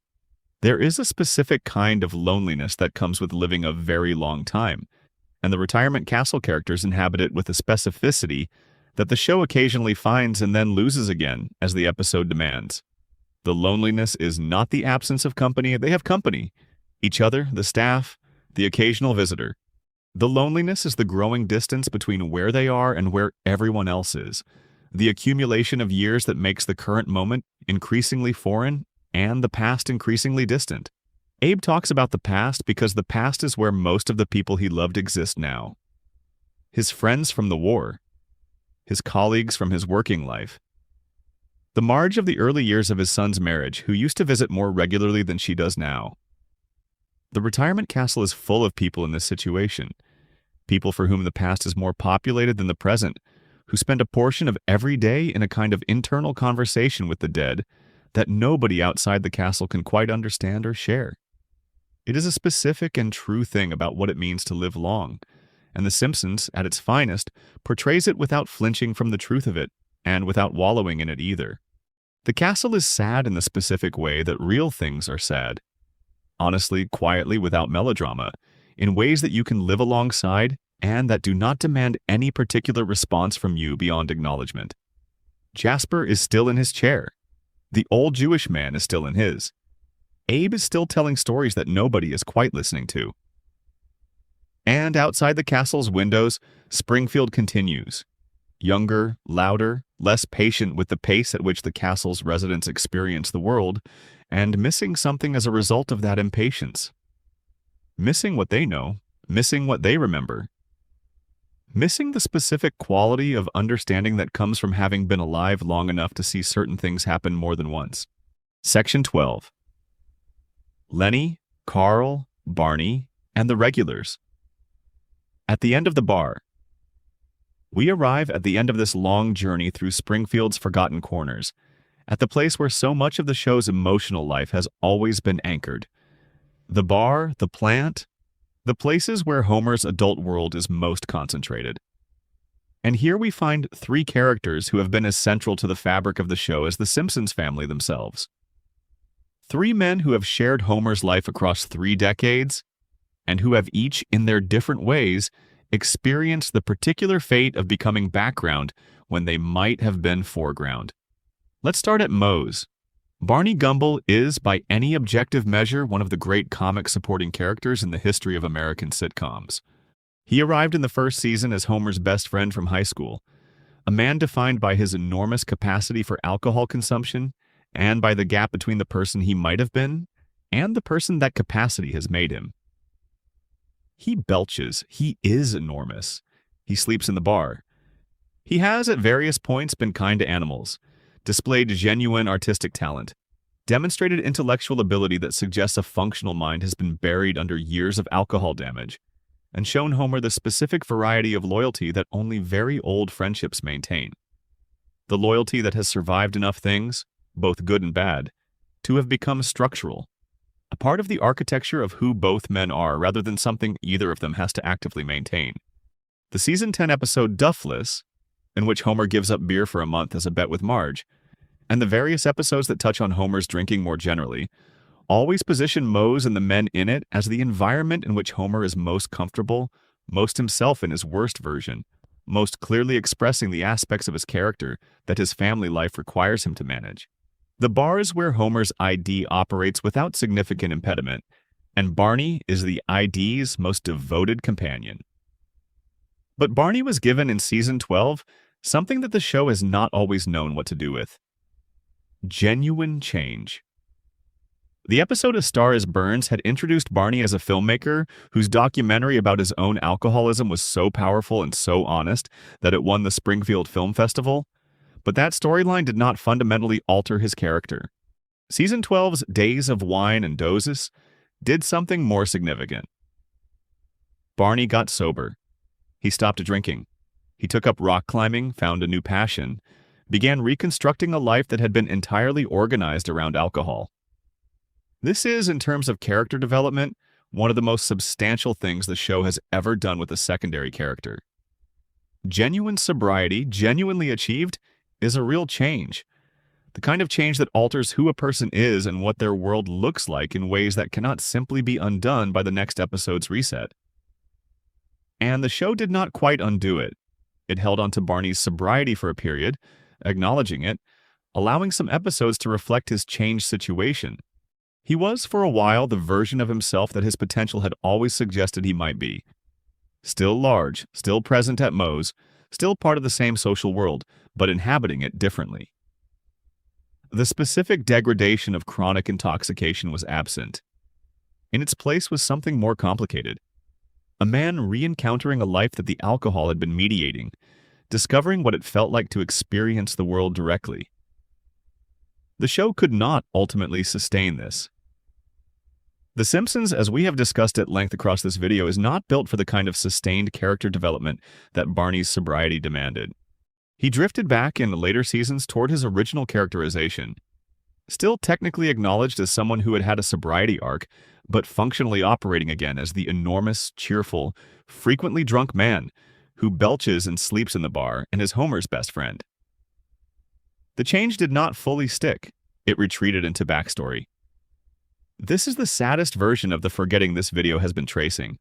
There is a specific kind of loneliness that comes with living a very long time, and the retirement castle characters inhabit it with a specificity that the show occasionally finds and then loses again as the episode demands. The loneliness is not the absence of company. They have company, each other, the staff, the occasional visitor. The loneliness is the growing distance between where they are and where everyone else is, the accumulation of years that makes the current moment increasingly foreign and the past increasingly distant. Abe talks about the past because the past is where most of the people he loved exist now. His friends from the war, his colleagues from his working life, the Marge of the early years of his son's marriage, who used to visit more regularly than she does now. The retirement castle is full of people in this situation, people for whom the past is more populated than the present, who spend a portion of every day in a kind of internal conversation with the dead that nobody outside the castle can quite understand or share. It is a specific and true thing about what it means to live long, and The Simpsons, at its finest, portrays it without flinching from the truth of it, and without wallowing in it either. The castle is sad in the specific way that real things are sad, honestly, quietly, without melodrama, in ways that you can live alongside and that do not demand any particular response from you beyond acknowledgement. Jasper is still in his chair. The old Jewish man is still in his. Abe is still telling stories that nobody is quite listening to. And outside the castle's windows, Springfield continues. Younger, louder, less patient with the pace at which the castle's residents experience the world, and missing something as a result of that impatience. Missing what they know, missing what they remember. Missing the specific quality of understanding that comes from having been alive long enough to see certain things happen more than once. Section 12. Lenny, Carl, Barney, and the regulars. At the end of the bar. We arrive at the end of this long journey through Springfield's forgotten corners, at the place where so much of the show's emotional life has always been anchored. The bar, the plant, the places where Homer's adult world is most concentrated. And here we find three characters who have been as central to the fabric of the show as the Simpsons family themselves. Three men who have shared Homer's life across 3 decades, and who have each, in their different ways, experienced the particular fate of becoming background when they might have been foreground. Let's start at Moe's. Barney Gumble is, by any objective measure, one of the great comic supporting characters in the history of American sitcoms. He arrived in the first season as Homer's best friend from high school, a man defined by his enormous capacity for alcohol consumption and by the gap between the person he might have been and the person that capacity has made him. He belches. He is enormous. He sleeps in the bar. He has, at various points, been kind to animals, displayed genuine artistic talent, demonstrated intellectual ability that suggests a functional mind has been buried under years of alcohol damage, and shown Homer the specific variety of loyalty that only very old friendships maintain. The loyalty that has survived enough things, both good and bad, to have become structural, a part of the architecture of who both men are rather than something either of them has to actively maintain. The season 10 episode Duffless, in which Homer gives up beer for a month as a bet with Marge, and the various episodes that touch on Homer's drinking more generally, always position Moe's and the men in it as the environment in which Homer is most comfortable, most himself in his worst version, most clearly expressing the aspects of his character that his family life requires him to manage. The bar is where Homer's ID operates without significant impediment, and Barney is the ID's most devoted companion. But Barney was given in season 12 something that the show has not always known what to do with: genuine change. The episode A Star is Burns had introduced Barney as a filmmaker whose documentary about his own alcoholism was so powerful and so honest that it won the Springfield Film Festival, but that storyline did not fundamentally alter his character. Season 12's Days of Wine and Doses did something more significant. Barney got sober. He stopped drinking. He took up rock climbing, found a new passion, began reconstructing a life that had been entirely organized around alcohol. This is, in terms of character development, one of the most substantial things the show has ever done with a secondary character. Genuine sobriety, genuinely achieved, is a real change. The kind of change that alters who a person is and what their world looks like in ways that cannot simply be undone by the next episode's reset. And the show did not quite undo it. It held on to Barney's sobriety for a period, acknowledging it, allowing some episodes to reflect his changed situation. He was, for a while, the version of himself that his potential had always suggested he might be. Still large, still present at Moe's, still part of the same social world, but inhabiting it differently. The specific degradation of chronic intoxication was absent. In its place was something more complicated. A man re-encountering a life that the alcohol had been mediating, discovering what it felt like to experience the world directly. The show could not ultimately sustain this. The Simpsons, as we have discussed at length across this video, is not built for the kind of sustained character development that Barney's sobriety demanded. He drifted back in the later seasons toward his original characterization, still technically acknowledged as someone who had had a sobriety arc, but functionally operating again as the enormous, cheerful, frequently drunk man who belches and sleeps in the bar and is Homer's best friend. The change did not fully stick. It retreated into backstory. This is the saddest version of the forgetting this video has been tracing.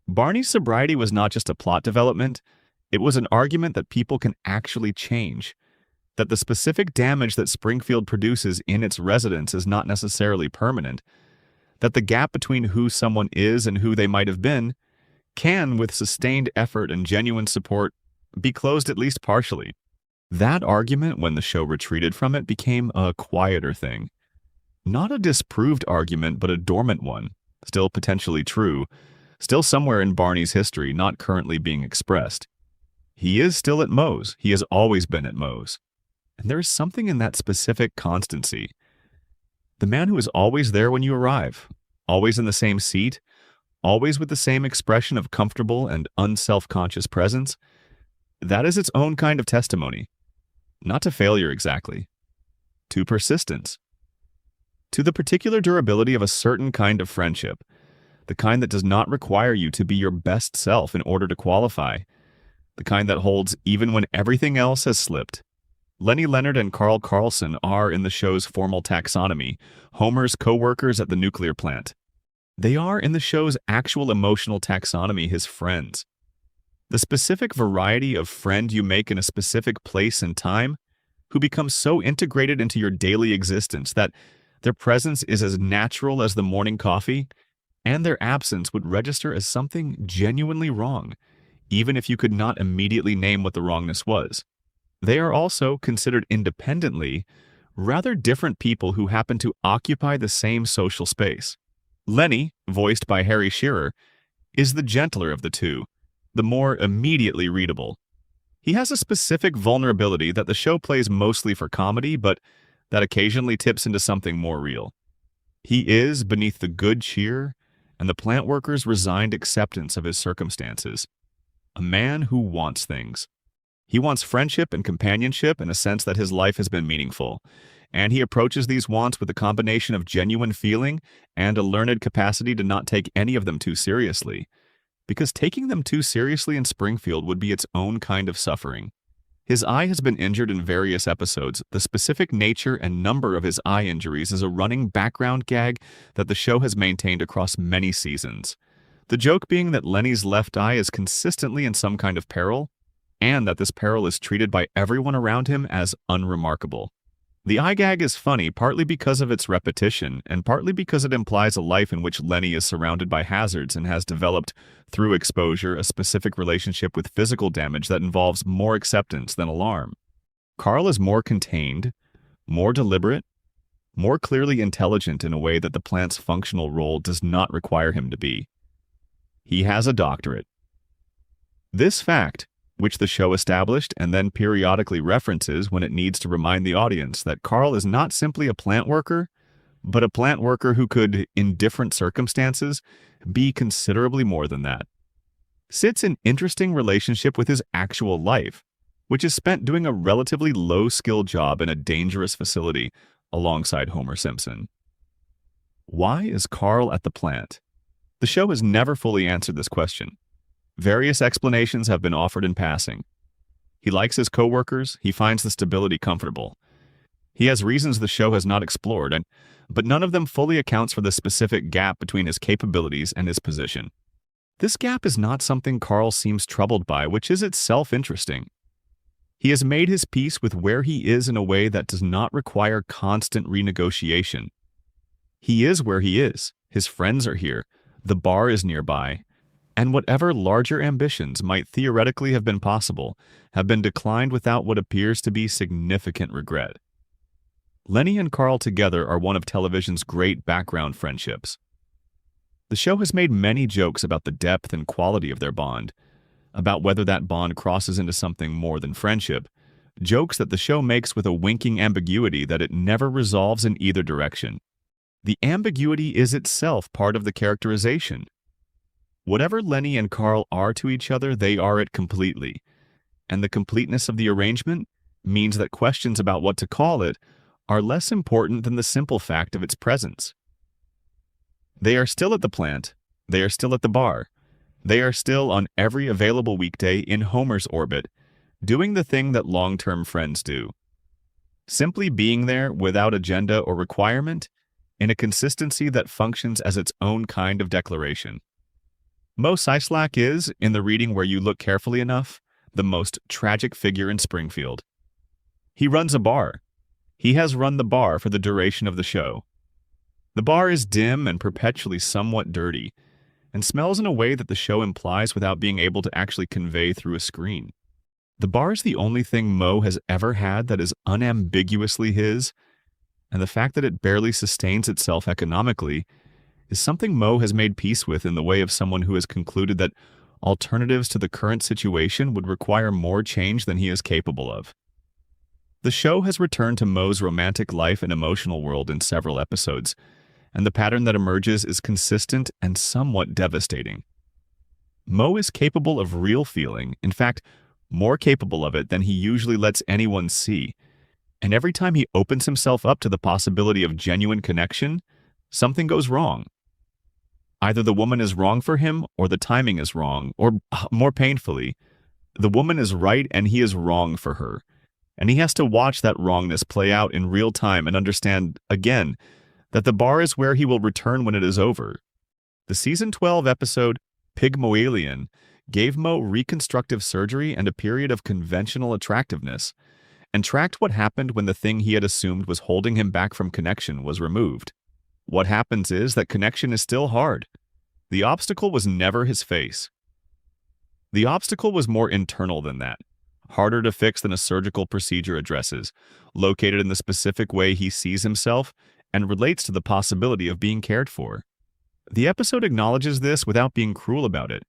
Barney's sobriety was not just a plot development, it was an argument that people can actually change, that the specific damage that Springfield produces in its residents is not necessarily permanent, that the gap between who someone is and who they might have been can, with sustained effort and genuine support, be closed at least partially. That argument, when the show retreated from it, became a quieter thing. Not a disproved argument, but a dormant one, still potentially true, still somewhere in Barney's history, not currently being expressed. He is still at Moe's. He has always been at Moe's. And there is something in that specific constancy. The man who is always there when you arrive, always in the same seat, always with the same expression of comfortable and unself-conscious presence, that is its own kind of testimony. Not to failure exactly, to persistence. To the particular durability of a certain kind of friendship, the kind that does not require you to be your best self in order to qualify, the kind that holds even when everything else has slipped. Lenny Leonard and Carl Carlson are, in the show's formal taxonomy, Homer's co-workers at the nuclear plant. They are, in the show's actual emotional taxonomy, his friends. The specific variety of friend you make in a specific place and time, who becomes so integrated into your daily existence that their presence is as natural as the morning coffee, and their absence would register as something genuinely wrong, even if you could not immediately name what the wrongness was. They are also, considered independently, rather different people who happen to occupy the same social space. Lenny, voiced by Harry Shearer, is the gentler of the two, the more immediately readable. He has a specific vulnerability that the show plays mostly for comedy, but that occasionally tips into something more real. He is, beneath the good cheer and the plant workers' resigned acceptance of his circumstances, a man who wants things. He wants friendship and companionship in a sense that his life has been meaningful, and he approaches these wants with a combination of genuine feeling and a learned capacity to not take any of them too seriously, because taking them too seriously in Springfield would be its own kind of suffering. His eye has been injured in various episodes. The specific nature and number of his eye injuries is a running background gag that the show has maintained across many seasons. The joke being that Lenny's left eye is consistently in some kind of peril, and that this peril is treated by everyone around him as unremarkable. The eye gag is funny partly because of its repetition, and partly because it implies a life in which Lenny is surrounded by hazards and has developed, through exposure, a specific relationship with physical damage that involves more acceptance than alarm. Carl is more contained, more deliberate, more clearly intelligent in a way that the plant's functional role does not require him to be. He has a doctorate. This fact, which the show established and then periodically references when it needs to remind the audience that Carl is not simply a plant worker, but a plant worker who could, in different circumstances, be considerably more than that, sits in interesting relationship with his actual life, which is spent doing a relatively low-skill job in a dangerous facility alongside Homer Simpson. Why is Carl at the plant? The show has never fully answered this question. Various explanations have been offered in passing. He likes his coworkers, he finds the stability comfortable. He has reasons the show has not explored, but none of them fully accounts for the specific gap between his capabilities and his position. This gap is not something Carl seems troubled by, which is itself interesting. He has made his peace with where he is in a way that does not require constant renegotiation. He is where he is, his friends are here, the bar is nearby, and whatever larger ambitions might theoretically have been possible have been declined without what appears to be significant regret. Lenny and Carl together are one of television's great background friendships. The show has made many jokes about the depth and quality of their bond, about whether that bond crosses into something more than friendship, jokes that the show makes with a winking ambiguity that it never resolves in either direction. The ambiguity is itself part of the characterization. Whatever Lenny and Carl are to each other, they are it completely, and the completeness of the arrangement means that questions about what to call it are less important than the simple fact of its presence. They are still at the plant, they are still at the bar, they are still on every available weekday in Homer's orbit, doing the thing that long-term friends do. Simply being there without agenda or requirement, in a consistency that functions as its own kind of declaration. Mo Sislak is, in the reading where you look carefully enough, the most tragic figure in Springfield. He runs a bar. He has run the bar for the duration of the show. The bar is dim and perpetually somewhat dirty, and smells in a way that the show implies without being able to actually convey through a screen. The bar is the only thing Mo has ever had that is unambiguously his, and the fact that it barely sustains itself economically is something Mo has made peace with in the way of someone who has concluded that alternatives to the current situation would require more change than he is capable of. The show has returned to Mo's romantic life and emotional world in several episodes, and the pattern that emerges is consistent and somewhat devastating. Mo is capable of real feeling, in fact, more capable of it than he usually lets anyone see, and every time he opens himself up to the possibility of genuine connection, something goes wrong. Either the woman is wrong for him, or the timing is wrong, or, more painfully, The woman is right and he is wrong for her. And he has to watch that wrongness play out in real time and understand, again, that the bar is where he will return when it is over. The season 12 episode, Pygmalion, gave Mo reconstructive surgery and a period of conventional attractiveness, and tracked what happened when the thing he had assumed was holding him back from connection was removed. What happens is that connection is still hard. The obstacle was never his face. The obstacle was more internal than that, harder to fix than a surgical procedure addresses, located in the specific way he sees himself and relates to the possibility of being cared for. The episode acknowledges this without being cruel about it.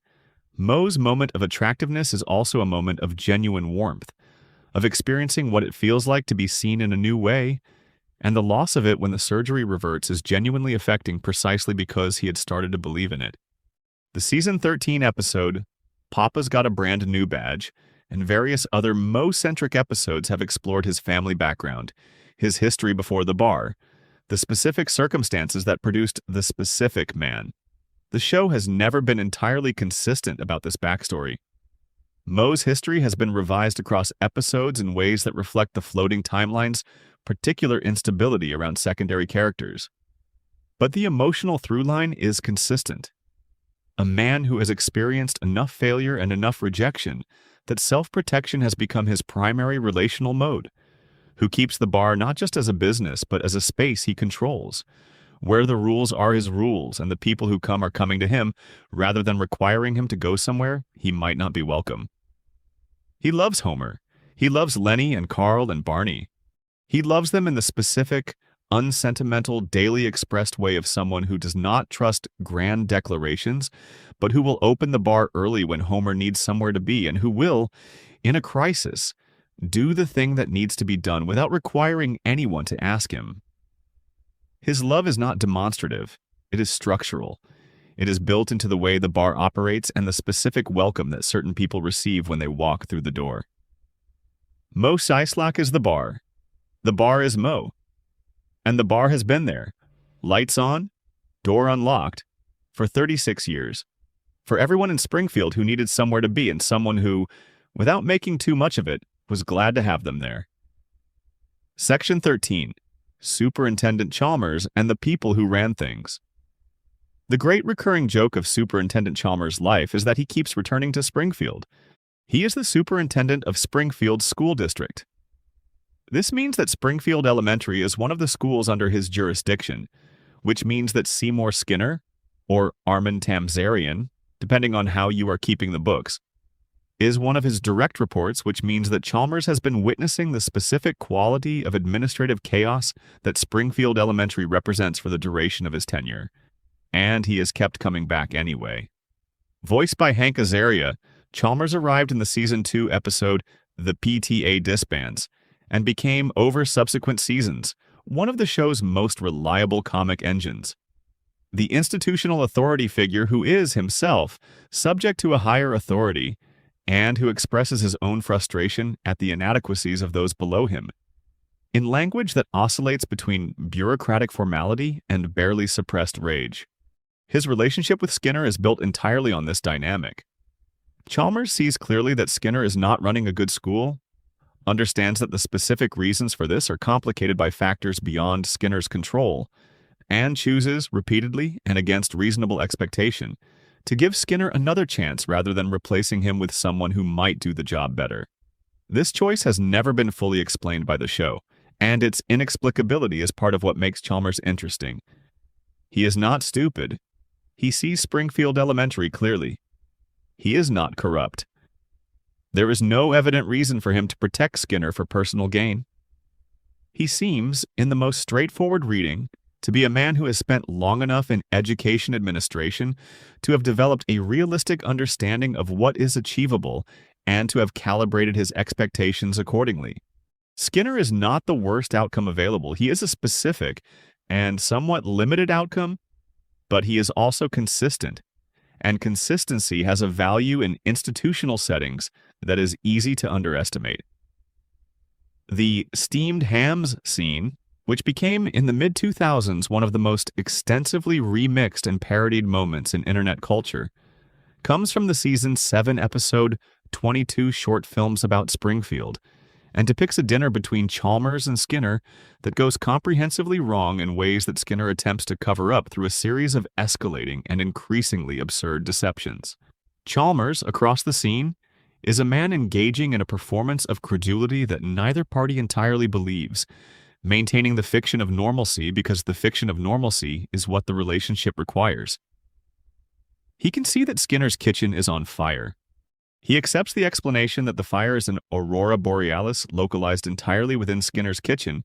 Mo's moment of attractiveness is also a moment of genuine warmth, of experiencing what it feels like to be seen in a new way, and the loss of it when the surgery reverts is genuinely affecting precisely because he had started to believe in it. The season 13 episode, Papa's Got a Brand New Badge, and various other Mo-centric episodes have explored his family background, his history before the bar, the specific circumstances that produced the specific man. The show has never been entirely consistent about this backstory. Mo's history has been revised across episodes in ways that reflect the floating timeline's particular instability around secondary characters. But the emotional through line is consistent. A man who has experienced enough failure and enough rejection that self-protection has become his primary relational mode, who keeps the bar not just as a business but as a space he controls, where the rules are his rules and the people who come are coming to him rather than requiring him to go somewhere he might not be welcome. He loves Homer. He loves Lenny and Carl and Barney. He loves them in the specific, unsentimental, daily expressed way of someone who does not trust grand declarations, but who will open the bar early when Homer needs somewhere to be and who will, in a crisis, do the thing that needs to be done without requiring anyone to ask him. His love is not demonstrative. It is structural. It is built into the way the bar operates and the specific welcome that certain people receive when they walk through the door. Mo Seislak is the bar. The bar is Mo. And the bar has been there, lights on, door unlocked, for 36 years. For everyone in Springfield who needed somewhere to be and someone who, without making too much of it, was glad to have them there. Section 13. Superintendent Chalmers and the people who ran things. The great recurring joke of Superintendent Chalmers' life is that he keeps returning to Springfield. He is the superintendent of Springfield School District. This means that Springfield Elementary is one of the schools under his jurisdiction, which means that Seymour Skinner, or Armin Tamzarian, depending on how you are keeping the books, is one of his direct reports, which means that Chalmers has been witnessing the specific quality of administrative chaos that Springfield Elementary represents for the duration of his tenure. And he has kept coming back anyway. Voiced by Hank Azaria, Chalmers arrived in the Season 2 episode The PTA Disbands, and became, over subsequent seasons, one of the show's most reliable comic engines. The institutional authority figure who is, himself, subject to a higher authority, and who expresses his own frustration at the inadequacies of those below him, in language that oscillates between bureaucratic formality and barely suppressed rage. His relationship with Skinner is built entirely on this dynamic. Chalmers sees clearly that Skinner is not running a good school, understands that the specific reasons for this are complicated by factors beyond Skinner's control, and chooses, repeatedly and against reasonable expectation, to give Skinner another chance rather than replacing him with someone who might do the job better. This choice has never been fully explained by the show, and its inexplicability is part of what makes Chalmers interesting. He is not stupid. He sees Springfield Elementary clearly. He is not corrupt. There is no evident reason for him to protect Skinner for personal gain. He seems, in the most straightforward reading, to be a man who has spent long enough in education administration to have developed a realistic understanding of what is achievable and to have calibrated his expectations accordingly. Skinner is not the worst outcome available. He is a specific and somewhat limited outcome, but he is also consistent, and consistency has a value in institutional settings that is easy to underestimate. The steamed hams scene, which became in the mid-2000s one of the most extensively remixed and parodied moments in internet culture, comes from the season 7 episode 22 short films about Springfield and depicts a dinner between Chalmers and Skinner that goes comprehensively wrong in ways that Skinner attempts to cover up through a series of escalating and increasingly absurd deceptions. Chalmers, across the scene, is a man engaging in a performance of credulity that neither party entirely believes, maintaining the fiction of normalcy because the fiction of normalcy is what the relationship requires. He can see that Skinner's kitchen is on fire. He accepts the explanation that the fire is an aurora borealis localized entirely within Skinner's kitchen,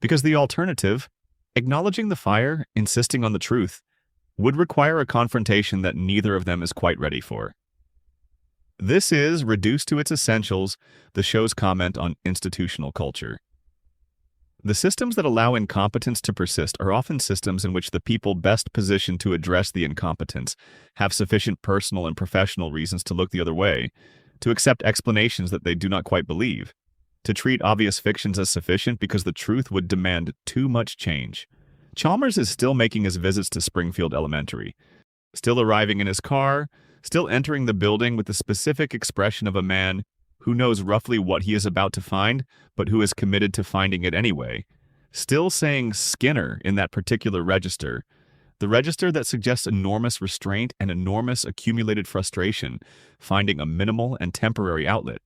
because the alternative, acknowledging the fire, insisting on the truth, would require a confrontation that neither of them is quite ready for. This is, reduced to its essentials, the show's comment on institutional culture. The systems that allow incompetence to persist are often systems in which the people best positioned to address the incompetence have sufficient personal and professional reasons to look the other way, to accept explanations that they do not quite believe, to treat obvious fictions as sufficient because the truth would demand too much change. Chalmers is still making his visits to Springfield Elementary, still arriving in his car, still entering the building with the specific expression of a man who knows roughly what he is about to find, but who is committed to finding it anyway, still saying Skinner in that particular register, the register that suggests enormous restraint and enormous accumulated frustration, finding a minimal and temporary outlet.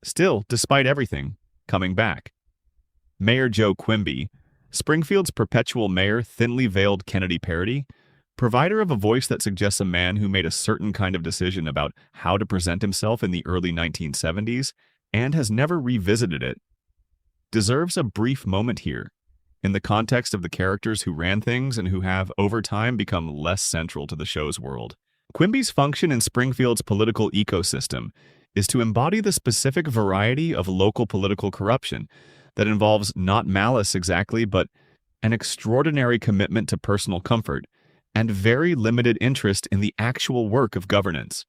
Still, despite everything, coming back. Mayor Joe Quimby, Springfield's perpetual mayor, thinly veiled Kennedy parody, provider of a voice that suggests a man who made a certain kind of decision about how to present himself in the early 1970s and has never revisited it, deserves a brief moment here, in the context of the characters who ran things and who have, over time, become less central to the show's world. Quimby's function in Springfield's political ecosystem is to embody the specific variety of local political corruption that involves not malice exactly, but an extraordinary commitment to personal comfort and very limited interest in the actual work of governance.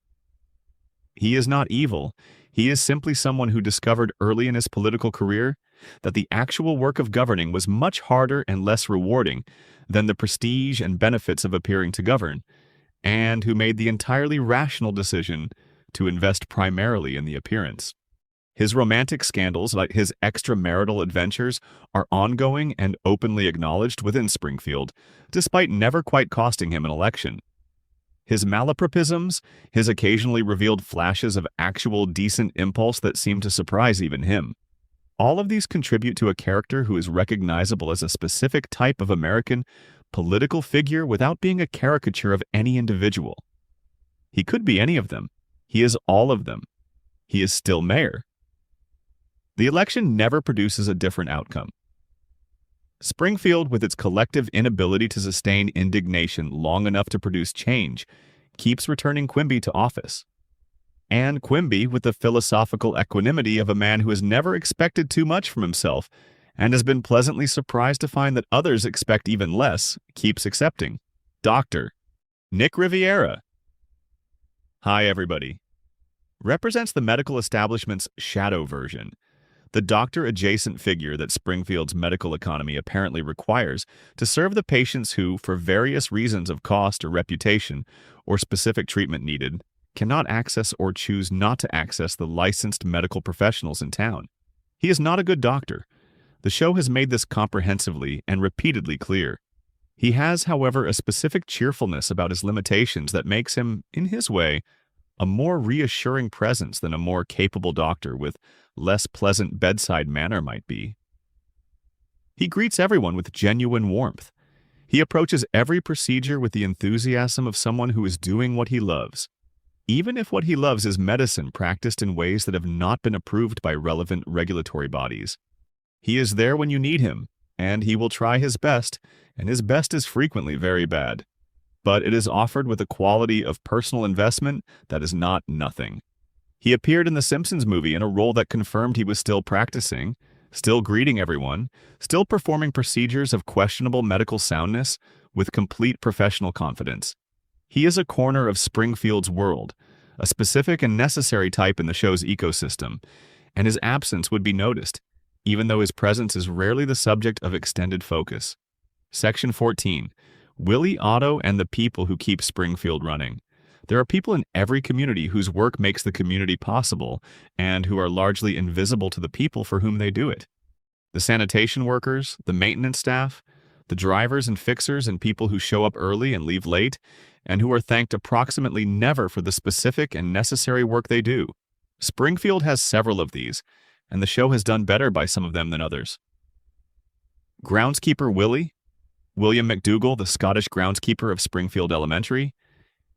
He is not evil. He is simply someone who discovered early in his political career that the actual work of governing was much harder and less rewarding than the prestige and benefits of appearing to govern, and who made the entirely rational decision to invest primarily in the appearance. His romantic scandals, like his extramarital adventures, are ongoing and openly acknowledged within Springfield, despite never quite costing him an election. His malapropisms, his occasionally revealed flashes of actual decent impulse that seem to surprise even him. All of these contribute to a character who is recognizable as a specific type of American political figure without being a caricature of any individual. He could be any of them. He is all of them. He is still mayor. The election never produces a different outcome. Springfield, with its collective inability to sustain indignation long enough to produce change, keeps returning Quimby to office. And Quimby, with the philosophical equanimity of a man who has never expected too much from himself and has been pleasantly surprised to find that others expect even less, keeps accepting. Dr. Nick Riviera. Hi, everybody. Represents the medical establishment's shadow version, the doctor-adjacent figure that Springfield's medical economy apparently requires to serve the patients who, for various reasons of cost or reputation or specific treatment needed, cannot access or choose not to access the licensed medical professionals in town. He is not a good doctor. The show has made this comprehensively and repeatedly clear. He has, however, a specific cheerfulness about his limitations that makes him, in his way, a more reassuring presence than a more capable doctor with less pleasant bedside manner might be. He greets everyone with genuine warmth. He approaches every procedure with the enthusiasm of someone who is doing what he loves, even if what he loves is medicine practiced in ways that have not been approved by relevant regulatory bodies. He is there when you need him, and he will try his best, and his best is frequently very bad. But it is offered with a quality of personal investment that is not nothing. He appeared in the Simpsons movie in a role that confirmed he was still practicing, still greeting everyone, still performing procedures of questionable medical soundness with complete professional confidence. He is a corner of Springfield's world, a specific and necessary type in the show's ecosystem, and his absence would be noticed, even though his presence is rarely the subject of extended focus. Section 14. Willie Otto and the people who keep Springfield running. There are people in every community whose work makes the community possible and who are largely invisible to the people for whom they do it. The sanitation workers, the maintenance staff, the drivers and fixers and people who show up early and leave late, and who are thanked approximately never for the specific and necessary work they do. Springfield has several of these, and the show has done better by some of them than others. Groundskeeper Willie, William McDougall, the Scottish groundskeeper of Springfield Elementary,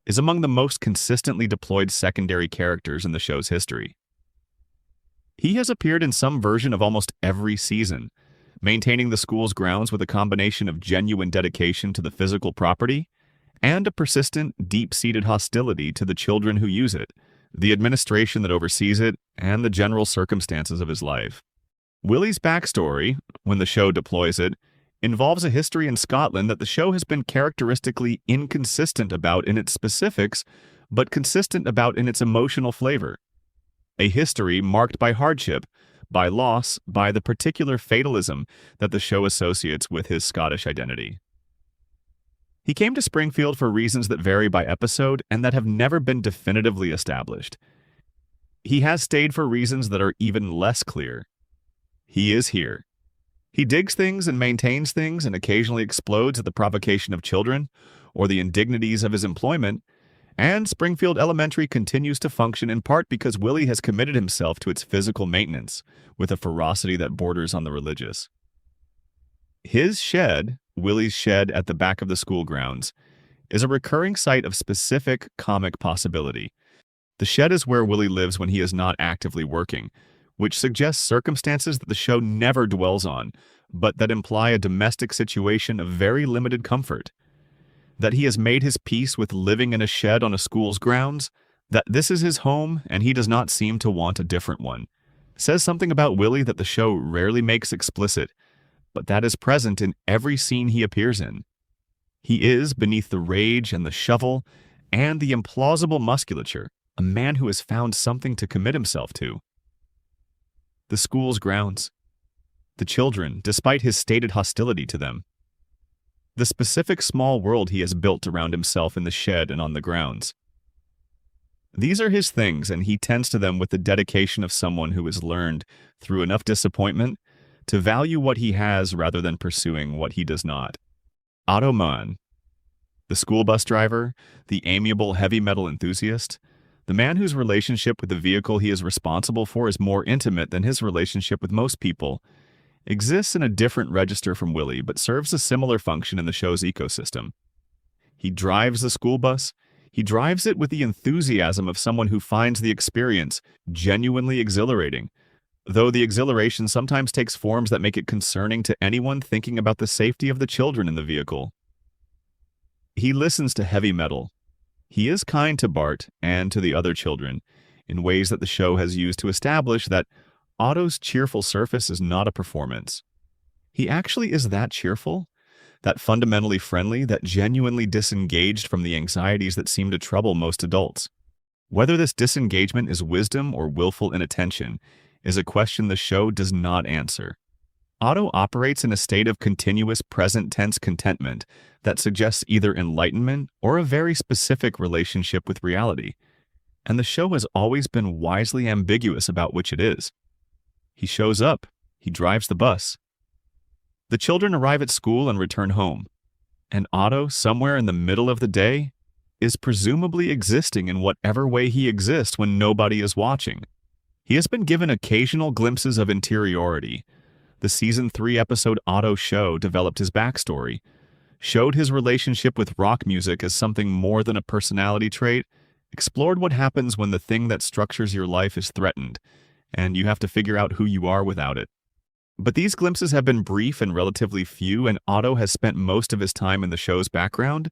is among the most consistently deployed secondary characters in the show's history. He has appeared in some version of almost every season, maintaining the school's grounds with a combination of genuine dedication to the physical property and a persistent, deep-seated hostility to the children who use it, the administration that oversees it, and the general circumstances of his life. Willie's backstory, when the show deploys it, involves a history in Scotland that the show has been characteristically inconsistent about in its specifics, but consistent about in its emotional flavor. A history marked by hardship, by loss, by the particular fatalism that the show associates with his Scottish identity. He came to Springfield for reasons that vary by episode and that have never been definitively established. He has stayed for reasons that are even less clear. He is here. He digs things and maintains things and occasionally explodes at the provocation of children or the indignities of his employment, and Springfield Elementary continues to function in part because Willie has committed himself to its physical maintenance with a ferocity that borders on the religious. His shed, Willie's shed at the back of the school grounds, is a recurring site of specific comic possibility. The shed is where Willie lives when he is not actively working, which suggests circumstances that the show never dwells on, but that imply a domestic situation of very limited comfort. That he has made his peace with living in a shed on a school's grounds, that this is his home and he does not seem to want a different one, says something about Willie that the show rarely makes explicit, but that is present in every scene he appears in. He is, beneath the rage and the shovel and the implausible musculature, a man who has found something to commit himself to. The school's grounds. The children, despite his stated hostility to them. The specific small world he has built around himself in the shed and on the grounds. These are his things, and he tends to them with the dedication of someone who has learned, through enough disappointment, to value what he has rather than pursuing what he does not. Otto Munn, the school bus driver, the amiable heavy metal enthusiast, the man whose relationship with the vehicle he is responsible for is more intimate than his relationship with most people, exists in a different register from Willie but serves a similar function in the show's ecosystem. He drives the school bus. He drives it with the enthusiasm of someone who finds the experience genuinely exhilarating, though the exhilaration sometimes takes forms that make it concerning to anyone thinking about the safety of the children in the vehicle. He listens to heavy metal. He is kind to Bart and to the other children in ways that the show has used to establish that Otto's cheerful surface is not a performance. He actually is that cheerful, that fundamentally friendly, that genuinely disengaged from the anxieties that seem to trouble most adults. Whether this disengagement is wisdom or willful inattention is a question the show does not answer. Otto operates in a state of continuous present-tense contentment that suggests either enlightenment or a very specific relationship with reality, and the show has always been wisely ambiguous about which it is. He shows up. He drives the bus. The children arrive at school and return home, and Otto, somewhere in the middle of the day, is presumably existing in whatever way he exists when nobody is watching. He has been given occasional glimpses of interiority. The Season 3 episode Otto Show developed his backstory, showed his relationship with rock music as something more than a personality trait, explored what happens when the thing that structures your life is threatened, and you have to figure out who you are without it. But these glimpses have been brief and relatively few, and Otto has spent most of his time in the show's background,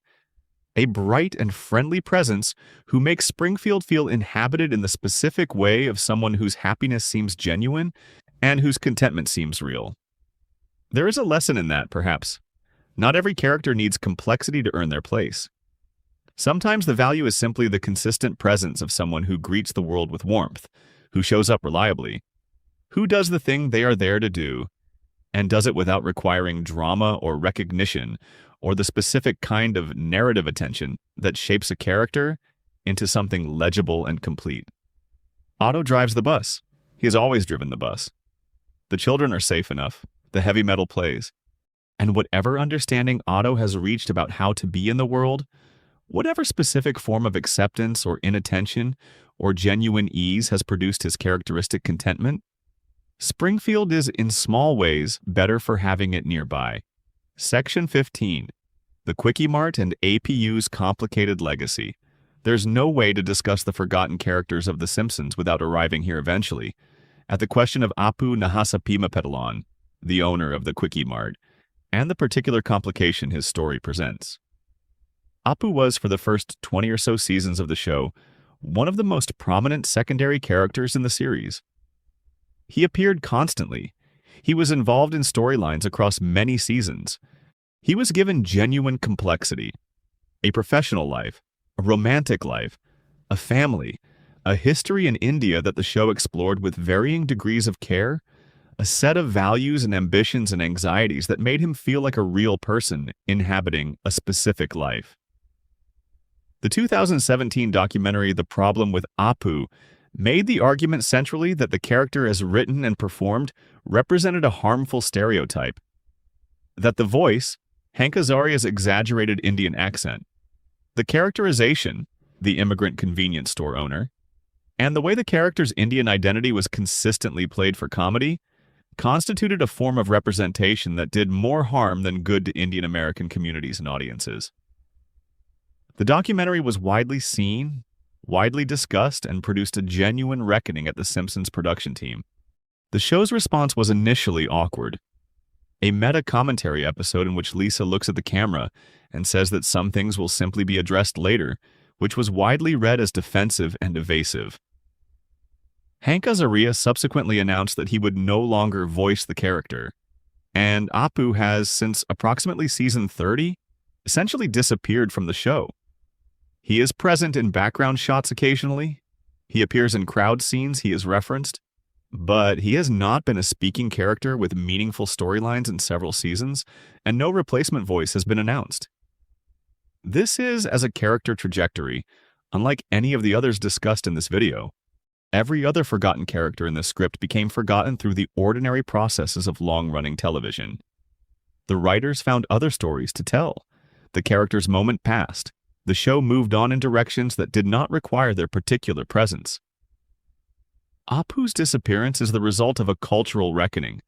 a bright and friendly presence who makes Springfield feel inhabited in the specific way of someone whose happiness seems genuine and whose contentment seems real. There is a lesson in that, perhaps. Not every character needs complexity to earn their place. Sometimes the value is simply the consistent presence of someone who greets the world with warmth, who shows up reliably, who does the thing they are there to do, and does it without requiring drama or recognition or the specific kind of narrative attention that shapes a character into something legible and complete. Otto drives the bus. He has always driven the bus. The children are safe enough. The heavy metal plays. And whatever understanding Otto has reached about how to be in the world, whatever specific form of acceptance or inattention or genuine ease has produced his characteristic contentment, Springfield is in small ways better for having it nearby. Section 15. The Quickie Mart and APU's Complicated Legacy. There's no way to discuss the forgotten characters of The Simpsons without arriving here eventually, at the question of Apu Nahasapimapetalan, the owner of the Quickie Mart, and the particular complication his story presents. Apu was, for the first 20 or so seasons of the show, one of the most prominent secondary characters in the series. He appeared constantly. He was involved in storylines across many seasons. He was given genuine complexity, a professional life, a romantic life, a family, a history in India that the show explored with varying degrees of care, a set of values and ambitions and anxieties that made him feel like a real person inhabiting a specific life. The 2017 documentary The Problem with Apu made the argument centrally that the character as written and performed represented a harmful stereotype, that the voice, Hank Azaria's exaggerated Indian accent, the characterization, the immigrant convenience store owner, and the way the character's Indian identity was consistently played for comedy constituted a form of representation that did more harm than good to Indian American communities and audiences. The documentary was widely seen, widely discussed, and produced a genuine reckoning at The Simpsons production team. The show's response was initially awkward. A meta-commentary episode in which Lisa looks at the camera and says that some things will simply be addressed later, which was widely read as defensive and evasive. Hank Azaria subsequently announced that he would no longer voice the character, and Apu has, since approximately season 30, essentially disappeared from the show. He is present in background shots occasionally. He appears in crowd scenes he is referenced, but he has not been a speaking character with meaningful storylines in several seasons, and no replacement voice has been announced. This is, as a character trajectory, unlike any of the others discussed in this video. Every other forgotten character in the script became forgotten through the ordinary processes of long-running television. The writers found other stories to tell. The character's moment passed. The show moved on in directions that did not require their particular presence. Apu's disappearance is the result of a cultural reckoning,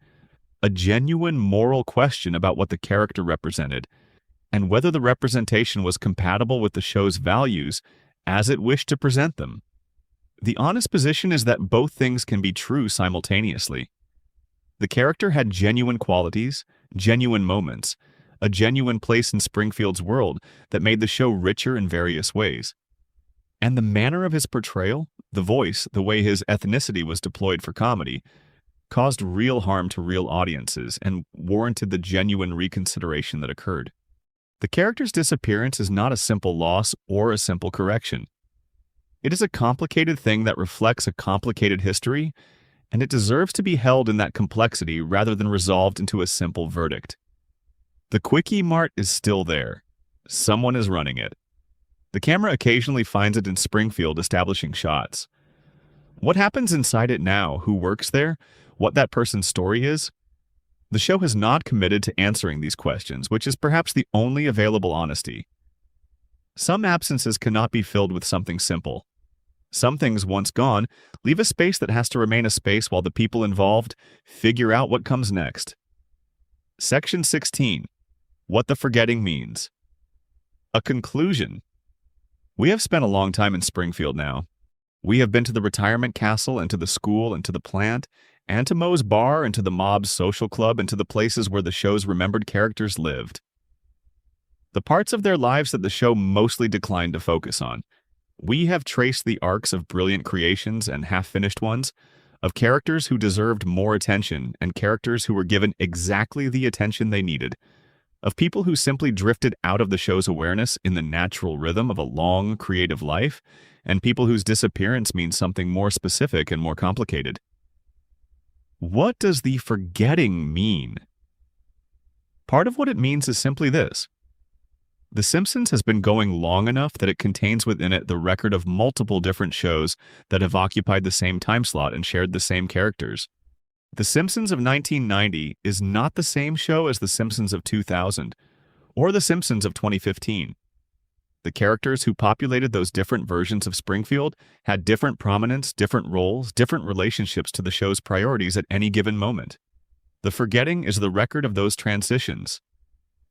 a genuine moral question about what the character represented, and whether the representation was compatible with the show's values as it wished to present them. The honest position is that both things can be true simultaneously. The character had genuine qualities, genuine moments, a genuine place in Springfield's world that made the show richer in various ways. And the manner of his portrayal, the voice, the way his ethnicity was deployed for comedy, caused real harm to real audiences and warranted the genuine reconsideration that occurred. The character's disappearance is not a simple loss or a simple correction. It is a complicated thing that reflects a complicated history, and it deserves to be held in that complexity rather than resolved into a simple verdict. The Quickie Mart is still there. Someone is running it. The camera occasionally finds it in Springfield establishing shots. What happens inside it now, who works there, what that person's story is? The show has not committed to answering these questions, which is perhaps the only available honesty. Some absences cannot be filled with something simple. Some things, once gone, leave a space that has to remain a space while the people involved figure out what comes next. Section 16. What the forgetting means. A conclusion. We have spent a long time in Springfield now. We have been to the retirement castle and to the school and to the plant and to Moe's bar and to the mob's social club and to the places where the show's remembered characters lived. The parts of their lives that the show mostly declined to focus on. We have traced the arcs of brilliant creations and half-finished ones, of characters who deserved more attention and characters who were given exactly the attention they needed, of people who simply drifted out of the show's awareness in the natural rhythm of a long, creative life, and people whose disappearance means something more specific and more complicated. What does the forgetting mean? Part of what it means is simply this. The Simpsons has been going long enough that it contains within it the record of multiple different shows that have occupied the same time slot and shared the same characters. The Simpsons of 1990 is not the same show as The Simpsons of 2000 or The Simpsons of 2015. The characters who populated those different versions of Springfield had different prominence, different roles, different relationships to the show's priorities at any given moment. The forgetting is the record of those transitions,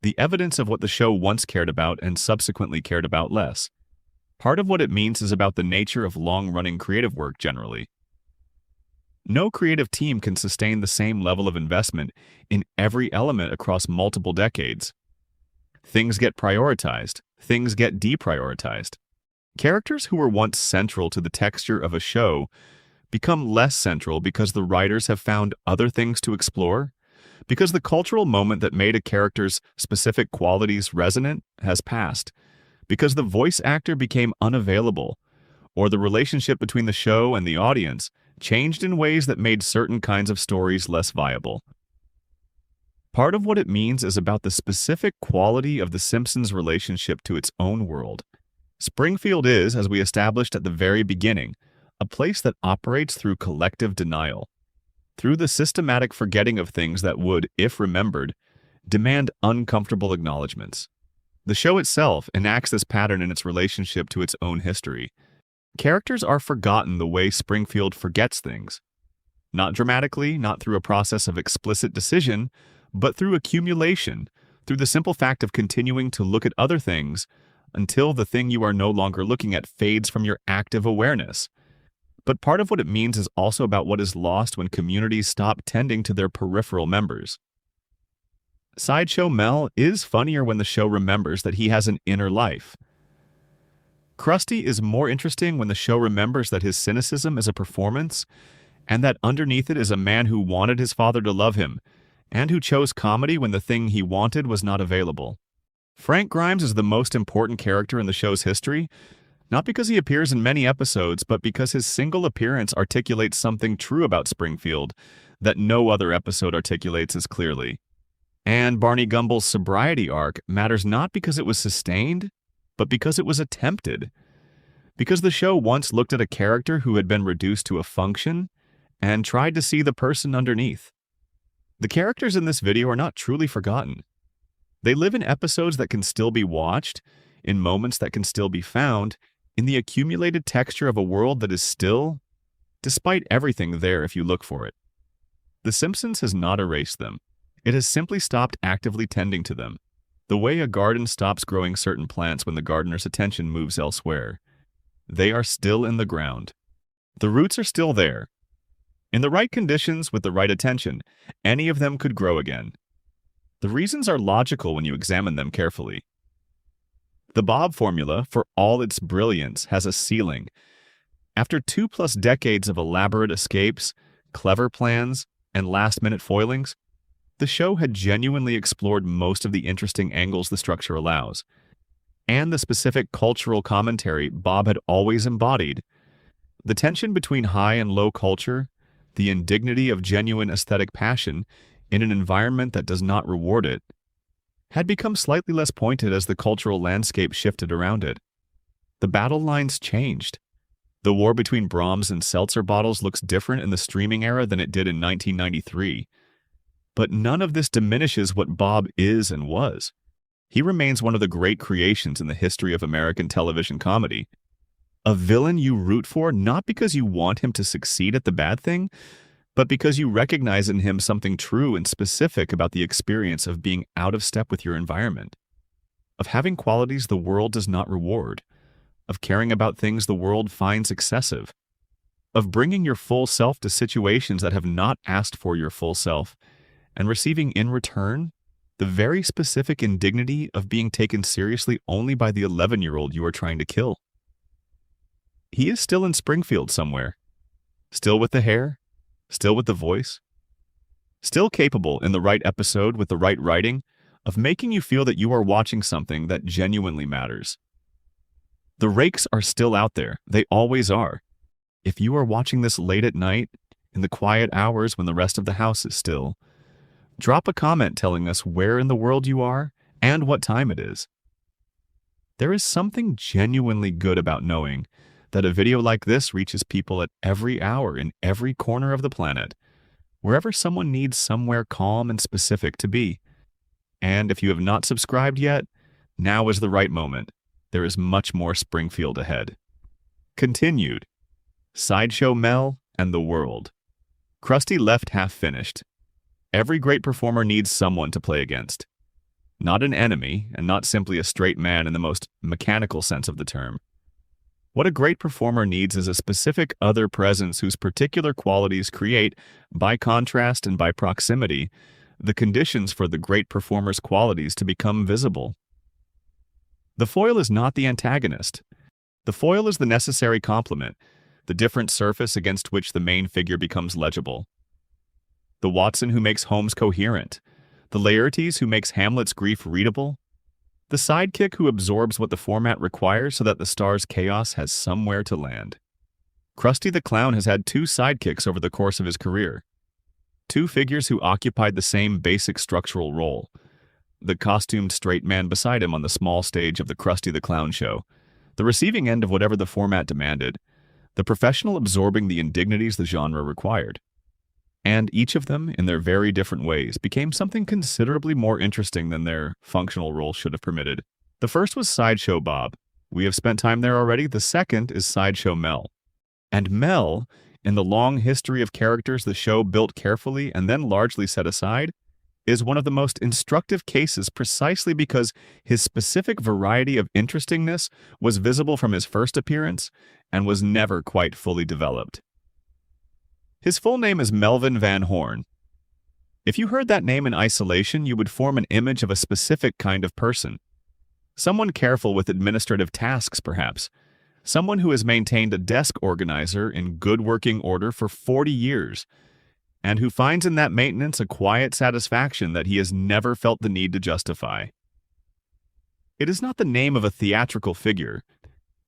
the evidence of what the show once cared about and subsequently cared about less. Part of what it means is about the nature of long-running creative work generally. No creative team can sustain the same level of investment in every element across multiple decades. Things get prioritized, things get deprioritized. Characters who were once central to the texture of a show become less central because the writers have found other things to explore, because the cultural moment that made a character's specific qualities resonant has passed, because the voice actor became unavailable, or the relationship between the show and the audience changed in ways that made certain kinds of stories less viable. Part of what it means is about the specific quality of The Simpsons' relationship to its own world. Springfield is, as we established at the very beginning, a place that operates through collective denial, through the systematic forgetting of things that would, if remembered, demand uncomfortable acknowledgments. The show itself enacts this pattern in its relationship to its own history. Characters are forgotten the way Springfield forgets things. Not dramatically, not through a process of explicit decision, but through accumulation, through the simple fact of continuing to look at other things until the thing you are no longer looking at fades from your active awareness. But part of what it means is also about what is lost when communities stop tending to their peripheral members. Sideshow Mel is funnier when the show remembers that he has an inner life. Krusty is more interesting when the show remembers that his cynicism is a performance, and that underneath it is a man who wanted his father to love him, and who chose comedy when the thing he wanted was not available. Frank Grimes is the most important character in the show's history, not because he appears in many episodes, but because his single appearance articulates something true about Springfield that no other episode articulates as clearly. And Barney Gumbel's sobriety arc matters not because it was sustained, but because it was attempted. Because the show once looked at a character who had been reduced to a function and tried to see the person underneath. The characters in this video are not truly forgotten. They live in episodes that can still be watched, in moments that can still be found, in the accumulated texture of a world that is still, despite everything there if you look for it. The Simpsons has not erased them. It has simply stopped actively tending to them, the way a garden stops growing certain plants when the gardener's attention moves elsewhere. They are still in the ground. The roots are still there. In the right conditions, with the right attention, any of them could grow again. The reasons are logical when you examine them carefully. The Bob formula, for all its brilliance, has a ceiling. After 2+ decades of elaborate escapes, clever plans, and last-minute foilings, the show had genuinely explored most of the interesting angles the structure allows, and the specific cultural commentary Bob had always embodied. The tension between high and low culture, the indignity of genuine aesthetic passion in an environment that does not reward it, had become slightly less pointed as the cultural landscape shifted around it. The battle lines changed. The war between Brahms and seltzer bottles looks different in the streaming era than it did in 1993. But none of this diminishes what Bob is and was. He remains one of the great creations in the history of American television comedy. A villain you root for not because you want him to succeed at the bad thing, but because you recognize in him something true and specific about the experience of being out of step with your environment, of having qualities the world does not reward, of caring about things the world finds excessive, of bringing your full self to situations that have not asked for your full self, and receiving in return the very specific indignity of being taken seriously only by the 11-year-old you are trying to kill. He is still in Springfield somewhere, still with the hair, still with the voice, still capable in the right episode with the right writing of making you feel that you are watching something that genuinely matters. The rakes are still out there. They always are. If you are watching this late at night, in the quiet hours when the rest of the house is still, drop a comment telling us where in the world you are and what time it is. There is something genuinely good about knowing that a video like this reaches people at every hour in every corner of the planet, wherever someone needs somewhere calm and specific to be. And if you have not subscribed yet, now is the right moment. There is much more Springfield ahead. Continued. Sideshow Mel and the World. Krusty left half-finished. Every great performer needs someone to play against. Not an enemy, and not simply a straight man in the most mechanical sense of the term. What a great performer needs is a specific other presence whose particular qualities create, by contrast and by proximity, the conditions for the great performer's qualities to become visible. The foil is not the antagonist. The foil is the necessary complement, the different surface against which the main figure becomes legible. The Watson who makes Holmes coherent, the Laertes who makes Hamlet's grief readable, the sidekick who absorbs what the format requires so that the star's chaos has somewhere to land. Krusty the Clown has had two sidekicks over the course of his career. Two figures who occupied the same basic structural role. The costumed straight man beside him on the small stage of the Krusty the Clown show, the receiving end of whatever the format demanded, the professional absorbing the indignities the genre required. And each of them, in their very different ways, became something considerably more interesting than their functional role should have permitted. The first was Sideshow Bob. We have spent time there already. The second is Sideshow Mel. And Mel, in the long history of characters the show built carefully and then largely set aside, is one of the most instructive cases precisely because his specific variety of interestingness was visible from his first appearance and was never quite fully developed. His full name is Melvin Van Horn. If you heard that name in isolation, you would form an image of a specific kind of person. Someone careful with administrative tasks, perhaps. Someone who has maintained a desk organizer in good working order for 40 years, and who finds in that maintenance a quiet satisfaction that he has never felt the need to justify. It is not the name of a theatrical figure.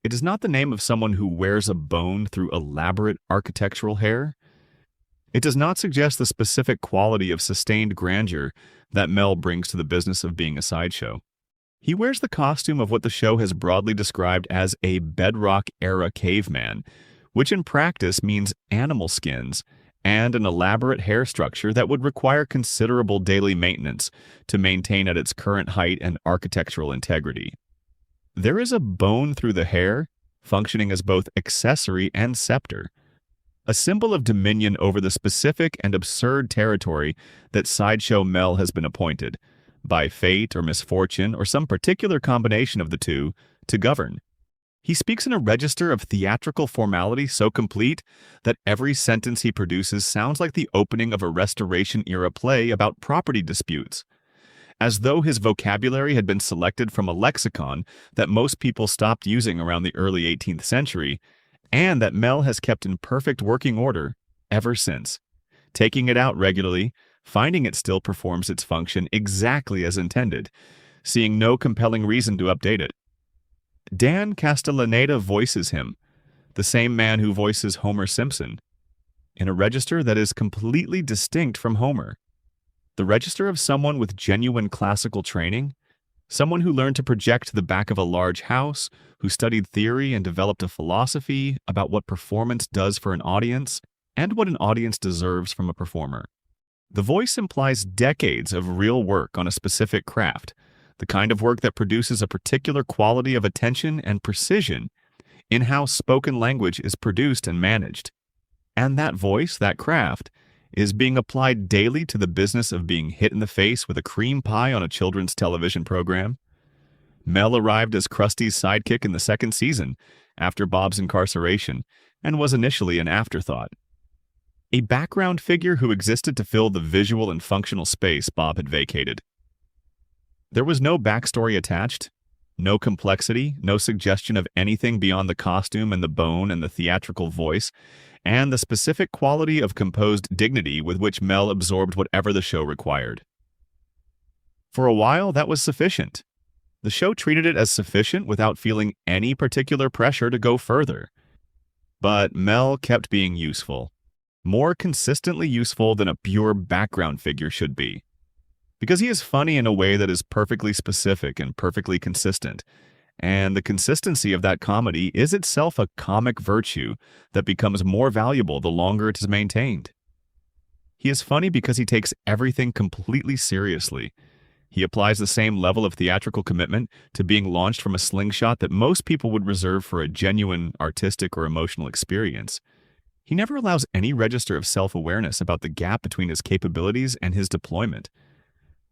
It is not the name of someone who wears a bone through elaborate architectural hair. It does not suggest the specific quality of sustained grandeur that Mel brings to the business of being a sideshow. He wears the costume of what the show has broadly described as a bedrock-era caveman, which in practice means animal skins and an elaborate hair structure that would require considerable daily maintenance to maintain at its current height and architectural integrity. There is a bone through the hair, functioning as both accessory and scepter, a symbol of dominion over the specific and absurd territory that Sideshow Mel has been appointed, by fate or misfortune or some particular combination of the two, to govern. He speaks in a register of theatrical formality so complete that every sentence he produces sounds like the opening of a Restoration-era play about property disputes, as though his vocabulary had been selected from a lexicon that most people stopped using around the early 18th century, and that Mel has kept in perfect working order ever since, taking it out regularly, finding it still performs its function exactly as intended, seeing no compelling reason to update it. Dan Castellaneta voices him, the same man who voices Homer Simpson, in a register that is completely distinct from Homer. The register of someone with genuine classical training, someone who learned to project the back of a large house, who studied theory and developed a philosophy about what performance does for an audience and what an audience deserves from a performer. The voice implies decades of real work on a specific craft, the kind of work that produces a particular quality of attention and precision in how spoken language is produced and managed. And that voice, that craft, is being applied daily to the business of being hit in the face with a cream pie on a children's television program. Mel arrived as Krusty's sidekick in the second season, after Bob's incarceration, and was initially an afterthought. A background figure who existed to fill the visual and functional space Bob had vacated. There was no backstory attached, no complexity, no suggestion of anything beyond the costume and the bone and the theatrical voice, and the specific quality of composed dignity with which Mel absorbed whatever the show required. For a while, that was sufficient. The show treated it as sufficient without feeling any particular pressure to go further. But Mel kept being useful, more consistently useful than a pure background figure should be. Because he is funny in a way that is perfectly specific and perfectly consistent, And the consistency of that comedy is itself a comic virtue that becomes more valuable the longer it is maintained. He is funny because he takes everything completely seriously. He applies the same level of theatrical commitment to being launched from a slingshot that most people would reserve for a genuine artistic or emotional experience. He never allows any register of self-awareness about the gap between his capabilities and his deployment.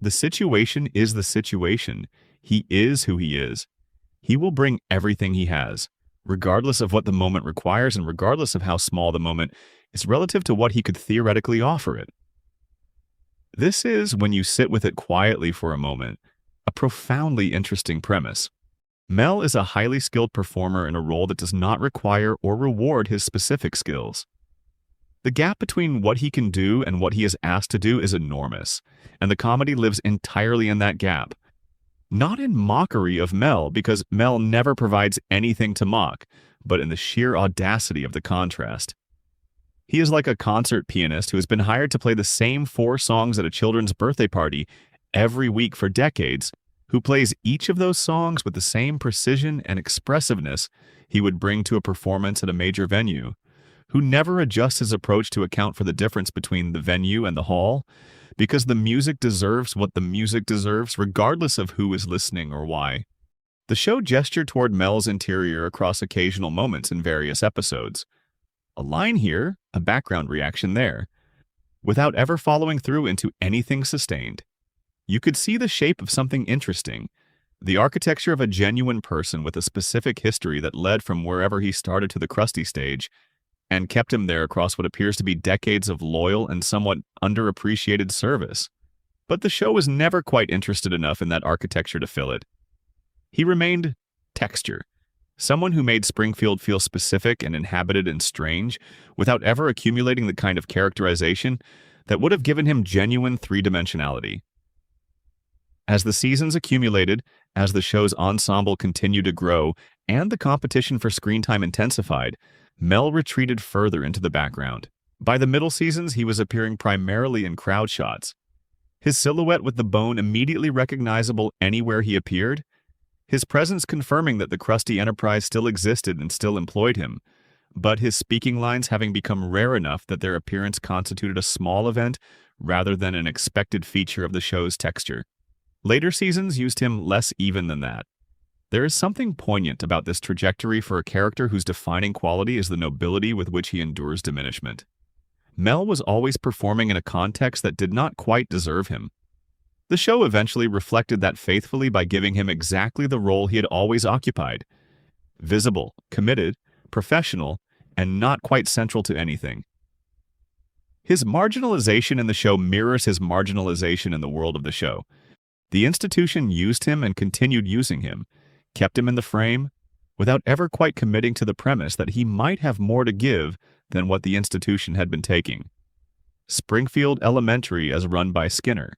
The situation is the situation. He is who he is. He will bring everything he has, regardless of what the moment requires and regardless of how small the moment is relative to what he could theoretically offer it. This is, when you sit with it quietly for a moment, a profoundly interesting premise. Mel is a highly skilled performer in a role that does not require or reward his specific skills. The gap between what he can do and what he is asked to do is enormous, and the comedy lives entirely in that gap. Not in mockery of Mel, because Mel never provides anything to mock, but in the sheer audacity of the contrast. He is like a concert pianist who has been hired to play the same 4 songs at a children's birthday party every week for decades, who plays each of those songs with the same precision and expressiveness he would bring to a performance at a major venue, who never adjusts his approach to account for the difference between the venue and the hall, because the music deserves what the music deserves regardless of who is listening or why. The show gestured toward Mel's interior across occasional moments in various episodes. A line here, a background reaction there, without ever following through into anything sustained. You could see the shape of something interesting, the architecture of a genuine person with a specific history that led from wherever he started to the Krusty stage, and kept him there across what appears to be decades of loyal and somewhat underappreciated service. But the show was never quite interested enough in that architecture to fill it. He remained texture, someone who made Springfield feel specific and inhabited and strange, without ever accumulating the kind of characterization that would have given him genuine three-dimensionality. As the seasons accumulated, as the show's ensemble continued to grow, and the competition for screen time intensified, Mel retreated further into the background. By the middle seasons, he was appearing primarily in crowd shots. His silhouette with the bone immediately recognizable anywhere he appeared, his presence confirming that the Krusty Enterprise still existed and still employed him, but his speaking lines having become rare enough that their appearance constituted a small event rather than an expected feature of the show's texture. Later seasons used him less even than that. There is something poignant about this trajectory for a character whose defining quality is the nobility with which he endures diminishment. Mel was always performing in a context that did not quite deserve him. The show eventually reflected that faithfully by giving him exactly the role he had always occupied: visible, committed, professional, and not quite central to anything. His marginalization in the show mirrors his marginalization in the world of the show. The institution used him and continued using him, kept him in the frame, without ever quite committing to the premise that he might have more to give than what the institution had been taking. Springfield Elementary is run by Skinner.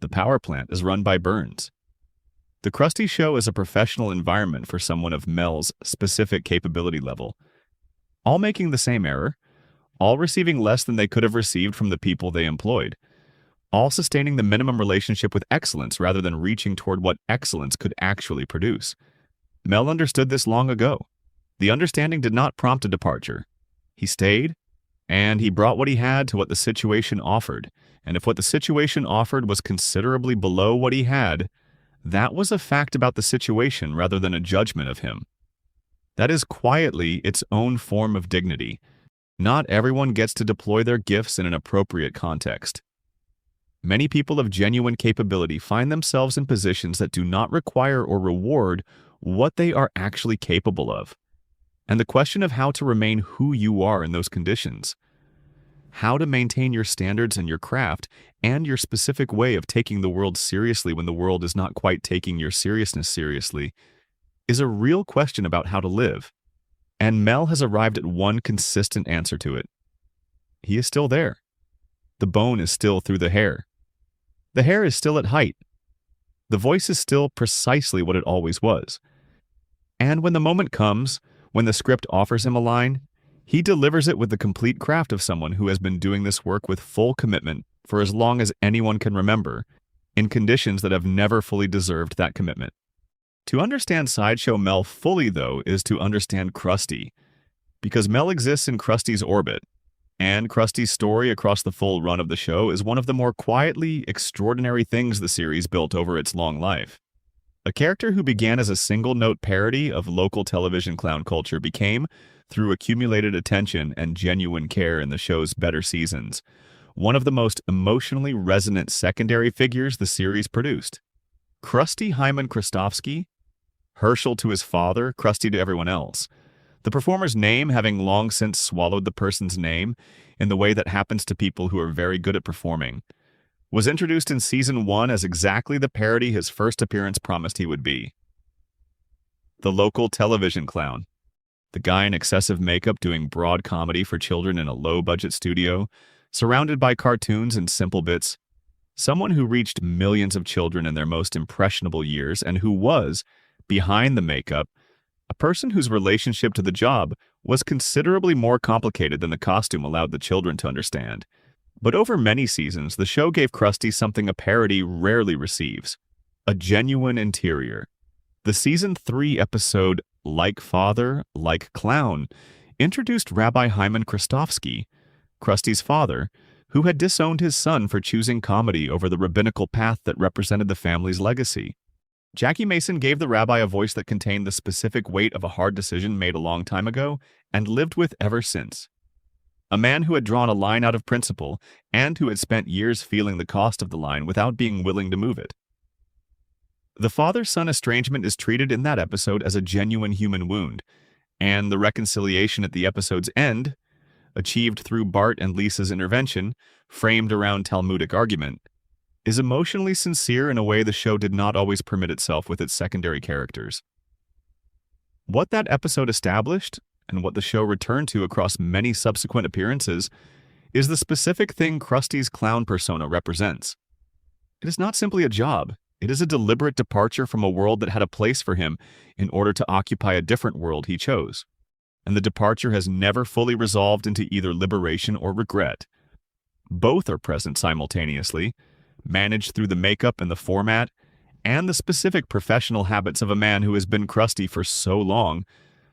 The power plant is run by Burns. The Krusty Show is a professional environment for someone of Mel's specific capability level. All making the same error, all receiving less than they could have received from the people they employed, all sustaining the minimum relationship with excellence rather than reaching toward what excellence could actually produce. Mel understood this long ago. The understanding did not prompt a departure. He stayed, and he brought what he had to what the situation offered, and if what the situation offered was considerably below what he had, that was a fact about the situation rather than a judgment of him. That is quietly its own form of dignity. Not everyone gets to deploy their gifts in an appropriate context. Many people of genuine capability find themselves in positions that do not require or reward what they are actually capable of. And the question of how to remain who you are in those conditions, how to maintain your standards and your craft, and your specific way of taking the world seriously when the world is not quite taking your seriousness seriously, is a real question about how to live. And Mel has arrived at one consistent answer to it. He is still there. The bone is still through the hair. The hair is still at height. The voice is still precisely what it always was. And when the moment comes, when the script offers him a line, he delivers it with the complete craft of someone who has been doing this work with full commitment for as long as anyone can remember, in conditions that have never fully deserved that commitment. To understand Sideshow Mel fully, though, is to understand Krusty, because Mel exists in Krusty's orbit, and Krusty's story across the full run of the show is one of the more quietly extraordinary things the series built over its long life. A character who began as a single-note parody of local television clown culture became, through accumulated attention and genuine care in the show's better seasons, one of the most emotionally resonant secondary figures the series produced. Krusty Hyman Krustovsky, Herschel to his father, Krusty to everyone else. The performer's name having long since swallowed the person's name in the way that happens to people who are very good at performing, was introduced in Season 1 as exactly the parody his first appearance promised he would be. The local television clown. The guy in excessive makeup doing broad comedy for children in a low-budget studio, surrounded by cartoons and simple bits. Someone who reached millions of children in their most impressionable years and who was, behind the makeup, a person whose relationship to the job was considerably more complicated than the costume allowed the children to understand. But over many seasons, the show gave Krusty something a parody rarely receives: a genuine interior. The Season 3 episode, Like Father, Like Clown, introduced Rabbi Hyman Krustovsky, Krusty's father, who had disowned his son for choosing comedy over the rabbinical path that represented the family's legacy. Jackie Mason gave the rabbi a voice that contained the specific weight of a hard decision made a long time ago and lived with ever since. A man who had drawn a line out of principle and who had spent years feeling the cost of the line without being willing to move it. The father-son estrangement is treated in that episode as a genuine human wound, and the reconciliation at the episode's end, achieved through Bart and Lisa's intervention, framed around Talmudic argument, is emotionally sincere in a way the show did not always permit itself with its secondary characters. What that episode established, and what the show returned to across many subsequent appearances, is the specific thing Krusty's clown persona represents. It is not simply a job. It is a deliberate departure from a world that had a place for him in order to occupy a different world he chose. And the departure has never fully resolved into either liberation or regret. Both are present simultaneously, managed through the makeup and the format, and the specific professional habits of a man who has been Krusty for so long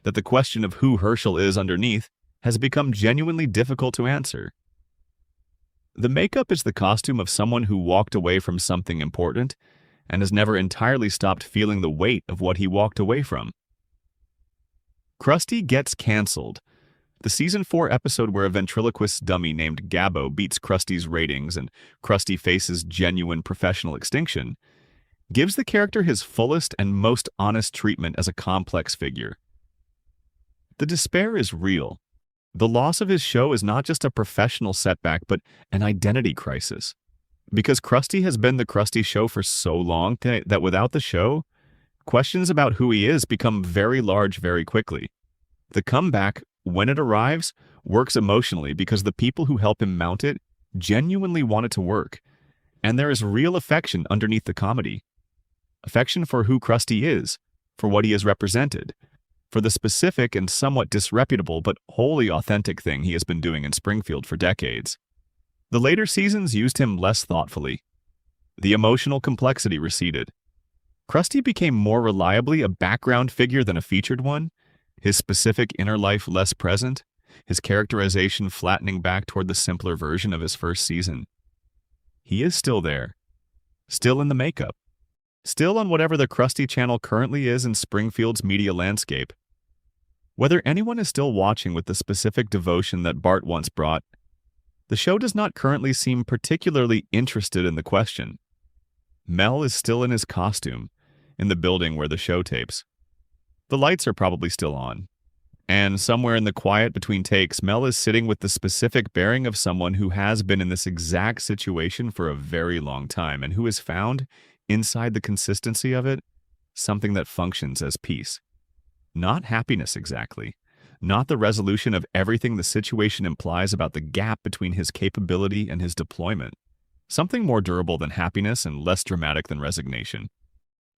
that the question of who Herschel is underneath has become genuinely difficult to answer. The makeup is the costume of someone who walked away from something important and has never entirely stopped feeling the weight of what he walked away from. Krusty Gets Cancelled, the Season 4 episode where a ventriloquist dummy named Gabbo beats Krusty's ratings and Krusty faces genuine professional extinction, gives the character his fullest and most honest treatment as a complex figure. The despair is real. The loss of his show is not just a professional setback, but an identity crisis. Because Krusty has been the Krusty Show for so long that without the show, questions about who he is become very large very quickly. The comeback, when it arrives, works emotionally because the people who help him mount it genuinely want it to work, and there is real affection underneath the comedy. Affection for who Krusty is, for what he has represented, for the specific and somewhat disreputable but wholly authentic thing he has been doing in Springfield for decades. The later seasons used him less thoughtfully. The emotional complexity receded. Krusty became more reliably a background figure than a featured one, his specific inner life less present, his characterization flattening back toward the simpler version of his first season. He is still there, still in the makeup, still on whatever the Krusty channel currently is in Springfield's media landscape. Whether anyone is still watching with the specific devotion that Bart once brought, the show does not currently seem particularly interested in the question. Mel is still in his costume, in the building where the show tapes. The lights are probably still on, and somewhere in the quiet between takes, Mel is sitting with the specific bearing of someone who has been in this exact situation for a very long time and who has found, inside the consistency of it, something that functions as peace. Not happiness exactly, not the resolution of everything the situation implies about the gap between his capability and his deployment. Something more durable than happiness and less dramatic than resignation.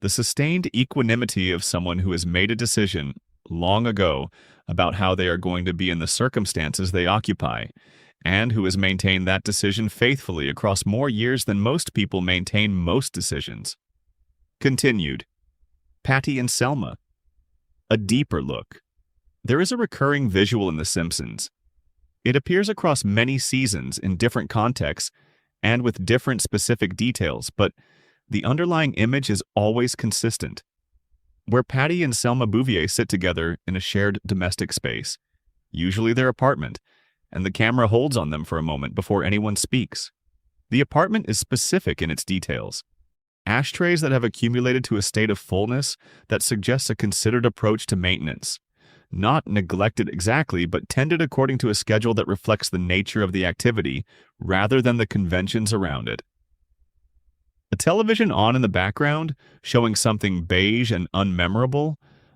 The sustained equanimity of someone who has made a decision long ago about how they are going to be in the circumstances they occupy, and who has maintained that decision faithfully across more years than most people maintain most decisions. Continued. Patty and Selma. A deeper look. There is a recurring visual in The Simpsons. It appears across many seasons in different contexts and with different specific details, but the underlying image is always consistent. Where Patty and Selma Bouvier sit together in a shared domestic space, usually their apartment, and the camera holds on them for a moment before anyone speaks. The apartment is specific in its details. Ashtrays that have accumulated to a state of fullness that suggests a considered approach to maintenance. Not neglected exactly, but tended according to a schedule that reflects the nature of the activity rather than the conventions around it. A television on in the background, showing something beige and unmemorable,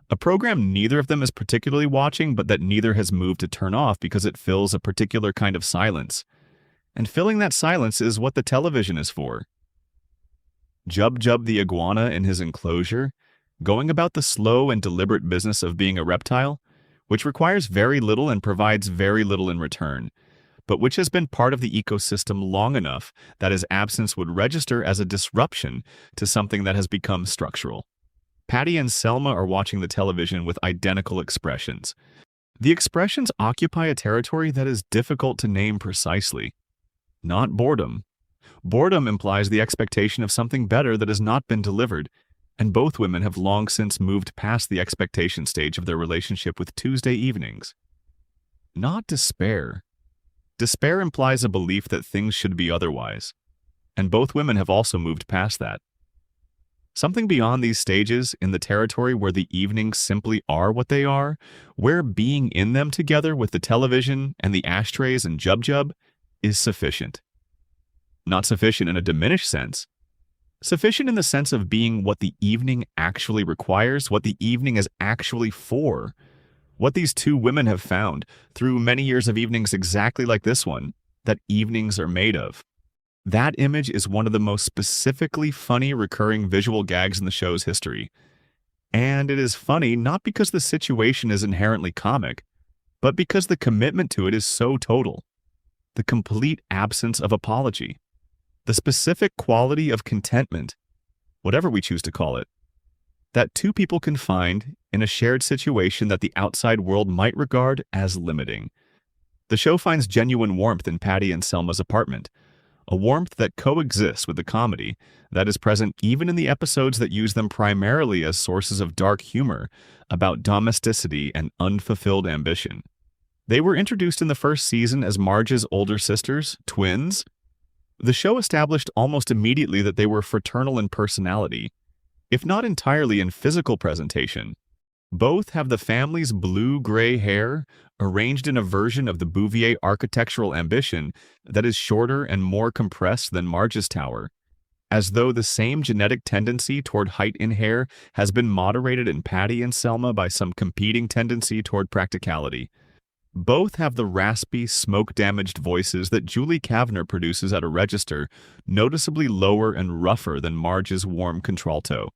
a program neither of them is particularly watching but that neither has moved to turn off because it fills a particular kind of silence. And filling that silence is what the television is for. Jub Jub the iguana in his enclosure, going about the slow and deliberate business of being a reptile, which requires very little and provides very little in return, but which has been part of the ecosystem long enough that his absence would register as a disruption to something that has become structural. Patty and Selma are watching the television with identical expressions. The expressions occupy a territory that is difficult to name precisely. Not boredom. Boredom implies the expectation of something better that has not been delivered, and both women have long since moved past the expectation stage of their relationship with Tuesday evenings. Not despair. Despair implies a belief that things should be otherwise, and both women have also moved past that. Something beyond these stages, in the territory where the evenings simply are what they are, where being in them together with the television and the ashtrays and Jub Jub is sufficient. Not sufficient in a diminished sense. Sufficient in the sense of being what the evening actually requires, what the evening is actually for. What these two women have found, through many years of evenings exactly like this one, that evenings are made of. That image is one of the most specifically funny recurring visual gags in the show's history. And it is funny not because the situation is inherently comic, but because the commitment to it is so total. The complete absence of apology. The specific quality of contentment, whatever we choose to call it, that two people can find in a shared situation that the outside world might regard as limiting. The show finds genuine warmth in Patty and Selma's apartment, a warmth that coexists with the comedy that is present even in the episodes that use them primarily as sources of dark humor about domesticity and unfulfilled ambition. They were introduced in the first season as Marge's older sisters, twins. The show established almost immediately that they were fraternal in personality, if not entirely in physical presentation. Both have the family's blue-gray hair arranged in a version of the Bouvier architectural ambition that is shorter and more compressed than Marge's tower, as though the same genetic tendency toward height in hair has been moderated in Patty and Selma by some competing tendency toward practicality. Both have the raspy, smoke-damaged voices that Julie Kavner produces at a register noticeably lower and rougher than Marge's warm contralto.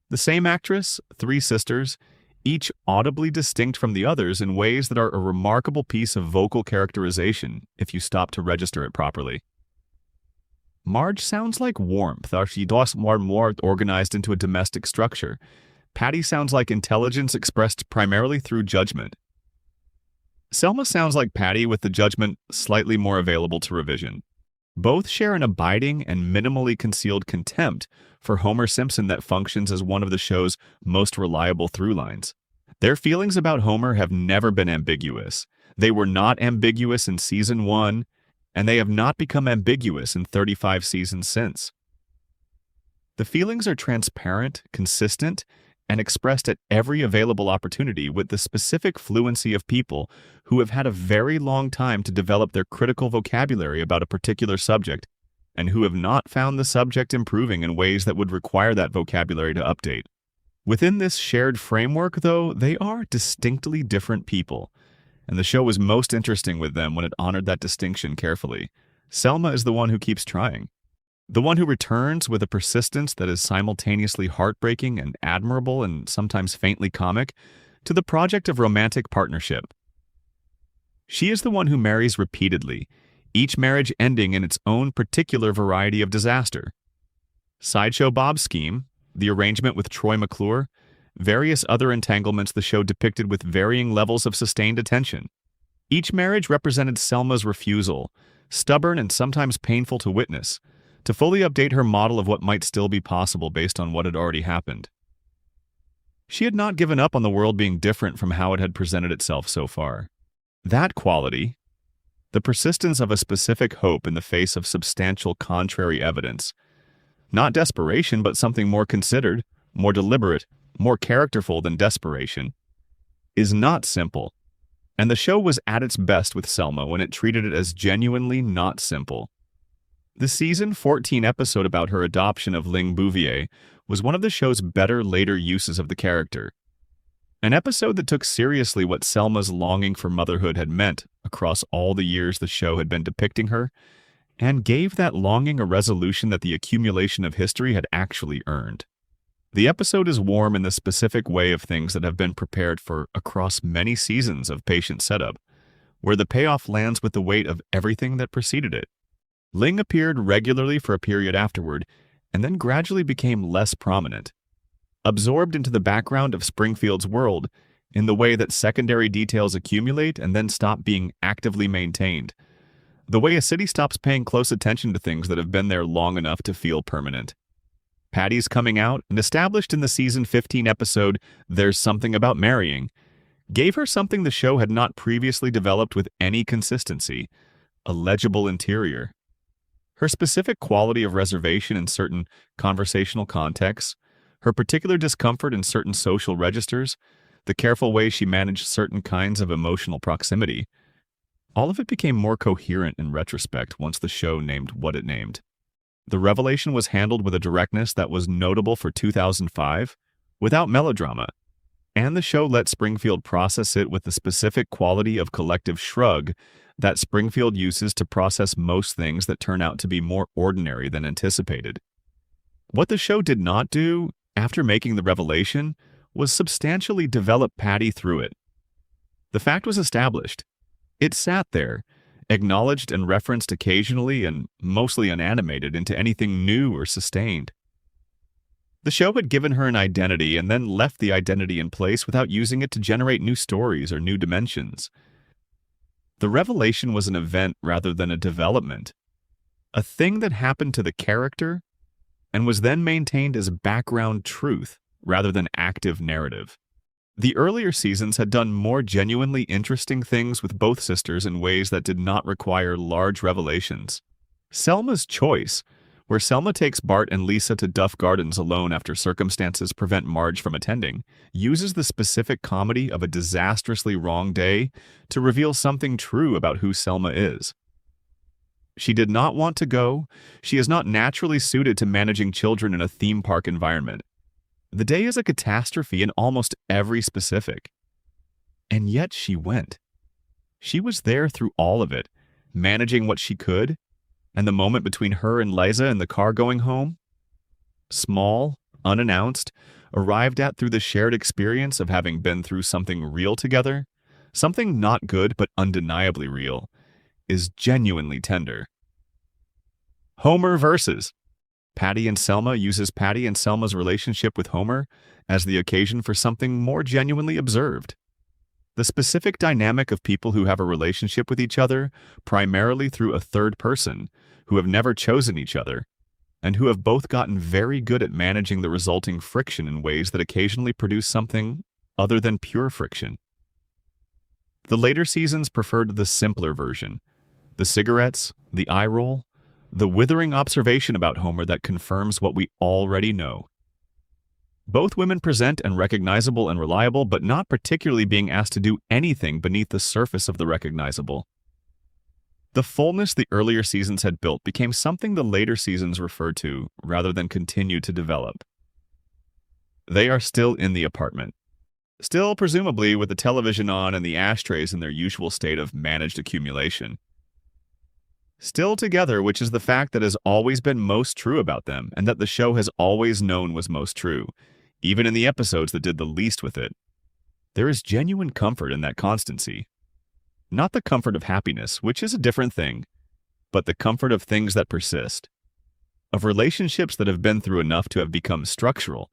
The same actress, three sisters, each audibly distinct from the others in ways that are a remarkable piece of vocal characterization if you stop to register it properly. Marge sounds like warmth, or she does more organized into a domestic structure. Patty sounds like intelligence expressed primarily through judgment. Selma sounds like Patty with the judgment slightly more available to revision. Both share an abiding and minimally concealed contempt for Homer Simpson that functions as one of the show's most reliable through lines. Their feelings about Homer have never been ambiguous. They were not ambiguous in season 1, and they have not become ambiguous in 35 seasons since. The feelings are transparent, consistent, and expressed at every available opportunity with the specific fluency of people who have had a very long time to develop their critical vocabulary about a particular subject, and who have not found the subject improving in ways that would require that vocabulary to update. Within this shared framework, though, they are distinctly different people, and the show was most interesting with them when it honored that distinction carefully. Selma is the one who keeps trying. The one who returns with a persistence that is simultaneously heartbreaking and admirable and sometimes faintly comic to the project of romantic partnership. She is the one who marries repeatedly, each marriage ending in its own particular variety of disaster. Sideshow Bob's scheme, the arrangement with Troy McClure, various other entanglements the show depicted with varying levels of sustained attention. Each marriage represented Selma's refusal, stubborn and sometimes painful to witness, to fully update her model of what might still be possible based on what had already happened. She had not given up on the world being different from how it had presented itself so far. That quality, the persistence of a specific hope in the face of substantial contrary evidence, not desperation but something more considered, more deliberate, more characterful than desperation, is not simple. And the show was at its best with Selma when it treated it as genuinely not simple. The season 14 episode about her adoption of Ling Bouvier was one of the show's better later uses of the character. An episode that took seriously what Selma's longing for motherhood had meant across all the years the show had been depicting her, and gave that longing a resolution that the accumulation of history had actually earned. The episode is warm in the specific way of things that have been prepared for across many seasons of patient setup, where the payoff lands with the weight of everything that preceded it. Ling appeared regularly for a period afterward, and then gradually became less prominent, absorbed into the background of Springfield's world in the way that secondary details accumulate and then stop being actively maintained, the way a city stops paying close attention to things that have been there long enough to feel permanent. Patty's coming out, and established in the season 15 episode There's Something About Marrying, gave her something the show had not previously developed with any consistency: a legible interior. Her specific quality of reservation in certain conversational contexts, her particular discomfort in certain social registers, the careful way she managed certain kinds of emotional proximity, all of it became more coherent in retrospect once the show named what it named. The revelation was handled with a directness that was notable for 2005, without melodrama, and the show let Springfield process it with the specific quality of collective shrug that Springfield uses to process most things that turn out to be more ordinary than anticipated. What the show did not do, after making the revelation, was substantially develop Patty through it. The fact was established. It sat there, acknowledged and referenced occasionally and mostly unanimated into anything new or sustained. The show had given her an identity and then left the identity in place without using it to generate new stories or new dimensions. The revelation was an event rather than a development, a thing that happened to the character and was then maintained as background truth rather than active narrative. The earlier seasons had done more genuinely interesting things with both sisters in ways that did not require large revelations. Selma's Choice, where Selma takes Bart and Lisa to Duff Gardens alone after circumstances prevent Marge from attending, uses the specific comedy of a disastrously wrong day to reveal something true about who Selma is. She did not want to go. She is not naturally suited to managing children in a theme park environment. The day is a catastrophe in almost every specific. And yet she went. She was there through all of it, managing what she could, and the moment between her and Liza in the car going home, small, unannounced, arrived at through the shared experience of having been through something real together, something not good but undeniably real, is genuinely tender. Homer versus Patty and Selma uses Patty and Selma's relationship with Homer as the occasion for something more genuinely observed. The specific dynamic of people who have a relationship with each other primarily through a third person, who have never chosen each other, and who have both gotten very good at managing the resulting friction in ways that occasionally produce something other than pure friction. The later seasons preferred the simpler version, the cigarettes, the eye roll, the withering observation about Homer that confirms what we already know. Both women present and recognizable and reliable, but not particularly being asked to do anything beneath the surface of the recognizable. The fullness the earlier seasons had built became something the later seasons referred to, rather than continued to develop. They are still in the apartment. Still, presumably, with the television on and the ashtrays in their usual state of managed accumulation. Still together, which is the fact that has always been most true about them, and that the show has always known was most true, even in the episodes that did the least with it. There is genuine comfort in that constancy. Not the comfort of happiness, which is a different thing, but the comfort of things that persist. of relationships that have been through enough to have become structural,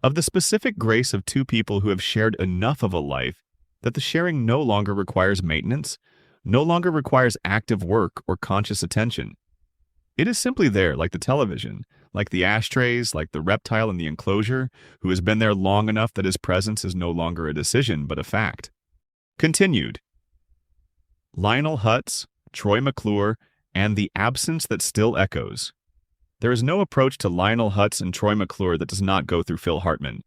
of the specific grace of two people who have shared enough of a life that the sharing no longer requires maintenance, no longer requires active work or conscious attention. It is simply there, like the television, like the ashtrays, like the reptile in the enclosure, who has been there long enough that his presence is no longer a decision but a fact. Continued. Lionel Hutz, Troy McClure, and the absence that still echoes. There is no approach to Lionel Hutz and Troy McClure that does not go through Phil Hartman.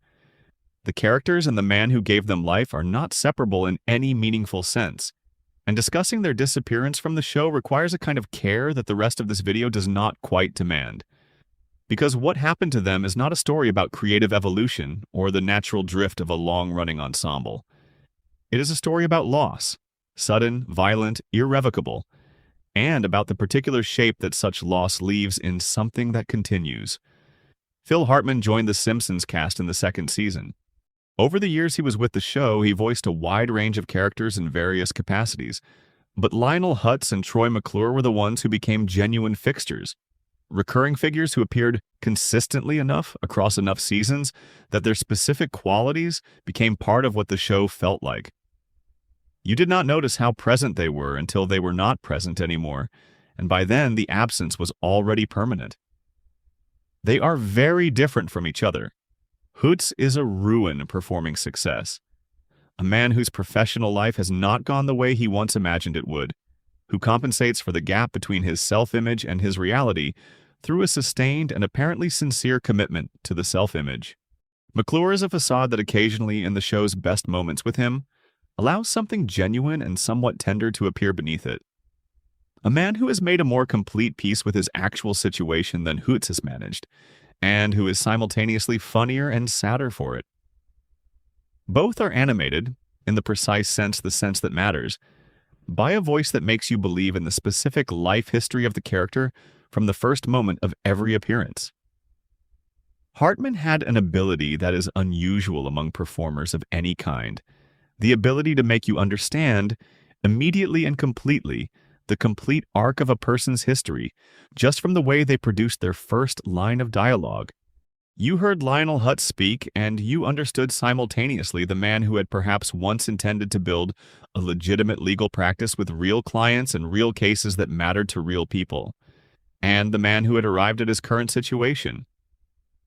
The characters and the man who gave them life are not separable in any meaningful sense, and discussing their disappearance from the show requires a kind of care that the rest of this video does not quite demand. Because what happened to them is not a story about creative evolution or the natural drift of a long-running ensemble. It is a story about loss, sudden, violent, irrevocable, and about the particular shape that such loss leaves in something that continues. Phil Hartman joined the Simpsons cast in the second season. Over the years he was with the show, he voiced a wide range of characters in various capacities, but Lionel Hutz and Troy McClure were the ones who became genuine fixtures, recurring figures who appeared consistently enough across enough seasons that their specific qualities became part of what the show felt like. You did not notice how present they were until they were not present anymore, and by then the absence was already permanent. They are very different from each other. Hutz is a ruin performing success, a man whose professional life has not gone the way he once imagined it would, who compensates for the gap between his self-image and his reality through a sustained and apparently sincere commitment to the self-image. McClure is a facade that occasionally, in the show's best moments with him, allows something genuine and somewhat tender to appear beneath it. A man who has made a more complete peace with his actual situation than Hutz has managed, and who is simultaneously funnier and sadder for it. Both are animated, in the precise sense, the sense that matters, by a voice that makes you believe in the specific life history of the character from the first moment of every appearance. Hartman had an ability that is unusual among performers of any kind, the ability to make you understand, immediately and completely, the complete arc of a person's history, just from the way they produced their first line of dialogue. You heard Lionel Hutz speak, and you understood simultaneously the man who had perhaps once intended to build a legitimate legal practice with real clients and real cases that mattered to real people, and the man who had arrived at his current situation.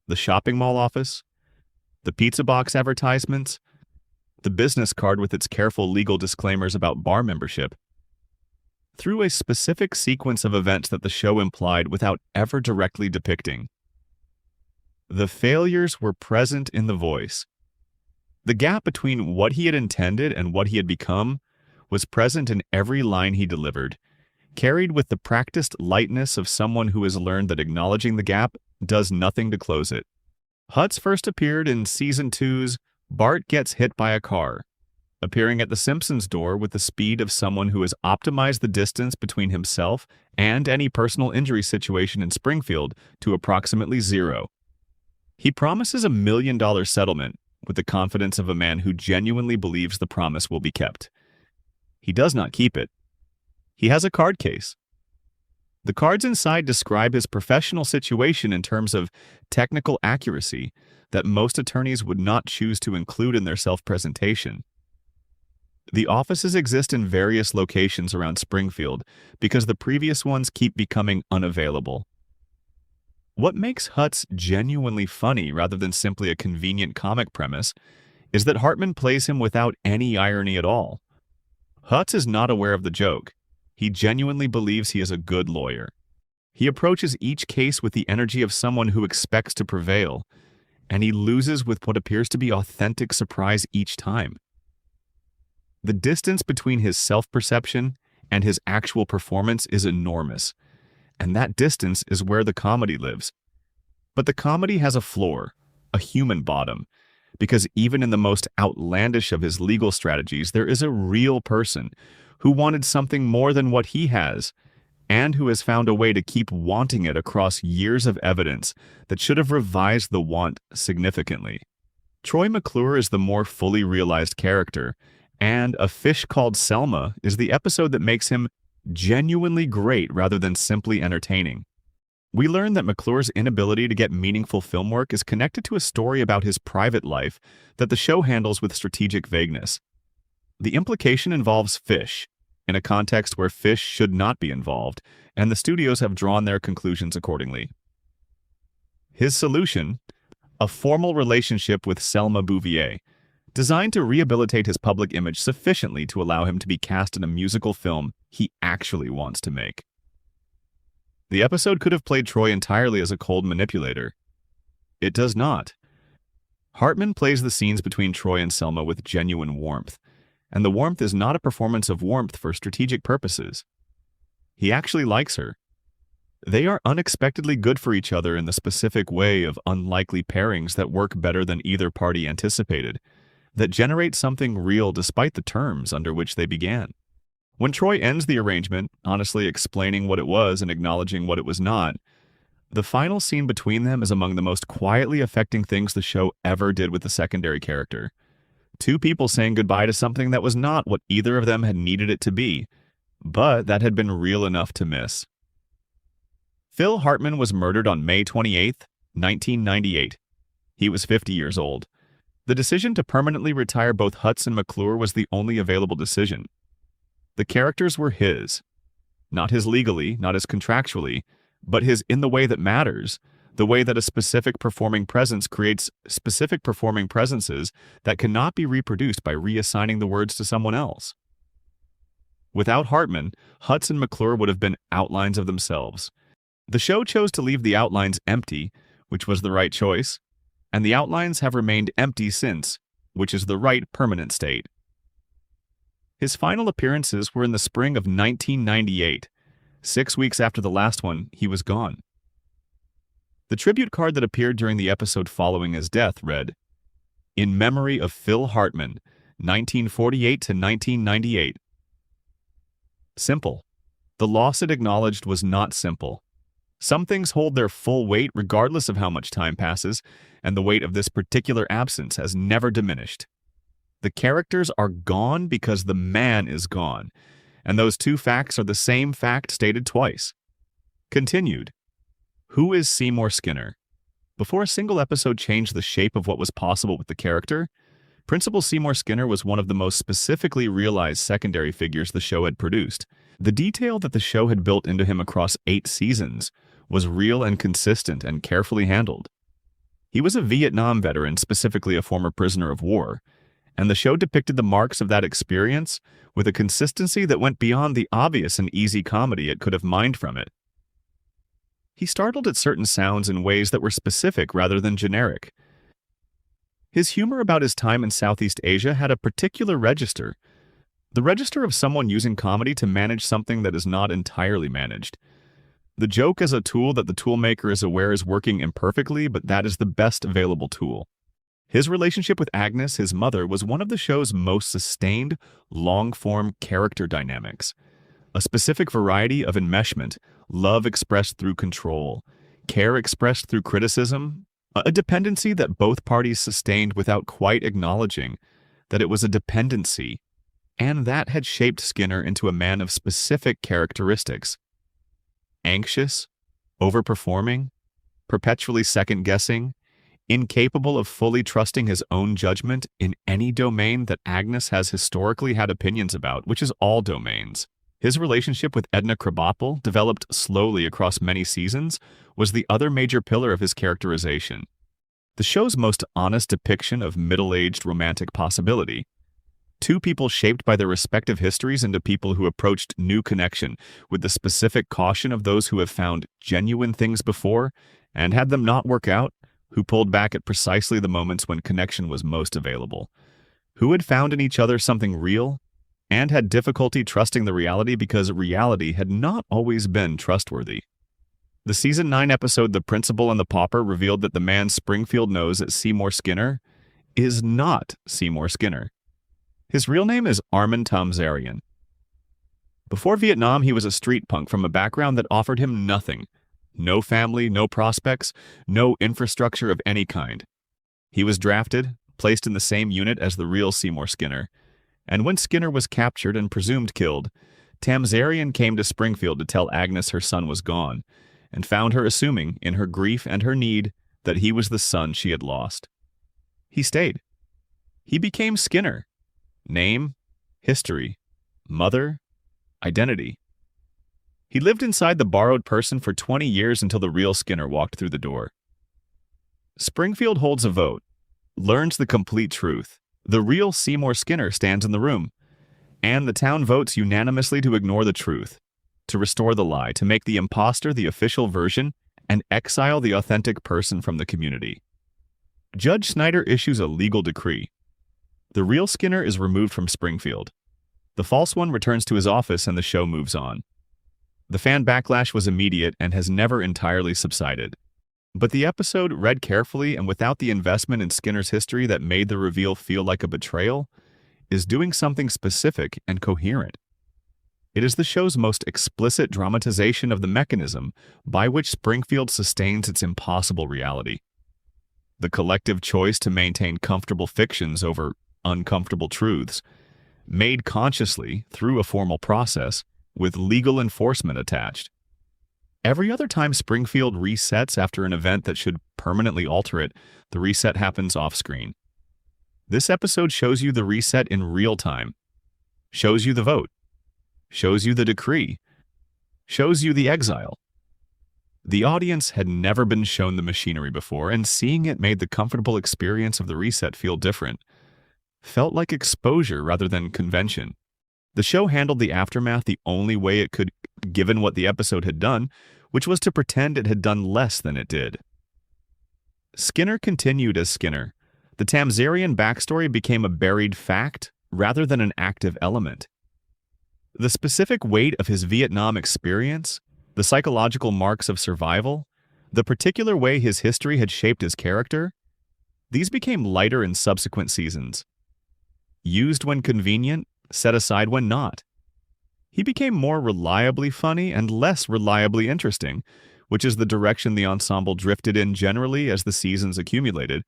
The shopping mall office, the pizza box advertisements, the business card with its careful legal disclaimers about bar membership. Through a specific sequence of events that the show implied without ever directly depicting. The failures were present in the voice. The gap between what he had intended and what he had become was present in every line he delivered, carried with the practiced lightness of someone who has learned that acknowledging the gap does nothing to close it. Hutz first appeared in Season 2's Bart Gets Hit by a Car, appearing at the Simpsons door with the speed of someone who has optimized the distance between himself and any personal injury situation in Springfield to approximately zero. He promises $1 million settlement with the confidence of a man who genuinely believes the promise will be kept. He does not keep it. He has a card case. The cards inside describe his professional situation in terms of technical accuracy that most attorneys would not choose to include in their self-presentation. The offices exist in various locations around Springfield because the previous ones keep becoming unavailable. What makes Hutz genuinely funny rather than simply a convenient comic premise is that Hartman plays him without any irony at all. Hutz is not aware of the joke. He genuinely believes he is a good lawyer. He approaches each case with the energy of someone who expects to prevail, and he loses with what appears to be authentic surprise each time. The distance between his self-perception and his actual performance is enormous, and that distance is where the comedy lives. But the comedy has a floor, a human bottom, because even in the most outlandish of his legal strategies, there is a real person who wanted something more than what he has, and who has found a way to keep wanting it across years of evidence that should have revised the want significantly. Troy McClure is the more fully realized character, and A Fish Called Selma is the episode that makes him genuinely great rather than simply entertaining. We learn that McClure's inability to get meaningful film work is connected to a story about his private life that the show handles with strategic vagueness. The implication involves fish, in a context where fish should not be involved, and the studios have drawn their conclusions accordingly. His solution: a formal relationship with Selma Bouvier, designed to rehabilitate his public image sufficiently to allow him to be cast in a musical film he actually wants to make. The episode could have played Troy entirely as a cold manipulator. It does not. Hartman plays the scenes between Troy and Selma with genuine warmth, and the warmth is not a performance of warmth for strategic purposes. He actually likes her. They are unexpectedly good for each other in the specific way of unlikely pairings that work better than either party anticipated, that generate something real despite the terms under which they began. When Troy ends the arrangement, honestly explaining what it was and acknowledging what it was not, the final scene between them is among the most quietly affecting things the show ever did with the secondary character. Two people saying goodbye to something that was not what either of them had needed it to be, but that had been real enough to miss. Phil Hartman was murdered on May 28, 1998. He was 50 years old. The decision to permanently retire both Hutz and McClure was the only available decision. The characters were his. Not his legally, not his contractually, but his in the way that matters, the way that a specific performing presence creates specific performing presences that cannot be reproduced by reassigning the words to someone else. Without Hartman, Hutz and McClure would have been outlines of themselves. The show chose to leave the outlines empty, which was the right choice, and the outlines have remained empty since, which is the right permanent state. His final appearances were in the spring of 1998. 6 weeks after the last one, he was gone. The tribute card that appeared during the episode following his death read, "In memory of Phil Hartman, 1948 to 1998. Simple. The loss it acknowledged was not simple. Some things hold their full weight regardless of how much time passes, and the weight of this particular absence has never diminished. The characters are gone because the man is gone, and those two facts are the same fact stated twice." Continued. Who is Seymour Skinner? Before a single episode changed the shape of what was possible with the character, Principal Seymour Skinner was one of the most specifically realized secondary figures the show had produced. The detail that the show had built into him across 8 seasons was real and consistent and carefully handled. He was a Vietnam veteran, specifically a former prisoner of war, and the show depicted the marks of that experience with a consistency that went beyond the obvious and easy comedy it could have mined from it. He startled at certain sounds in ways that were specific rather than generic. His humor about his time in Southeast Asia had a particular register, the register of someone using comedy to manage something that is not entirely managed. The joke as a tool that the toolmaker is aware is working imperfectly, but that is the best available tool. His relationship with Agnes, his mother, was one of the show's most sustained, long-form character dynamics. A specific variety of enmeshment, love expressed through control, care expressed through criticism, a dependency that both parties sustained without quite acknowledging that it was a dependency, and that had shaped Skinner into a man of specific characteristics. Anxious, overperforming, perpetually second-guessing, incapable of fully trusting his own judgment in any domain that Agnes has historically had opinions about, which is all domains. His relationship with Edna Krabappel, developed slowly across many seasons, was the other major pillar of his characterization. The show's most honest depiction of middle-aged romantic possibility. Two people shaped by their respective histories into people who approached new connection with the specific caution of those who have found genuine things before and had them not work out, who pulled back at precisely the moments when connection was most available, who had found in each other something real, and had difficulty trusting the reality because reality had not always been trustworthy. The Season 9 episode The Principal and the Pauper revealed that the man Springfield knows as Seymour Skinner is not Seymour Skinner. His real name is Armin Tamzarian. Before Vietnam, he was a street punk from a background that offered him nothing. No family, no prospects, no infrastructure of any kind. He was drafted, placed in the same unit as the real Seymour Skinner, and when Skinner was captured and presumed killed, Tamzarian came to Springfield to tell Agnes her son was gone, and found her assuming, in her grief and her need, that he was the son she had lost. He stayed. He became Skinner. Name, history, mother, identity. He lived inside the borrowed person for 20 years until the real Skinner walked through the door. Springfield holds a vote, learns the complete truth. The real Seymour Skinner stands in the room, and the town votes unanimously to ignore the truth, to restore the lie, to make the imposter the official version, and exile the authentic person from the community. Judge Snyder issues a legal decree. The real Skinner is removed from Springfield. The false one returns to his office and the show moves on. The fan backlash was immediate and has never entirely subsided. But the episode, read carefully and without the investment in Skinner's history that made the reveal feel like a betrayal, is doing something specific and coherent. It is the show's most explicit dramatization of the mechanism by which Springfield sustains its impossible reality. The collective choice to maintain comfortable fictions over uncomfortable truths, made consciously through a formal process with legal enforcement attached. Every other time Springfield resets after an event that should permanently alter it, the reset happens off-screen. This episode shows you the reset in real time, shows you the vote, shows you the decree, shows you the exile. The audience had never been shown the machinery before, and seeing it made the comfortable experience of the reset feel different. Felt like exposure rather than convention. The show handled the aftermath the only way it could, given what the episode had done, which was to pretend it had done less than it did. Skinner continued as Skinner. The Tamzarian backstory became a buried fact rather than an active element. The specific weight of his Vietnam experience, the psychological marks of survival, the particular way his history had shaped his character, these became lighter in subsequent seasons. Used when convenient, set aside when not. He became more reliably funny and less reliably interesting, which is the direction the ensemble drifted in generally as the seasons accumulated,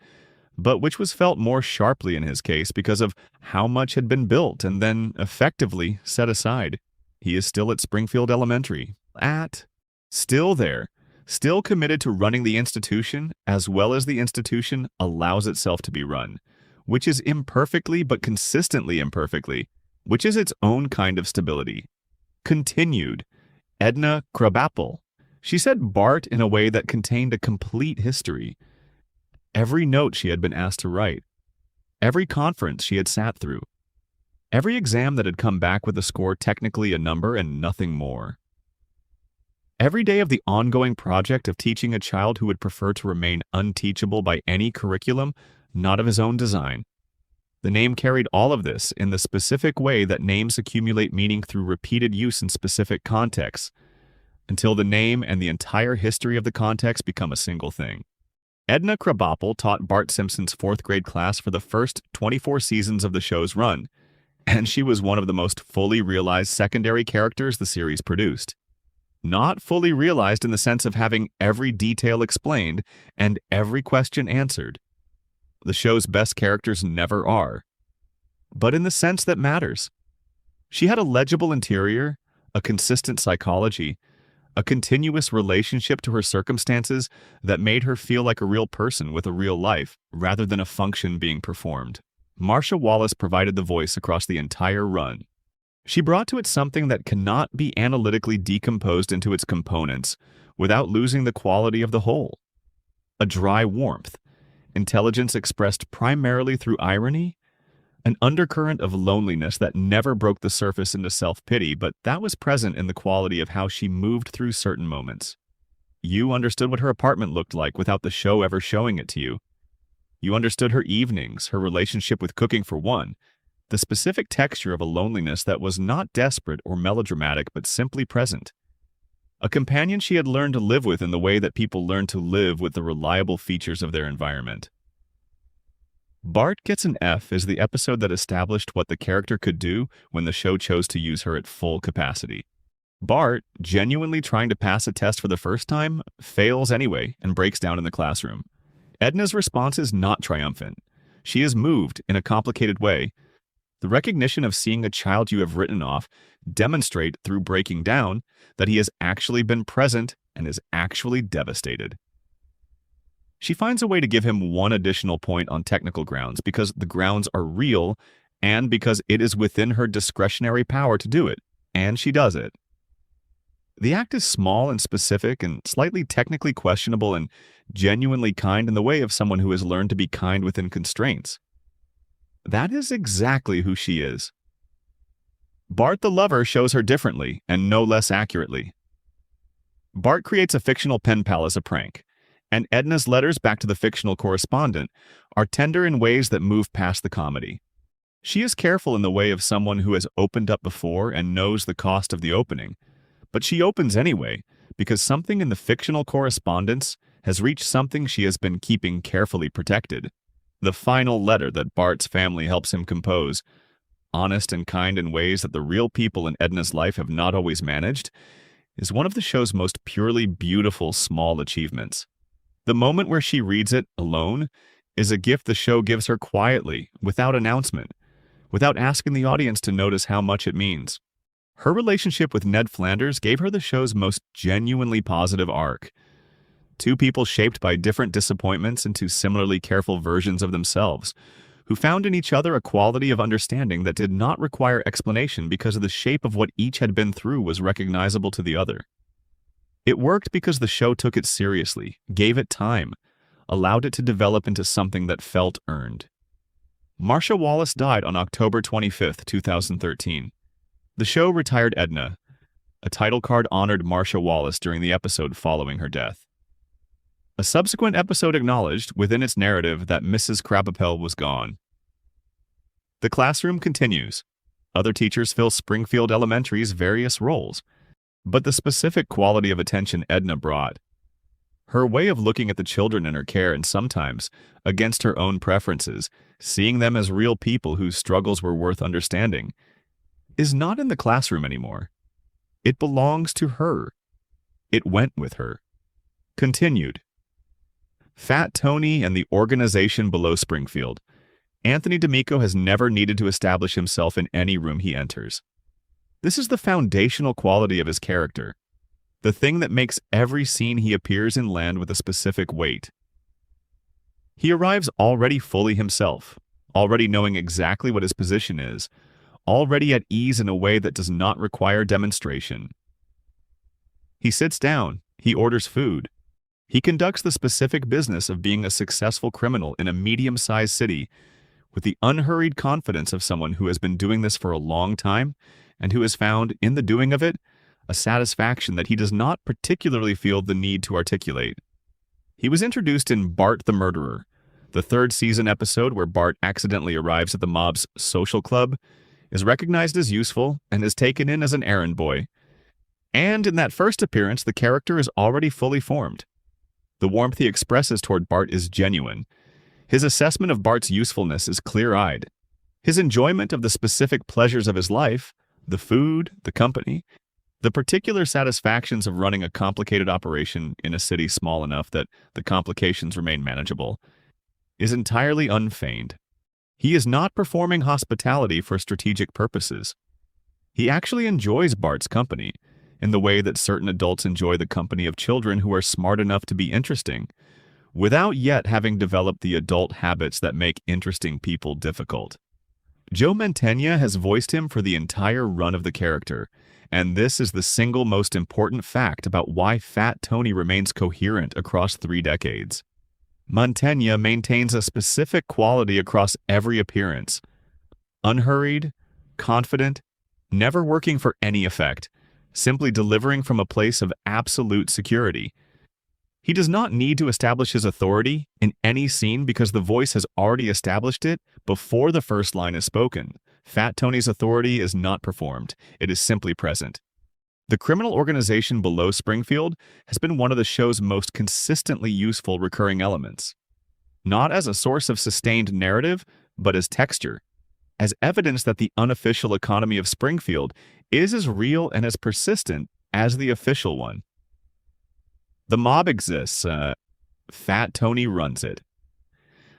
but which was felt more sharply in his case because of how much had been built and then effectively set aside. He is still at Springfield Elementary. Still there. Still committed to running the institution as well as the institution allows itself to be run, which is imperfectly but consistently imperfectly, which is its own kind of stability. Continued. Edna Krabappel. She said Bart in a way that contained a complete history. Every note she had been asked to write. Every conference she had sat through. Every exam that had come back with a score technically a number and nothing more. Every day of the ongoing project of teaching a child who would prefer to remain unteachable by any curriculum, not of his own design. The name carried all of this in the specific way that names accumulate meaning through repeated use in specific contexts, until the name and the entire history of the context become a single thing. Edna Krabappel taught Bart Simpson's 4th grade class for the first 24 seasons of the show's run, and she was one of the most fully realized secondary characters the series produced. Not fully realized in the sense of having every detail explained and every question answered. The show's best characters never are, but in the sense that matters. She had a legible interior, a consistent psychology, a continuous relationship to her circumstances that made her feel like a real person with a real life, rather than a function being performed. Marcia Wallace provided the voice across the entire run. She brought to it something that cannot be analytically decomposed into its components without losing the quality of the whole. A dry warmth, intelligence expressed primarily through irony, an undercurrent of loneliness that never broke the surface into self-pity, but that was present in the quality of how she moved through certain moments. You understood what her apartment looked like without the show ever showing it to you. You understood her evenings, her relationship with cooking for one, the specific texture of a loneliness that was not desperate or melodramatic but simply present. A companion she had learned to live with in the way that people learn to live with the reliable features of their environment. Bart Gets an F is the episode that established what the character could do when the show chose to use her at full capacity. Bart, genuinely trying to pass a test for the first time, fails anyway and breaks down in the classroom. Edna's response is not triumphant. She is moved in a complicated way. The recognition of seeing a child you have written off demonstrate through breaking down that he has actually been present and is actually devastated. She finds a way to give him one additional point on technical grounds because the grounds are real and because it is within her discretionary power to do it, and she does it. The act is small and specific and slightly technically questionable and genuinely kind in the way of someone who has learned to be kind within constraints. That is exactly who she is. Bart the lover shows her differently and no less accurately. Bart creates a fictional pen pal as a prank, and Edna's letters back to the fictional correspondent are tender in ways that move past the comedy. She is careful in the way of someone who has opened up before and knows the cost of the opening, but she opens anyway because something in the fictional correspondence has reached something she has been keeping carefully protected. The final letter that Bart's family helps him compose, honest and kind in ways that the real people in Edna's life have not always managed, is one of the show's most purely beautiful small achievements. The moment where she reads it alone is a gift the show gives her quietly, without announcement, without asking the audience to notice how much it means. Her relationship with Ned Flanders gave her the show's most genuinely positive arc. Two people shaped by different disappointments into similarly careful versions of themselves, who found in each other a quality of understanding that did not require explanation because the shape of what each had been through was recognizable to the other. It worked because the show took it seriously, gave it time, allowed it to develop into something that felt earned. Marcia Wallace died on October 25, 2013. The show retired Edna. A title card honored Marcia Wallace during the episode following her death. A subsequent episode acknowledged, within its narrative, that Mrs. Krabappel was gone. The classroom continues. Other teachers fill Springfield Elementary's various roles, but the specific quality of attention Edna brought, her way of looking at the children in her care and sometimes, against her own preferences, seeing them as real people whose struggles were worth understanding, is not in the classroom anymore. It belongs to her. It went with her. Continued. Fat Tony and the organization below Springfield. Anthony D'Amico has never needed to establish himself in any room he enters. This is the foundational quality of his character, the thing that makes every scene he appears in land with a specific weight. He arrives already fully himself, already knowing exactly what his position is, already at ease in a way that does not require demonstration. He sits down, he orders food. He conducts the specific business of being a successful criminal in a medium-sized city with the unhurried confidence of someone who has been doing this for a long time and who has found, in the doing of it, a satisfaction that he does not particularly feel the need to articulate. He was introduced in Bart the Murderer, the third season episode where Bart accidentally arrives at the mob's social club, is recognized as useful, and is taken in as an errand boy. And in that first appearance, the character is already fully formed. The warmth he expresses toward Bart is genuine. His assessment of Bart's usefulness is clear-eyed. His enjoyment of the specific pleasures of his life, the food, the company, the particular satisfactions of running a complicated operation in a city small enough that the complications remain manageable, is entirely unfeigned. He is not performing hospitality for strategic purposes. He actually enjoys Bart's company, in the way that certain adults enjoy the company of children who are smart enough to be interesting, without yet having developed the adult habits that make interesting people difficult. Joe Mantegna has voiced him for the entire run of the character, and this is the single most important fact about why Fat Tony remains coherent across 3 decades. Mantegna maintains a specific quality across every appearance. Unhurried, confident, never working for any effect, simply delivering from a place of absolute security. He does not need to establish his authority in any scene because the voice has already established it before the first line is spoken. Fat Tony's authority is not performed. It is simply present. The criminal organization below Springfield has been one of the show's most consistently useful recurring elements. Not as a source of sustained narrative, but as texture, as evidence that the unofficial economy of Springfield is as real and as persistent as the official one. The mob exists. Fat Tony runs it.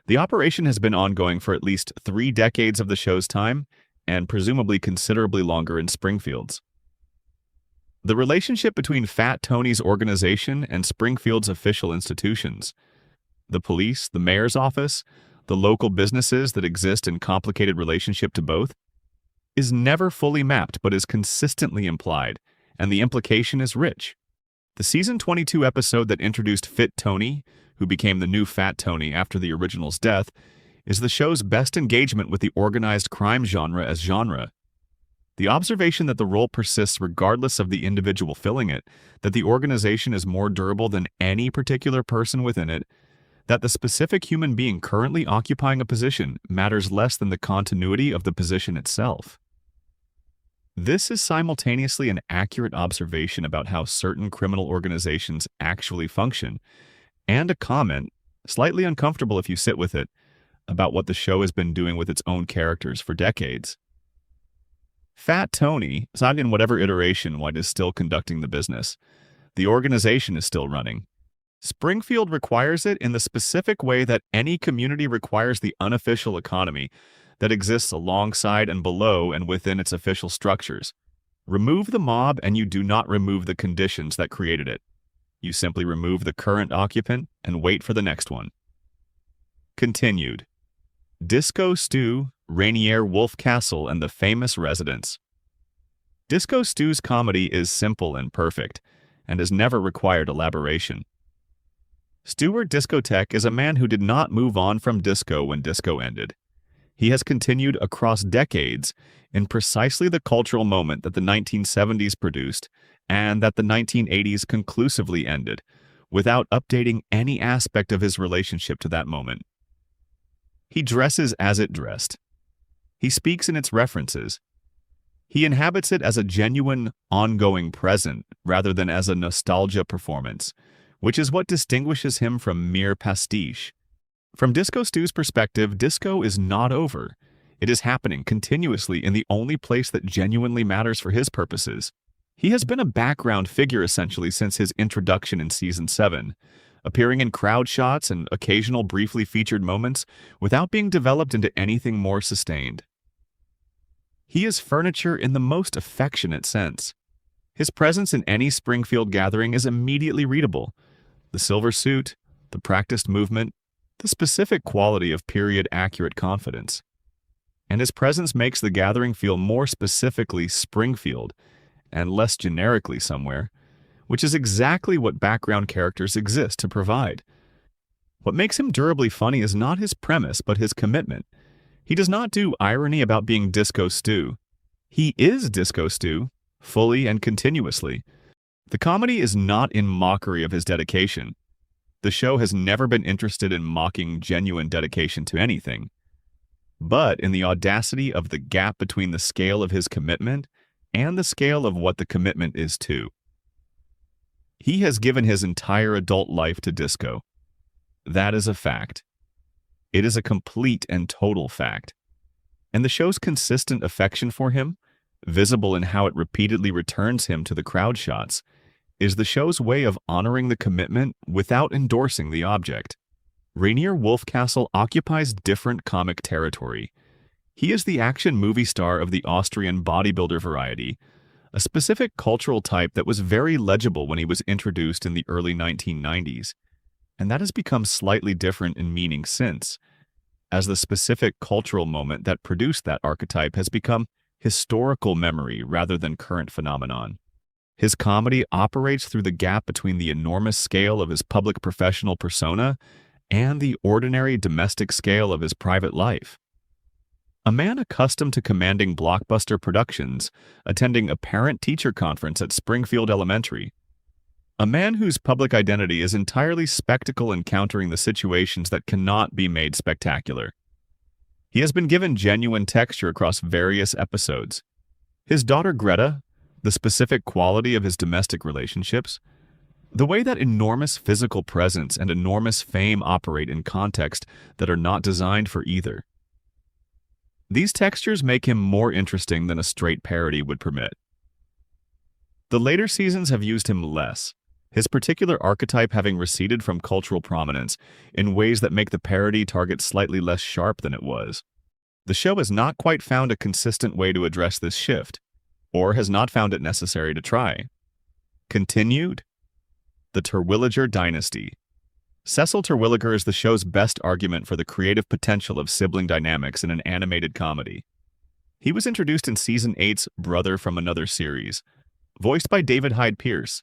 The operation has been ongoing for at least 3 decades of the show's time, and presumably considerably longer in Springfield's. The relationship between Fat Tony's organization and Springfield's official institutions, the police, the mayor's office, the local businesses that exist in complicated relationship to both, is never fully mapped but is consistently implied, and the implication is rich. The season 22 episode that introduced Fit Tony, who became the new Fat Tony after the original's death, is the show's best engagement with the organized crime genre as genre. The observation that the role persists regardless of the individual filling it, that the organization is more durable than any particular person within it, that the specific human being currently occupying a position matters less than the continuity of the position itself. This is simultaneously an accurate observation about how certain criminal organizations actually function, and a comment, slightly uncomfortable if you sit with it, about what the show has been doing with its own characters for decades. Fat Tony is not in whatever iteration while it is still conducting the business. The organization is still running. Springfield requires it in the specific way that any community requires the unofficial economy that exists alongside and below and within its official structures. Remove the mob and you do not remove the conditions that created it. You simply remove the current occupant and wait for the next one. Continued. Disco Stew, Rainier Wolfcastle, and the Famous Residents. Disco Stew's comedy is simple and perfect, and has never required elaboration. Stewart Discotheque is a man who did not move on from disco when disco ended. He has continued across decades in precisely the cultural moment that the 1970s produced and that the 1980s conclusively ended, without updating any aspect of his relationship to that moment. He dresses as it dressed. He speaks in its references. He inhabits it as a genuine, ongoing present rather than as a nostalgia performance, which is what distinguishes him from mere pastiche. From Disco Stew's perspective, disco is not over. It is happening continuously in the only place that genuinely matters for his purposes. He has been a background figure essentially since his introduction in Season 7, appearing in crowd shots and occasional briefly featured moments without being developed into anything more sustained. He is furniture in the most affectionate sense. His presence in any Springfield gathering is immediately readable. The silver suit, the practiced movement, the specific quality of period-accurate confidence. And his presence makes the gathering feel more specifically Springfield, and less generically somewhere, which is exactly what background characters exist to provide. What makes him durably funny is not his premise, but his commitment. He does not do irony about being Disco Stew. He is Disco Stew, fully and continuously. The comedy is not in mockery of his dedication. The show has never been interested in mocking genuine dedication to anything, but in the audacity of the gap between the scale of his commitment and the scale of what the commitment is to. He has given his entire adult life to disco. That is a fact. It is a complete and total fact. And the show's consistent affection for him, visible in how it repeatedly returns him to the crowd shots, is the show's way of honoring the commitment without endorsing the object. Rainier Wolfcastle occupies different comic territory. He is the action movie star of the Austrian bodybuilder variety, a specific cultural type that was very legible when he was introduced in the early 1990s, and that has become slightly different in meaning since, as the specific cultural moment that produced that archetype has become historical memory rather than current phenomenon. His comedy operates through the gap between the enormous scale of his public professional persona and the ordinary domestic scale of his private life. A man accustomed to commanding blockbuster productions, attending a parent-teacher conference at Springfield Elementary. A man whose public identity is entirely spectacle encountering the situations that cannot be made spectacular. He has been given genuine texture across various episodes. His daughter Greta, the specific quality of his domestic relationships, the way that enormous physical presence and enormous fame operate in context that are not designed for either. These textures make him more interesting than a straight parody would permit. The later seasons have used him less, his particular archetype having receded from cultural prominence in ways that make the parody target slightly less sharp than it was. The show has not quite found a consistent way to address this shift, or has not found it necessary to try. Continued, the Terwilliger Dynasty. Cecil Terwilliger is the show's best argument for the creative potential of sibling dynamics in an animated comedy. He was introduced in Season 8's Brother from Another Series, voiced by David Hyde Pierce,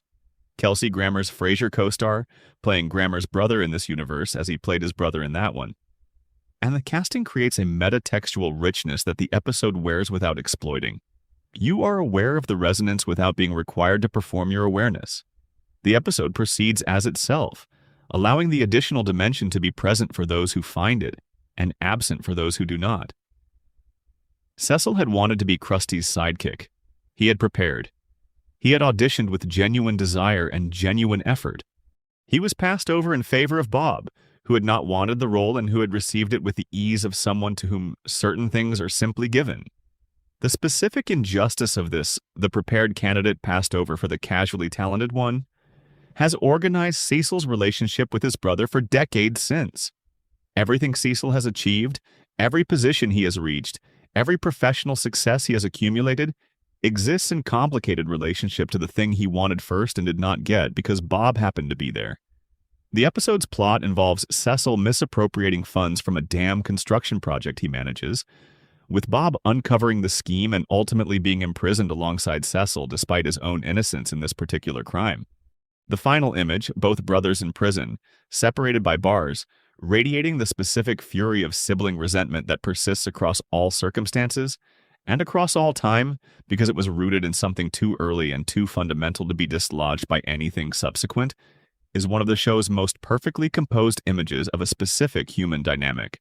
Kelsey Grammer's Frasier co-star, playing Grammer's brother in this universe as he played his brother in that one. And the casting creates a metatextual richness that the episode wears without exploiting. You are aware of the resonance without being required to perform your awareness. The episode proceeds as itself, allowing the additional dimension to be present for those who find it, and absent for those who do not. Cecil had wanted to be Krusty's sidekick. He had prepared. He had auditioned with genuine desire and genuine effort. He was passed over in favor of Bob, who had not wanted the role and who had received it with the ease of someone to whom certain things are simply given. The specific injustice of this, the prepared candidate passed over for the casually talented one, has organized Cecil's relationship with his brother for decades since. Everything Cecil has achieved, every position he has reached, every professional success he has accumulated, exists in complicated relationship to the thing he wanted first and did not get because Bob happened to be there. The episode's plot involves Cecil misappropriating funds from a dam construction project he manages, with Bob uncovering the scheme and ultimately being imprisoned alongside Cecil despite his own innocence in this particular crime. The final image, both brothers in prison, separated by bars, radiating the specific fury of sibling resentment that persists across all circumstances, and across all time, because it was rooted in something too early and too fundamental to be dislodged by anything subsequent, is one of the show's most perfectly composed images of a specific human dynamic.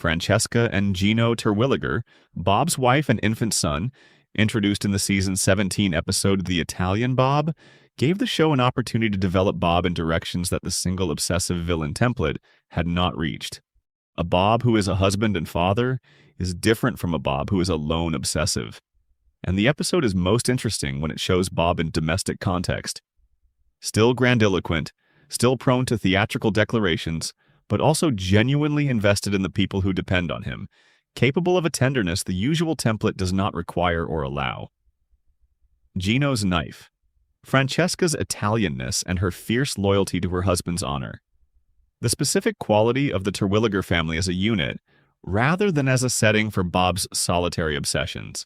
Francesca and Gino Terwilliger, Bob's wife and infant son, introduced in the season 17 episode The Italian Bob, gave the show an opportunity to develop Bob in directions that the single obsessive villain template had not reached. A Bob who is a husband and father is different from a Bob who is a lone obsessive. And the episode is most interesting when it shows Bob in domestic context. Still grandiloquent, still prone to theatrical declarations, but also genuinely invested in the people who depend on him, capable of a tenderness the usual template does not require or allow. Gino's knife. Francesca's Italianness and her fierce loyalty to her husband's honor. The specific quality of the Terwilliger family as a unit, rather than as a setting for Bob's solitary obsessions.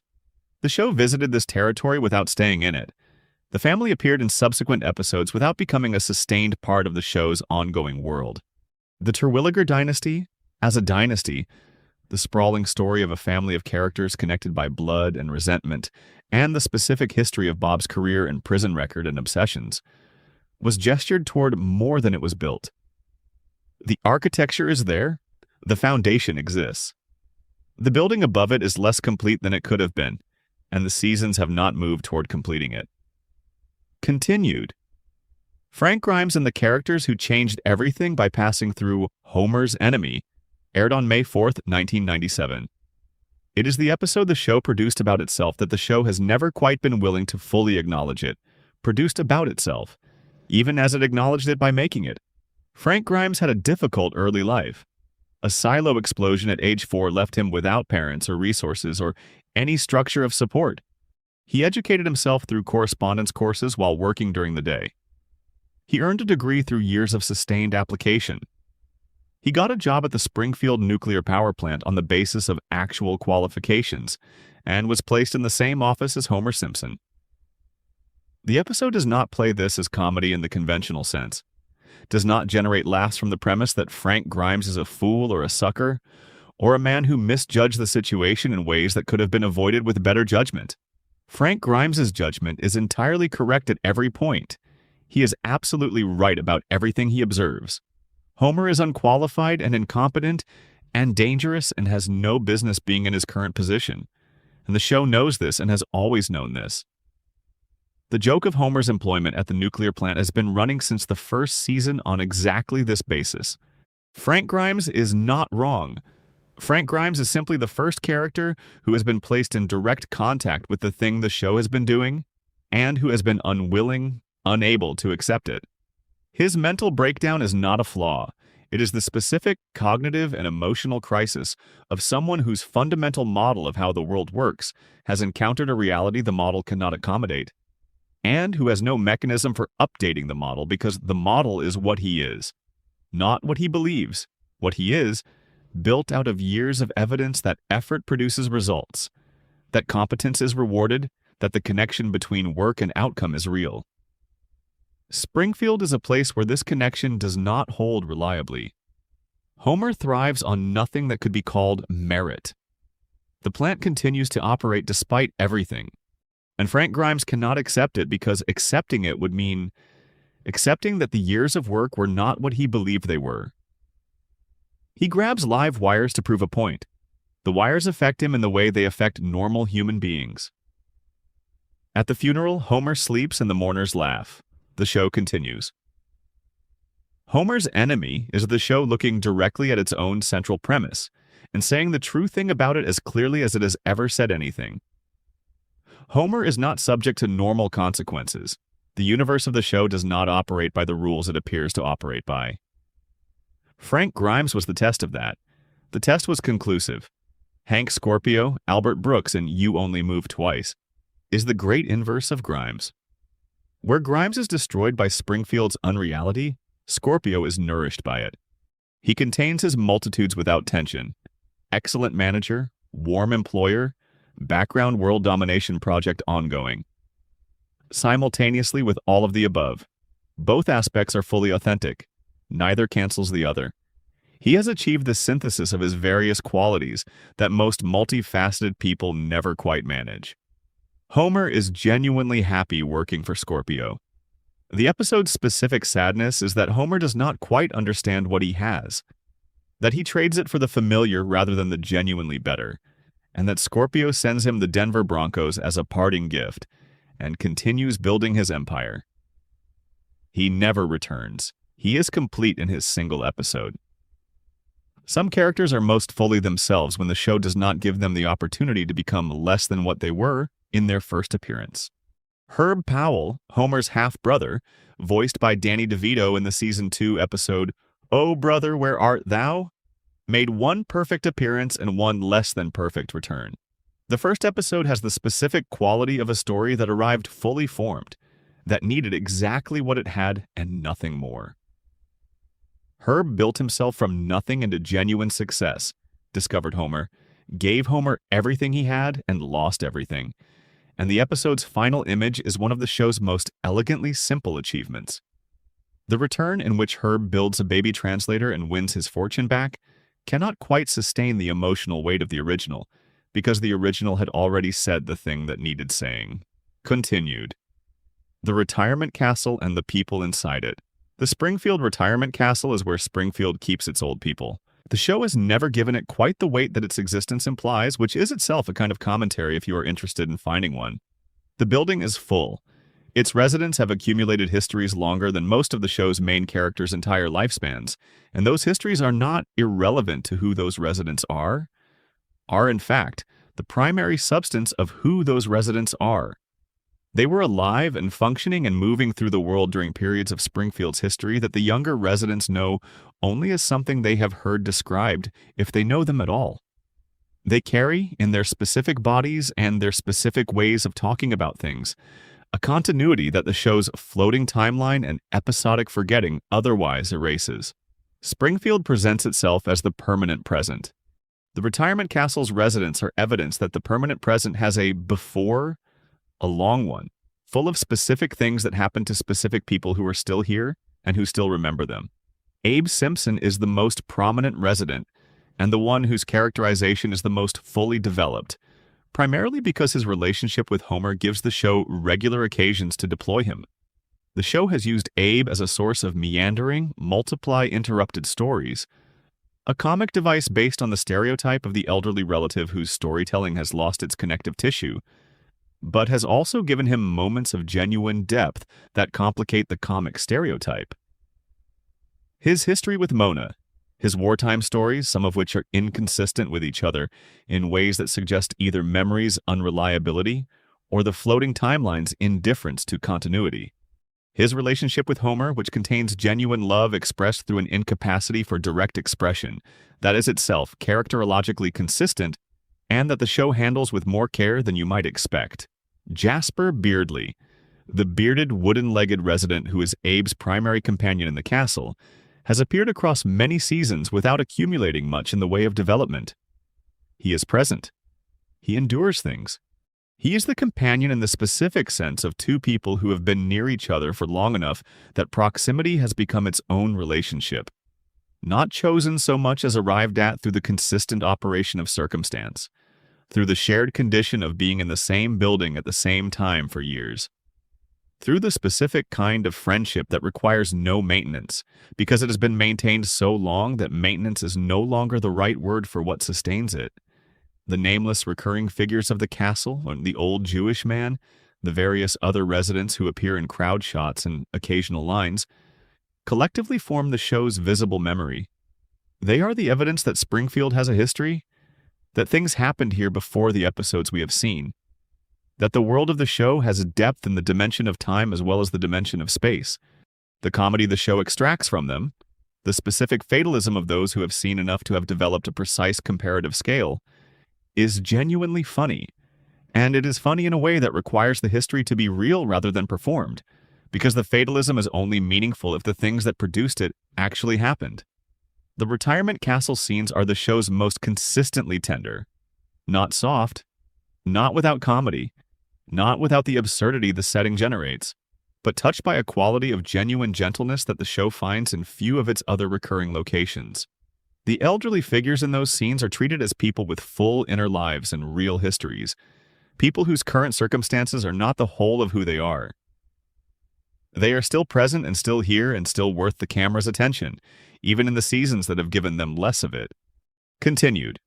The show visited this territory without staying in it. The family appeared in subsequent episodes without becoming a sustained part of the show's ongoing world. The Terwilliger dynasty, as a dynasty, the sprawling story of a family of characters connected by blood and resentment, and the specific history of Bob's career and prison record and obsessions, was gestured toward more than it was built. The architecture is there, the foundation exists. The building above it is less complete than it could have been, and the seasons have not moved toward completing it. Continued. Frank Grimes and the characters who changed everything by passing through Homer's Enemy aired on May 4th, 1997. It is the episode the show produced about itself that the show has never quite been willing to fully acknowledge it, produced about itself, even as it acknowledged it by making it. Frank Grimes had a difficult early life. A silo explosion at age 4 left him without parents or resources or any structure of support. He educated himself through correspondence courses while working during the day. He earned a degree through years of sustained application. He got a job at the Springfield nuclear power plant on the basis of actual qualifications and was placed in the same office as Homer Simpson. The episode does not play this as comedy in the conventional sense, does not generate laughs from the premise that Frank Grimes is a fool or a sucker, or a man who misjudged the situation in ways that could have been avoided with better judgment. Frank Grimes's judgment is entirely correct at every point. He is absolutely right about everything he observes. Homer is unqualified and incompetent and dangerous and has no business being in his current position. And the show knows this and has always known this. The joke of Homer's employment at the nuclear plant has been running since the first season on exactly this basis. Frank Grimes is not wrong. Frank Grimes is simply the first character who has been placed in direct contact with the thing the show has been doing and who has been unable to accept it. His mental breakdown is not a flaw. It is the specific cognitive and emotional crisis of someone whose fundamental model of how the world works has encountered a reality the model cannot accommodate. and who has no mechanism for updating the model because the model is what he is, not what he believes. What he is, built out of years of evidence that effort produces results, that competence is rewarded, that the connection between work and outcome is real. Springfield is a place where this connection does not hold reliably. Homer thrives on nothing that could be called merit. The plant continues to operate despite everything, and Frank Grimes cannot accept it because accepting it would mean accepting that the years of work were not what he believed they were. He grabs live wires to prove a point. The wires affect him in the way they affect normal human beings. At the funeral, Homer sleeps and the mourners laugh. The show continues. Homer's enemy is the show looking directly at its own central premise and saying the true thing about it as clearly as it has ever said anything. Homer is not subject to normal consequences. The universe of the show does not operate by the rules it appears to operate by. Frank Grimes was the test of that. The test was conclusive. Hank Scorpio, Albert Brooks in You Only Move Twice, is the great inverse of Grimes. Where Grimes is destroyed by Springfield's unreality, Scorpio is nourished by it. He contains his multitudes without tension. Excellent manager, warm employer, background world domination project ongoing. Simultaneously with all of the above, both aspects are fully authentic. Neither cancels the other. He has achieved the synthesis of his various qualities that most multifaceted people never quite manage. Homer is genuinely happy working for Scorpio. The episode's specific sadness is that Homer does not quite understand what he has, that he trades it for the familiar rather than the genuinely better, and that Scorpio sends him the Denver Broncos as a parting gift and continues building his empire. He never returns. He is complete in his single episode. Some characters are most fully themselves when the show does not give them the opportunity to become less than what they were in their first appearance. Herb Powell, Homer's half-brother, voiced by Danny DeVito in the Season 2 episode, Oh Brother, Where Art Thou?, made one perfect appearance and one less than perfect return. The first episode has the specific quality of a story that arrived fully formed, that needed exactly what it had and nothing more. Herb built himself from nothing into genuine success, discovered Homer, gave Homer everything he had and lost everything. And the episode's final image is one of the show's most elegantly simple achievements. The return in which Herb builds a baby translator and wins his fortune back cannot quite sustain the emotional weight of the original, because the original had already said the thing that needed saying. Continued. The retirement castle and the people inside it. The Springfield retirement castle is where Springfield keeps its old people. The show has never given it quite the weight that its existence implies, which is itself a kind of commentary if you are interested in finding one. The building is full. Its residents have accumulated histories longer than most of the show's main characters' entire lifespans, and those histories are not irrelevant to who those residents are in fact the primary substance of who those residents are. They were alive and functioning and moving through the world during periods of Springfield's history that the younger residents know only as something they have heard described, if they know them at all. They carry, in their specific bodies and their specific ways of talking about things, a continuity that the show's floating timeline and episodic forgetting otherwise erases. Springfield presents itself as the permanent present. The retirement castle's residents are evidence that the permanent present has a before, a long one, full of specific things that happen to specific people who are still here and who still remember them. Abe Simpson is the most prominent resident, and the one whose characterization is the most fully developed, primarily because his relationship with Homer gives the show regular occasions to deploy him. The show has used Abe as a source of meandering, multiply interrupted stories, a comic device based on the stereotype of the elderly relative whose storytelling has lost its connective tissue, but has also given him moments of genuine depth that complicate the comic stereotype. His history with Mona, his wartime stories, some of which are inconsistent with each other in ways that suggest either memory's unreliability or the floating timeline's indifference to continuity. His relationship with Homer, which contains genuine love expressed through an incapacity for direct expression, that is itself characterologically consistent, and that the show handles with more care than you might expect. Jasper Beardley, The bearded, wooden-legged resident who is Abe's primary companion in the castle has appeared across many seasons without accumulating much in the way of development. He is present. He endures things. He is the companion in the specific sense of two people who have been near each other for long enough that proximity has become its own relationship, not chosen so much as arrived at through the consistent operation of circumstance, through the shared condition of being in the same building at the same time for years, through the specific kind of friendship that requires no maintenance, because it has been maintained so long that maintenance is no longer the right word for what sustains it. The nameless recurring figures of the castle, the old Jewish man, the various other residents who appear in crowd shots and occasional lines, collectively form the show's visible memory. They are the evidence that Springfield has a history, that things happened here before the episodes we have seen, that the world of the show has depth in the dimension of time as well as the dimension of space. The comedy the show extracts from them, the specific fatalism of those who have seen enough to have developed a precise comparative scale, is genuinely funny, and it is funny in a way that requires the history to be real rather than performed, because the fatalism is only meaningful if the things that produced it actually happened. The retirement castle scenes are the show's most consistently tender, not soft, not without comedy, not without the absurdity the setting generates, but touched by a quality of genuine gentleness that the show finds in few of its other recurring locations. The elderly figures in those scenes are treated as people with full inner lives and real histories, people whose current circumstances are not the whole of who they are. They are still present and still here and still worth the camera's attention, even in the seasons that have given them less of it. Continued.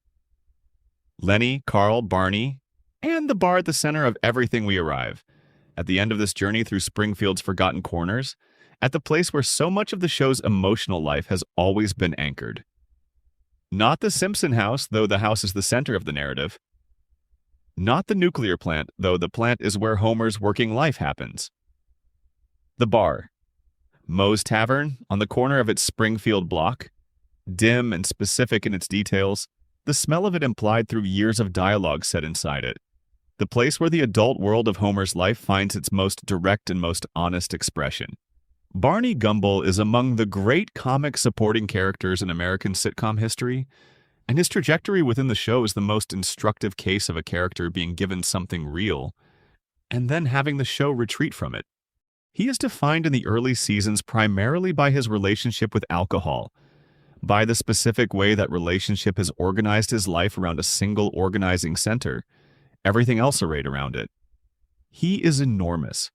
Lenny, Carl, Barney, and the bar at the center of everything we arrive. At the end of this journey through Springfield's forgotten corners, at the place where so much of the show's emotional life has always been anchored. Not the Simpson house, though the house is the center of the narrative. Not the nuclear plant, though the plant is where Homer's working life happens. The bar. Moe's Tavern, on the corner of its Springfield block. Dim and specific in its details, the smell of it implied through years of dialogue set inside it. The place where the adult world of Homer's life finds its most direct and most honest expression. Barney Gumble is among the great comic supporting characters in American sitcom history, and his trajectory within the show is the most instructive case of a character being given something real, and then having the show retreat from it. He is defined in the early seasons primarily by his relationship with alcohol, by the specific way that relationship has organized his life around a single organizing center, everything else arrayed around it. He is enormous.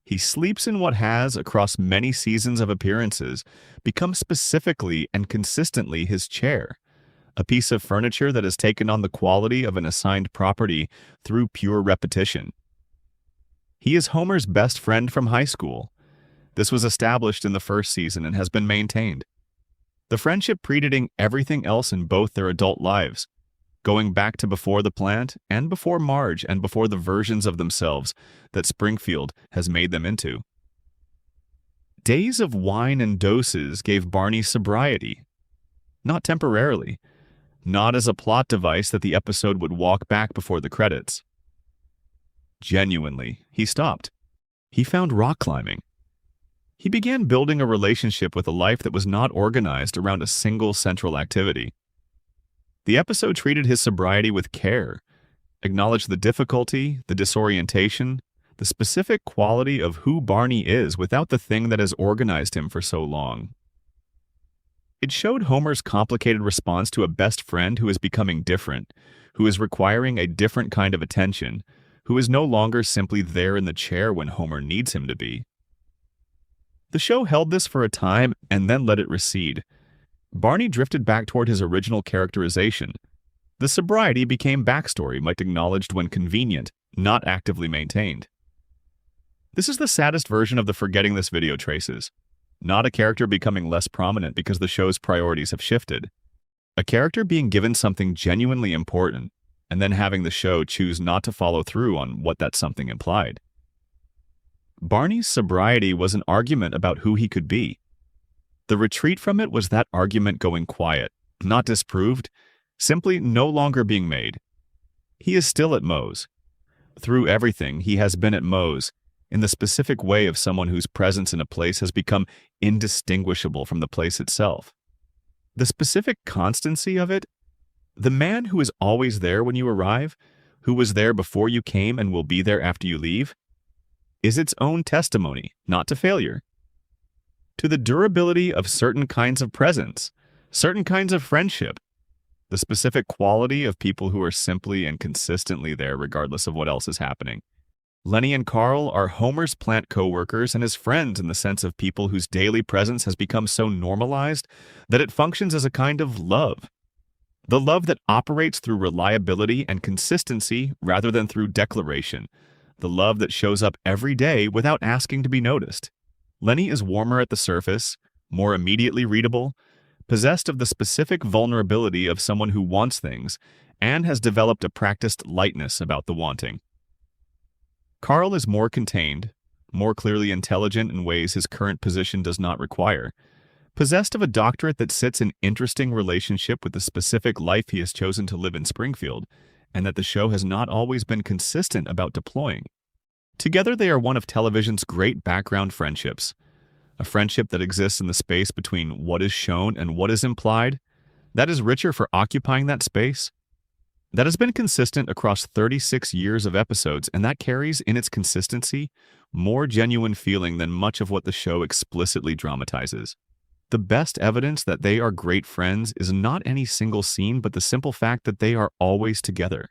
He sleeps in what has, across many seasons of appearances, become specifically and consistently his chair, a piece of furniture that has taken on the quality of an assigned property through pure repetition. He is Homer's best friend from high school. This was established in the first season and has been maintained. The friendship predating everything else in both their adult lives, going back to before the plant and before Marge and before the versions of themselves that Springfield has made them into. Days of wine and doses gave Barney sobriety. Not temporarily, not as a plot device that the episode would walk back before the credits. Genuinely, he stopped. He found rock climbing. He began building a relationship with a life that was not organized around a single central activity. The episode treated his sobriety with care, acknowledged the difficulty, the disorientation, the specific quality of who Barney is without the thing that has organized him for so long. It showed Homer's complicated response to a best friend who is becoming different, who is requiring a different kind of attention, who is no longer simply there in the chair when Homer needs him to be. The show held this for a time and then let it recede. Barney drifted back toward his original characterization. The sobriety became backstory, might acknowledged when convenient, not actively maintained. This is the saddest version of the Forgetting This video traces. Not a character becoming less prominent because the show's priorities have shifted. A character being given something genuinely important, and then having the show choose not to follow through on what that something implied. Barney's sobriety was an argument about who he could be. The retreat from it was that argument going quiet, not disproved, simply no longer being made. He is still at Moe's. Through everything, he has been at Moe's, in the specific way of someone whose presence in a place has become indistinguishable from the place itself. The specific constancy of it, the man who is always there when you arrive, who was there before you came and will be there after you leave, is its own testimony, not to failure, to the durability of certain kinds of presence, certain kinds of friendship, the specific quality of people who are simply and consistently there regardless of what else is happening. Lenny and Carl are Homer's plant co-workers and his friends in the sense of people whose daily presence has become so normalized that it functions as a kind of love. The love that operates through reliability and consistency rather than through declaration. The love that shows up every day without asking to be noticed. Lenny is warmer at the surface, more immediately readable, possessed of the specific vulnerability of someone who wants things, and has developed a practiced lightness about the wanting. Carl is more contained, more clearly intelligent in ways his current position does not require, possessed of a doctorate that sits in interesting relationship with the specific life he has chosen to live in Springfield, and that the show has not always been consistent about deploying. Together they are one of television's great background friendships, a friendship that exists in the space between what is shown and what is implied, that is richer for occupying that space, that has been consistent across 36 years of episodes, and that carries in its consistency more genuine feeling than much of what the show explicitly dramatizes. The best evidence that they are great friends is not any single scene, but the simple fact that they are always together.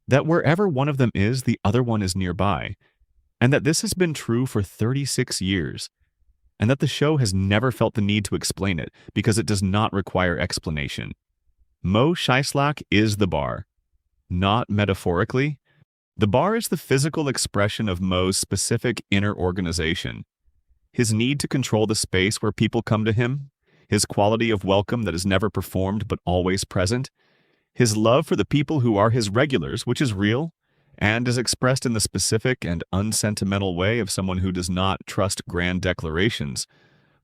That wherever one of them is, the other one is nearby, and that this has been true for 36 years, and that the show has never felt the need to explain it because it does not require explanation. Mo Sheislak is the bar. Not metaphorically. The bar is the physical expression of Mo's specific inner organization. His need to control the space where people come to him, his quality of welcome that is never performed but always present, his love for the people who are his regulars, which is real, and is expressed in the specific and unsentimental way of someone who does not trust grand declarations,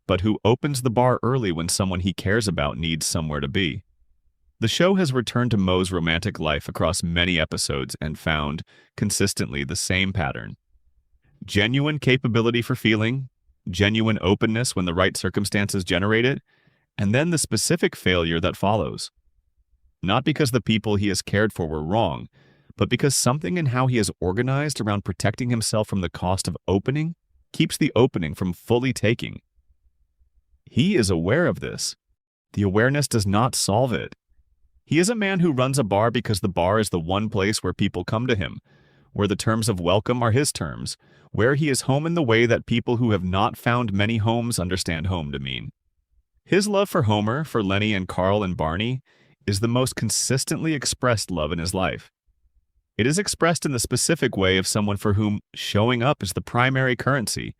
but who opens the bar early when someone he cares about needs somewhere to be. The show has returned to Mo's romantic life across many episodes and found, consistently, the same pattern. Genuine capability for feeling, genuine openness when the right circumstances generate it, and then the specific failure that follows. Not because the people he has cared for were wrong, but because something in how he is organized around protecting himself from the cost of opening keeps the opening from fully taking. He is aware of this. The awareness does not solve it. He is a man who runs a bar because the bar is the one place where people come to him, where the terms of welcome are his terms, where he is home in the way that people who have not found many homes understand home to mean. His love for Homer, for Lenny and Carl and Barney, is the most consistently expressed love in his life. It is expressed in the specific way of someone for whom showing up is the primary currency.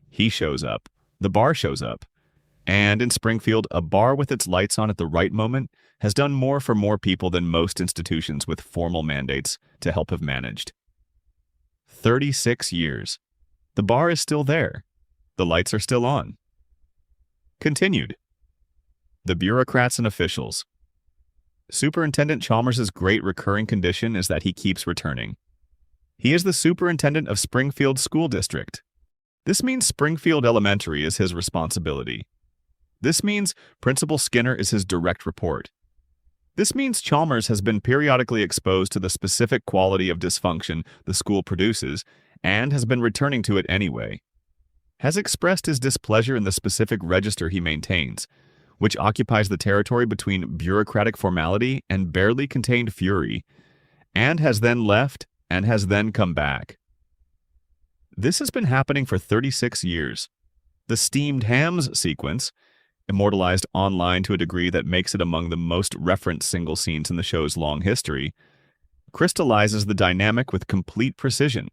He shows up. The bar shows up. And in Springfield, a bar with its lights on at the right moment has done more for more people than most institutions with formal mandates to help have managed. 36 years. The bar is still there. The lights are still on. Continued. The bureaucrats and officials. Superintendent Chalmers' great recurring condition is that he keeps returning. He is the superintendent of Springfield School District. This means Springfield Elementary is his responsibility. This means Principal Skinner is his direct report. This means Chalmers has been periodically exposed to the specific quality of dysfunction the school produces and has been returning to it anyway. Has expressed his displeasure in the specific register he maintains, which occupies the territory between bureaucratic formality and barely contained fury, and has then left and has then come back. This has been happening for 36 years. The steamed hams sequence, immortalized online to a degree that makes it among the most referenced single scenes in the show's long history, crystallizes the dynamic with complete precision.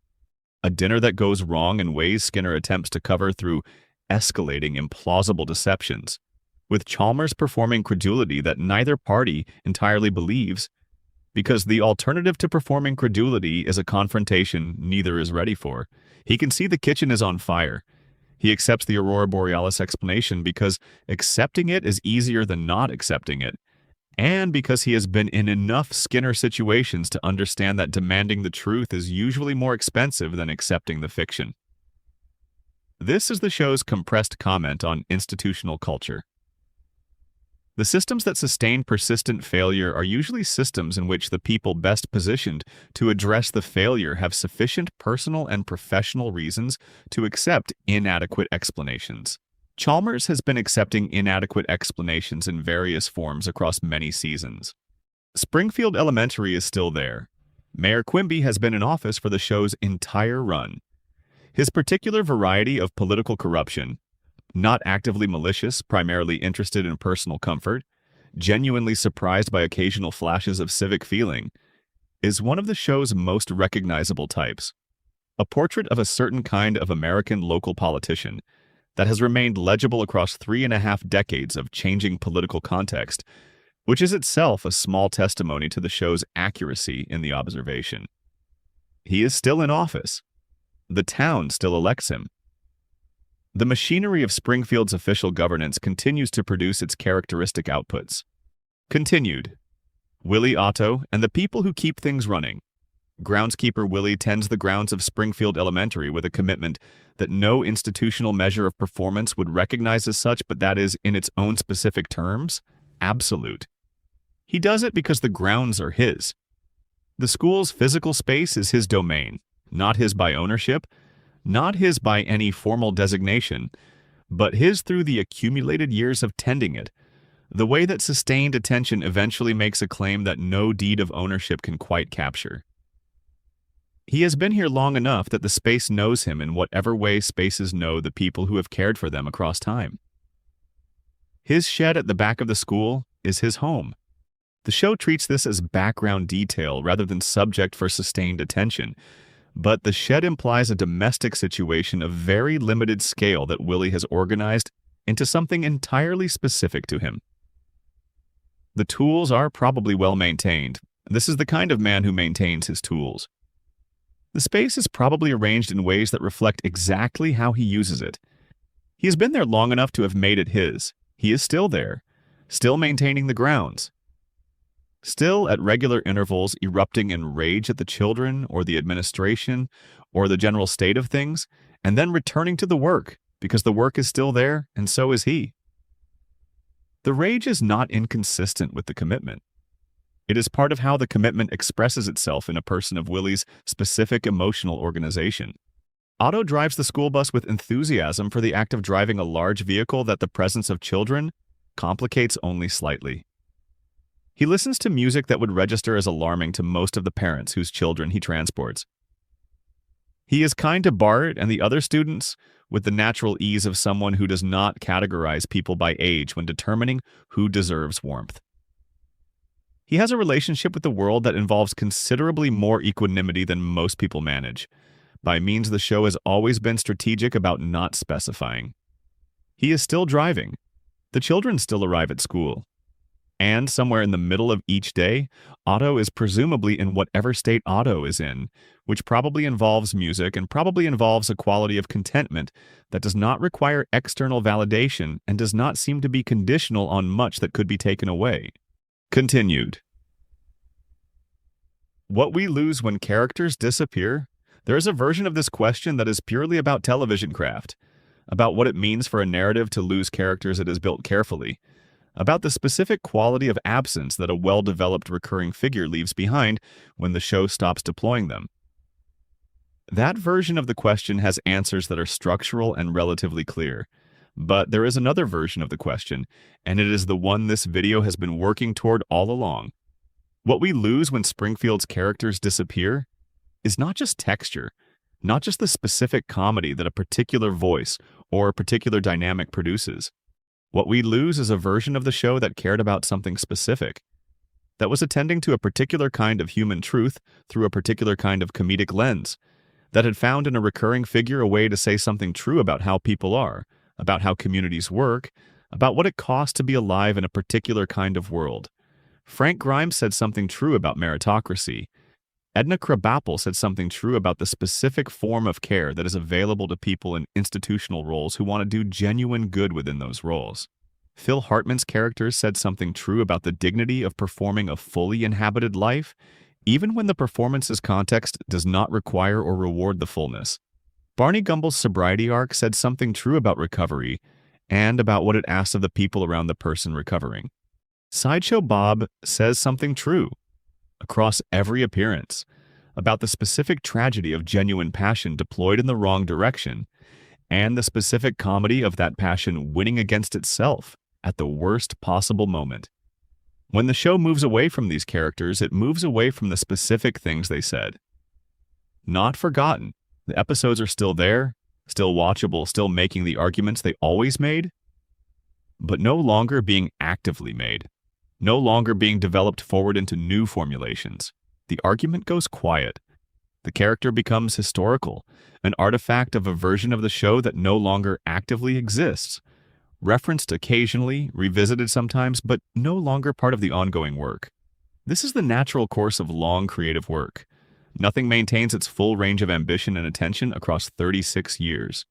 A dinner that goes wrong in ways Skinner attempts to cover through escalating implausible deceptions, with Chalmers performing credulity that neither party entirely believes, because the alternative to performing credulity is a confrontation neither is ready for. He can see the kitchen is on fire. He accepts the Aurora Borealis explanation because accepting it is easier than not accepting it, and because he has been in enough Skinner situations to understand that demanding the truth is usually more expensive than accepting the fiction. This is the show's compressed comment on institutional culture. The systems that sustain persistent failure are usually systems in which the people best positioned to address the failure have sufficient personal and professional reasons to accept inadequate explanations. Chalmers has been accepting inadequate explanations in various forms across many seasons. Springfield Elementary is still there. Mayor Quimby has been in office for the show's entire run. His particular variety of political corruption, not actively malicious, primarily interested in personal comfort, genuinely surprised by occasional flashes of civic feeling, is one of the show's most recognizable types. A portrait of a certain kind of American local politician that has remained legible across 3.5 decades of changing political context, which is itself a small testimony to the show's accuracy in the observation. He is still in office. The town still elects him. The machinery of Springfield's official governance continues to produce its characteristic outputs. Continued. Willie Otto and the people who keep things running. Groundskeeper Willie tends the grounds of Springfield Elementary with a commitment that no institutional measure of performance would recognize as such, but that is, in its own specific terms, absolute. He does it because the grounds are his. The school's physical space is his domain, not his by ownership, not his by any formal designation, but his through the accumulated years of tending it, the way that sustained attention eventually makes a claim that no deed of ownership can quite capture. He has been here long enough that the space knows him in whatever way spaces know the people who have cared for them across time. His shed at the back of the school is his home. The show treats this as background detail rather than subject for sustained attention, but the shed implies a domestic situation of very limited scale that Willie has organized into something entirely specific to him. The tools are probably well maintained. This is the kind of man who maintains his tools. The space is probably arranged in ways that reflect exactly how he uses it. He has been there long enough to have made it his. He is still there, still maintaining the grounds. Still, at regular intervals, erupting in rage at the children or the administration or the general state of things, and then returning to the work, because the work is still there, and so is he. The rage is not inconsistent with the commitment. It is part of how the commitment expresses itself in a person of Willie's specific emotional organization. Otto drives the school bus with enthusiasm for the act of driving a large vehicle that the presence of children complicates only slightly. He listens to music that would register as alarming to most of the parents whose children he transports. He is kind to Bart and the other students with the natural ease of someone who does not categorize people by age when determining who deserves warmth. He has a relationship with the world that involves considerably more equanimity than most people manage, by means the show has always been strategic about not specifying. He is still driving. The children still arrive at school. And somewhere in the middle of each day, Otto is presumably in whatever state Otto is in, which probably involves music and probably involves a quality of contentment that does not require external validation and does not seem to be conditional on much that could be taken away. Continued. What we lose when characters disappear? There is a version of this question that is purely about television craft, about what it means for a narrative to lose characters it has built carefully, about the specific quality of absence that a well-developed recurring figure leaves behind when the show stops deploying them. That version of the question has answers that are structural and relatively clear, but there is another version of the question, and it is the one this video has been working toward all along. What we lose when Springfield's characters disappear is not just texture, not just the specific comedy that a particular voice or a particular dynamic produces. What we lose is a version of the show that cared about something specific, that was attending to a particular kind of human truth through a particular kind of comedic lens, that had found in a recurring figure a way to say something true about how people are, about how communities work, about what it costs to be alive in a particular kind of world. Frank Grimes said something true about meritocracy. Edna Krabappel said something true about the specific form of care that is available to people in institutional roles who want to do genuine good within those roles. Phil Hartman's characters said something true about the dignity of performing a fully inhabited life, even when the performance's context does not require or reward the fullness. Barney Gumbel's sobriety arc said something true about recovery and about what it asked of the people around the person recovering. Sideshow Bob says something true across every appearance about the specific tragedy of genuine passion deployed in the wrong direction and the specific comedy of that passion winning against itself at the worst possible moment. When the show moves away from these characters, it moves away from the specific things they said. Not forgotten. The episodes are still there, still watchable, still making the arguments they always made, but no longer being actively made, no longer being developed forward into new formulations. The argument goes quiet. The character becomes historical, an artifact of a version of the show that no longer actively exists, referenced occasionally, revisited sometimes, but no longer part of the ongoing work. This is the natural course of long creative work. Nothing maintains its full range of ambition and attention across 36 years.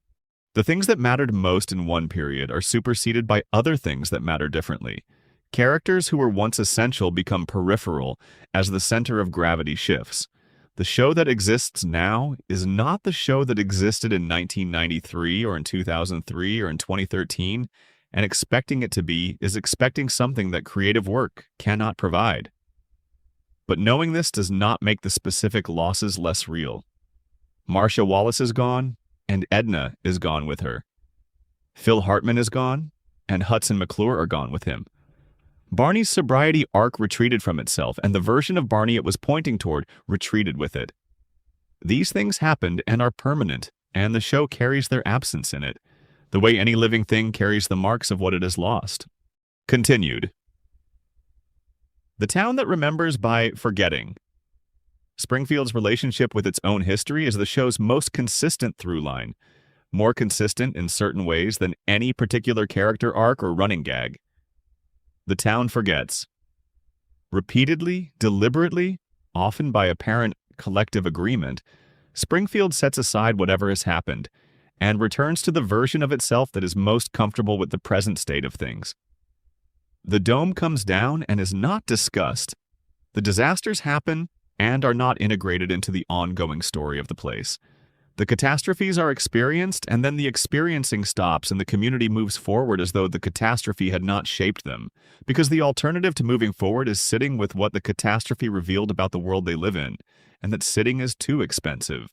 The things that mattered most in one period are superseded by other things that matter differently. Characters who were once essential become peripheral as the center of gravity shifts. The show that exists now is not the show that existed in 1993 or in 2003 or in 2013, and expecting it to be is expecting something that creative work cannot provide. But knowing this does not make the specific losses less real. Marcia Wallace is gone, and Edna is gone with her. Phil Hartman is gone, and Hudson McClure are gone with him. Barney's sobriety arc retreated from itself, and the version of Barney it was pointing toward retreated with it. These things happened and are permanent, and the show carries their absence in it, the way any living thing carries the marks of what it has lost. Continued. The town that remembers by forgetting. Springfield's relationship with its own history is the show's most consistent through line, more consistent in certain ways than any particular character arc or running gag. The town forgets. Repeatedly, deliberately, often by apparent collective agreement, Springfield sets aside whatever has happened and returns to the version of itself that is most comfortable with the present state of things. The dome comes down and is not discussed. The disasters happen and are not integrated into the ongoing story of the place. The catastrophes are experienced, and then the experiencing stops and the community moves forward as though the catastrophe had not shaped them, because the alternative to moving forward is sitting with what the catastrophe revealed about the world they live in, and that sitting is too expensive.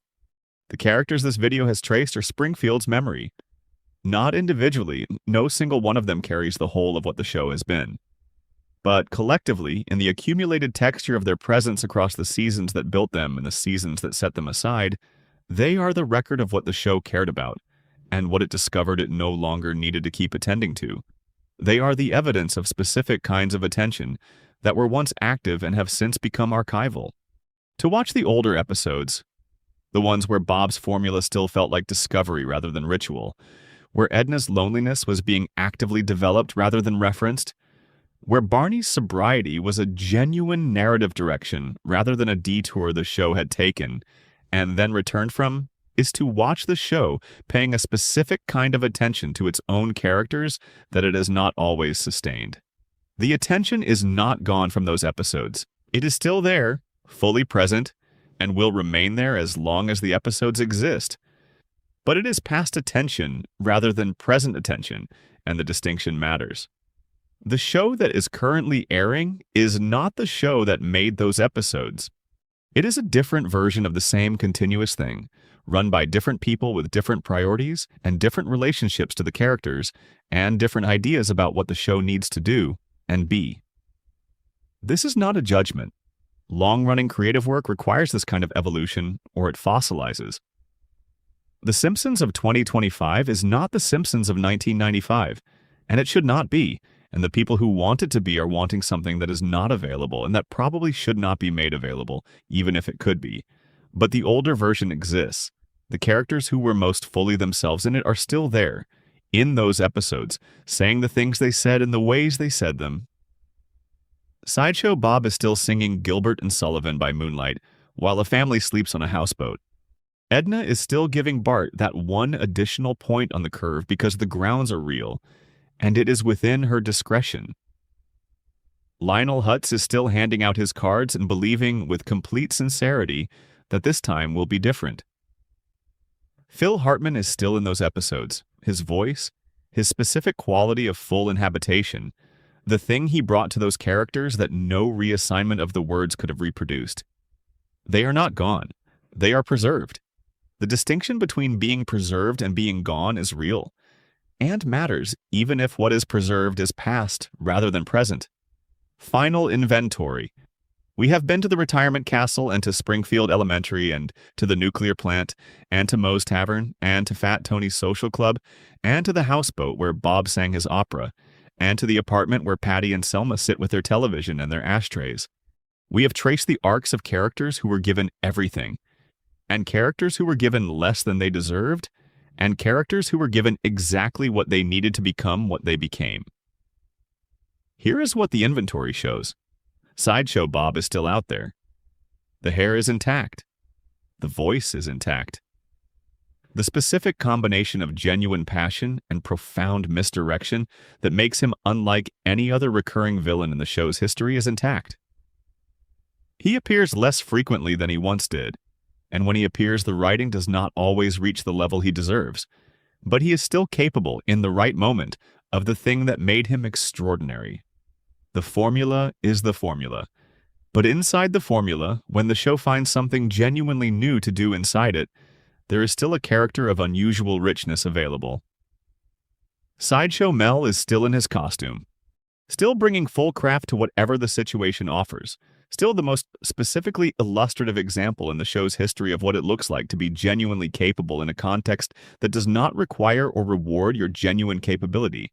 The characters this video has traced are Springfield's memory. Not individually, no single one of them carries the whole of what the show has been. But collectively, in the accumulated texture of their presence across the seasons that built them and the seasons that set them aside, they are the record of what the show cared about, and what it discovered it no longer needed to keep attending to. They are the evidence of specific kinds of attention that were once active and have since become archival. To watch the older episodes, the ones where Bob's formula still felt like discovery rather than ritual, where Edna's loneliness was being actively developed rather than referenced, where Barney's sobriety was a genuine narrative direction rather than a detour the show had taken and then returned from, is to watch the show paying a specific kind of attention to its own characters that it has not always sustained. The attention is not gone from those episodes. It is still there, fully present, and will remain there as long as the episodes exist. But it is past attention rather than present attention, and the distinction matters. The show that is currently airing is not the show that made those episodes. It is a different version of the same continuous thing, run by different people with different priorities and different relationships to the characters, and different ideas about what the show needs to do and be. This is not a judgment. Long-running creative work requires this kind of evolution, or it fossilizes. The Simpsons of 2025 is not the Simpsons of 1995, and it should not be, and the people who want it to be are wanting something that is not available and that probably should not be made available, even if it could be. But the older version exists. The characters who were most fully themselves in it are still there, in those episodes, saying the things they said in the ways they said them. Sideshow Bob is still singing Gilbert and Sullivan by moonlight, while a family sleeps on a houseboat. Edna is still giving Bart that one additional point on the curve because the grounds are real, and it is within her discretion. Lionel Hutz is still handing out his cards and believing with complete sincerity that this time will be different. Phil Hartman is still in those episodes. His voice, his specific quality of full inhabitation, the thing he brought to those characters that no reassignment of the words could have reproduced. They are not gone. They are preserved. The distinction between being preserved and being gone is real, and matters even if what is preserved is past rather than present. Final inventory. We have been to the retirement castle and to Springfield Elementary and to the nuclear plant and to Moe's Tavern and to Fat Tony's social club and to the houseboat where Bob sang his opera and to the apartment where Patty and Selma sit with their television and their ashtrays. We have traced the arcs of characters who were given everything, and characters who were given less than they deserved, and characters who were given exactly what they needed to become what they became. Here is what the inventory shows. Sideshow Bob is still out there. The hair is intact. The voice is intact. The specific combination of genuine passion and profound misdirection that makes him unlike any other recurring villain in the show's history is intact. He appears less frequently than he once did, and when he appears, the writing does not always reach the level he deserves, but he is still capable, in the right moment, of the thing that made him extraordinary. The formula is the formula, but inside the formula, when the show finds something genuinely new to do inside it, there is still a character of unusual richness available. Sideshow Mel is still in his costume, still bringing full craft to whatever the situation offers, still the most specifically illustrative example in the show's history of what it looks like to be genuinely capable in a context that does not require or reward your genuine capability.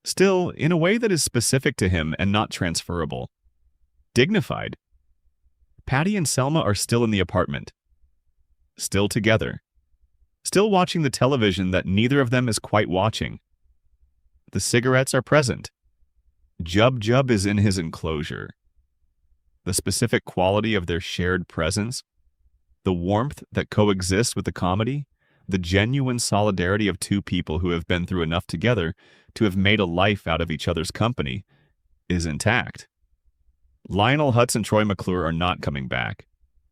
Still, in a way that is specific to him and not transferable. Dignified. Patty and Selma are still in the apartment. Still together. Still watching the television that neither of them is quite watching. The cigarettes are present. Jub Jub is in his enclosure. The specific quality of their shared presence, the warmth that coexists with the comedy, the genuine solidarity of two people who have been through enough together to have made a life out of each other's company, is intact. Lionel Hutz and Troy McClure are not coming back.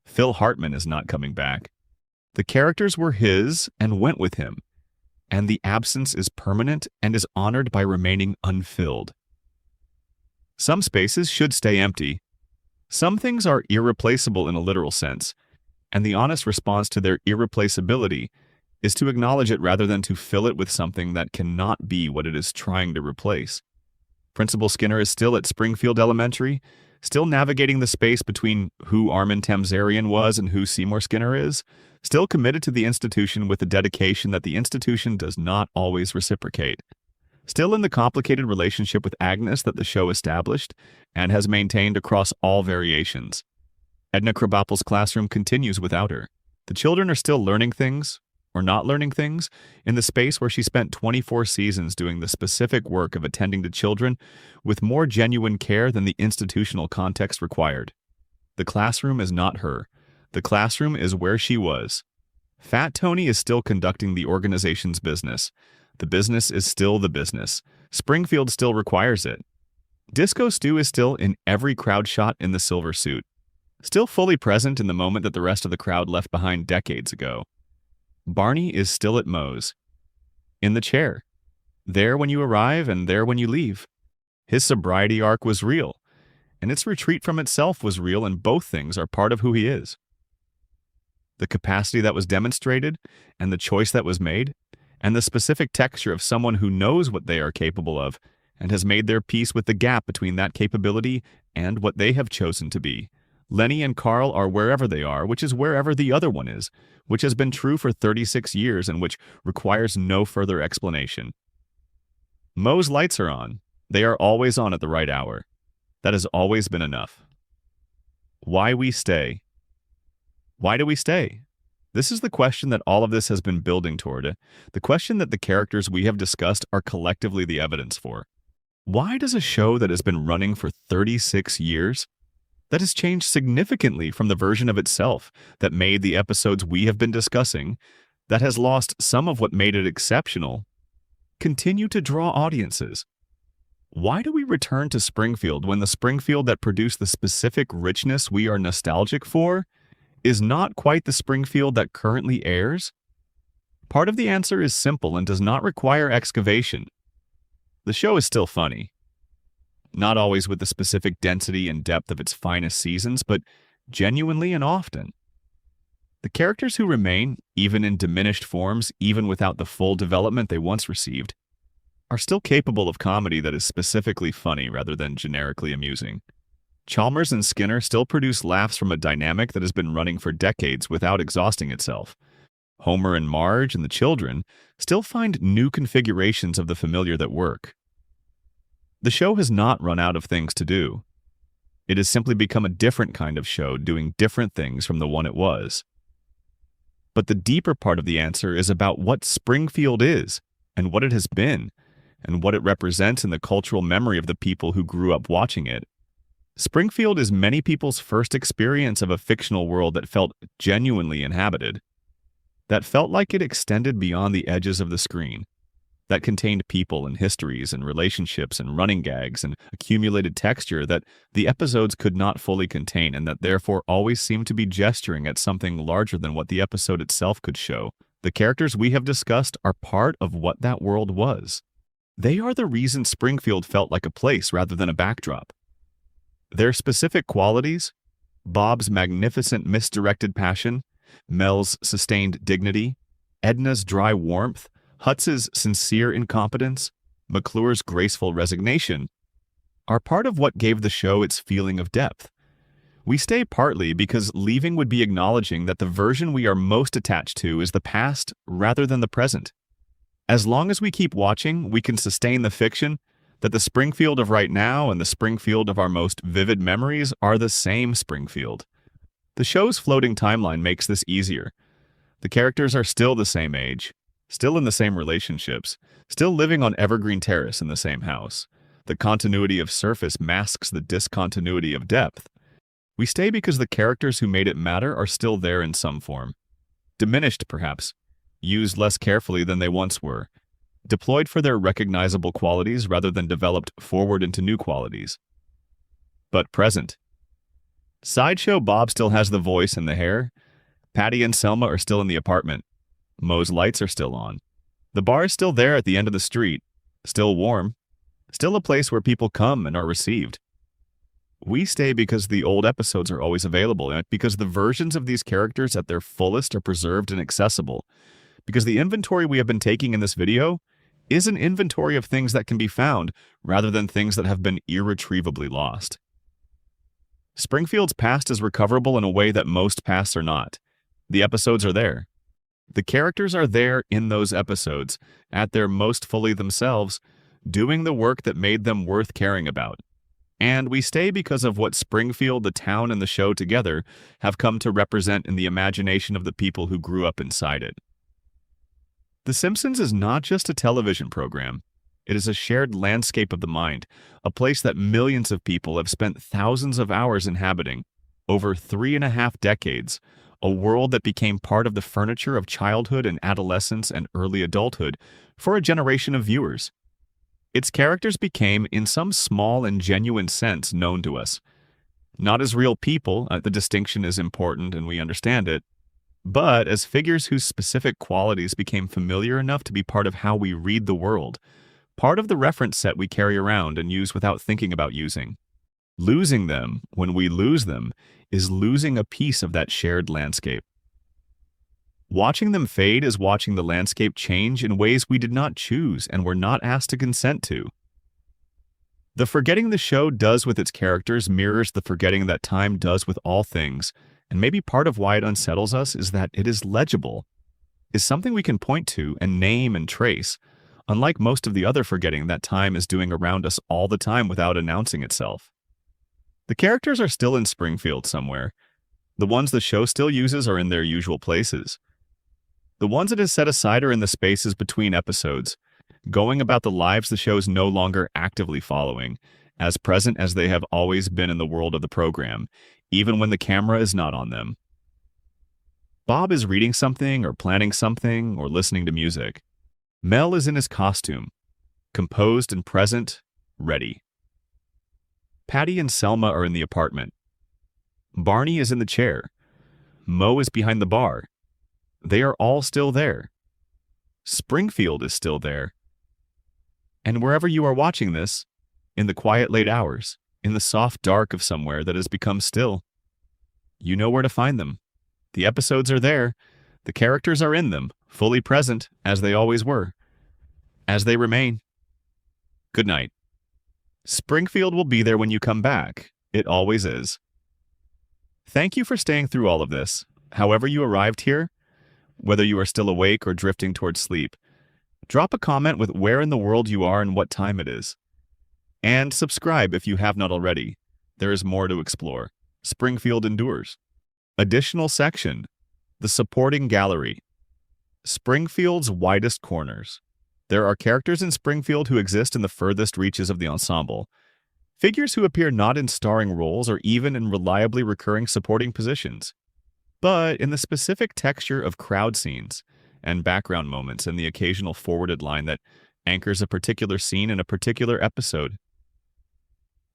Phil Hartman is not coming back. The characters were his and went with him, and the absence is permanent and is honored by remaining unfilled. Some spaces should stay empty. Some things are irreplaceable in a literal sense, and the honest response to their irreplaceability is to acknowledge it rather than to fill it with something that cannot be what it is trying to replace. Principal Skinner is still at Springfield Elementary, still navigating the space between who Armin Tamzarian was and who Seymour Skinner is, still committed to the institution with a dedication that the institution does not always reciprocate. Still in the complicated relationship with Agnes that the show established and has maintained across all variations. Edna Krabappel's classroom continues without her. The children are still learning things, or not learning things, in the space where she spent 24 seasons doing the specific work of attending to children with more genuine care than the institutional context required. The classroom is not her. The classroom is where she was. Fat Tony is still conducting the organization's business. The business is still the business. Springfield still requires it. Disco Stu is still in every crowd shot in the silver suit. Still fully present in the moment that the rest of the crowd left behind decades ago. Barney is still at Moe's. In the chair. There when you arrive and there when you leave. His sobriety arc was real, and its retreat from itself was real, and both things are part of who he is. The capacity that was demonstrated, and the choice that was made, and the specific texture of someone who knows what they are capable of and has made their peace with the gap between that capability and what they have chosen to be. Lenny and Carl are wherever they are, which is wherever the other one is, which has been true for 36 years and which requires no further explanation. Moe's lights are on. They are always on at the right hour. That has always been enough. Why we stay? Why do we stay? This is the question that all of this has been building toward, the question that the characters we have discussed are collectively the evidence for. Why does a show that has been running for 36 years, that has changed significantly from the version of itself that made the episodes we have been discussing, that has lost some of what made it exceptional, continue to draw audiences? Why do we return to Springfield when the Springfield that produced the specific richness we are nostalgic for is not quite the Springfield that currently airs? Part of the answer is simple and does not require excavation. The show is still funny. Not always with the specific density and depth of its finest seasons, but genuinely and often. The characters who remain, even in diminished forms, even without the full development they once received, are still capable of comedy that is specifically funny rather than generically amusing. Chalmers and Skinner still produce laughs from a dynamic that has been running for decades without exhausting itself. Homer and Marge and the children still find new configurations of the familiar that work. The show has not run out of things to do. It has simply become a different kind of show, doing different things from the one it was. But the deeper part of the answer is about what Springfield is, and what it has been, and what it represents in the cultural memory of the people who grew up watching it. Springfield is many people's first experience of a fictional world that felt genuinely inhabited, that felt like it extended beyond the edges of the screen, that contained people and histories and relationships and running gags and accumulated texture that the episodes could not fully contain, and that therefore always seemed to be gesturing at something larger than what the episode itself could show. The characters we have discussed are part of what that world was. They are the reason Springfield felt like a place rather than a backdrop. Their specific qualities, Bob's magnificent misdirected passion, Mel's sustained dignity, Edna's dry warmth, Hutz's sincere incompetence, McClure's graceful resignation, are part of what gave the show its feeling of depth. We stay partly because leaving would be acknowledging that the version we are most attached to is the past rather than the present. As long as we keep watching, we can sustain the fiction that the Springfield of right now and the Springfield of our most vivid memories are the same Springfield. The show's floating timeline makes this easier. The characters are still the same age, still in the same relationships, still living on Evergreen Terrace in the same house. The continuity of surface masks the discontinuity of depth. We stay because the characters who made it matter are still there in some form. Diminished, perhaps, used less carefully than they once were, deployed for their recognizable qualities rather than developed forward into new qualities. But present. Sideshow Bob still has the voice and the hair. Patty and Selma are still in the apartment. Moe's lights are still on. The bar is still there at the end of the street, still warm, still a place where people come and are received. We stay because the old episodes are always available, and because the versions of these characters at their fullest are preserved and accessible, because the inventory we have been taking in this video is an inventory of things that can be found rather than things that have been irretrievably lost. Springfield's past is recoverable in a way that most pasts are not. The episodes are there. The characters are there in those episodes, at their most fully themselves, doing the work that made them worth caring about. And we stay because of what Springfield, the town, and the show together have come to represent in the imagination of the people who grew up inside it. The Simpsons is not just a television program. It is a shared landscape of the mind, a place that millions of people have spent thousands of hours inhabiting, over 3.5 decades, a world that became part of the furniture of childhood and adolescence and early adulthood for a generation of viewers. Its characters became, in some small and genuine sense, known to us. Not as real people, the distinction is important and we understand it, but as figures whose specific qualities became familiar enough to be part of how we read the world, part of the reference set we carry around and use without thinking about using. Losing them, when we lose them, is losing a piece of that shared landscape. Watching them fade is watching the landscape change in ways we did not choose and were not asked to consent to. The forgetting the show does with its characters mirrors the forgetting that time does with all things, and maybe part of why it unsettles us is that it is legible, is something we can point to and name and trace, unlike most of the other forgetting that time is doing around us all the time without announcing itself. The characters are still in Springfield somewhere. The ones the show still uses are in their usual places. The ones it has set aside are in the spaces between episodes, going about the lives the show's no longer actively following, as present as they have always been in the world of the program, even when the camera is not on them. Bob is reading something or planning something or listening to music. Mel is in his costume, composed and present, ready. Patty and Selma are in the apartment. Barney is in the chair. Moe is behind the bar. They are all still there. Springfield is still there. And wherever you are watching this, in the quiet late hours, in the soft dark of somewhere that has become still, you know where to find them. The episodes are there. The characters are in them, fully present, as they always were. As they remain. Good night. Springfield will be there when you come back. It always is. Thank you for staying through all of this. However you arrived here, whether you are still awake or drifting towards sleep, drop a comment with where in the world you are and what time it is. And subscribe if you have not already. There is more to explore. Springfield endures. Additional section. The supporting gallery. Springfield's widest corners. There are characters in Springfield who exist in the furthest reaches of the ensemble. Figures who appear not in starring roles or even in reliably recurring supporting positions, but in the specific texture of crowd scenes and background moments and the occasional forwarded line that anchors a particular scene in a particular episode.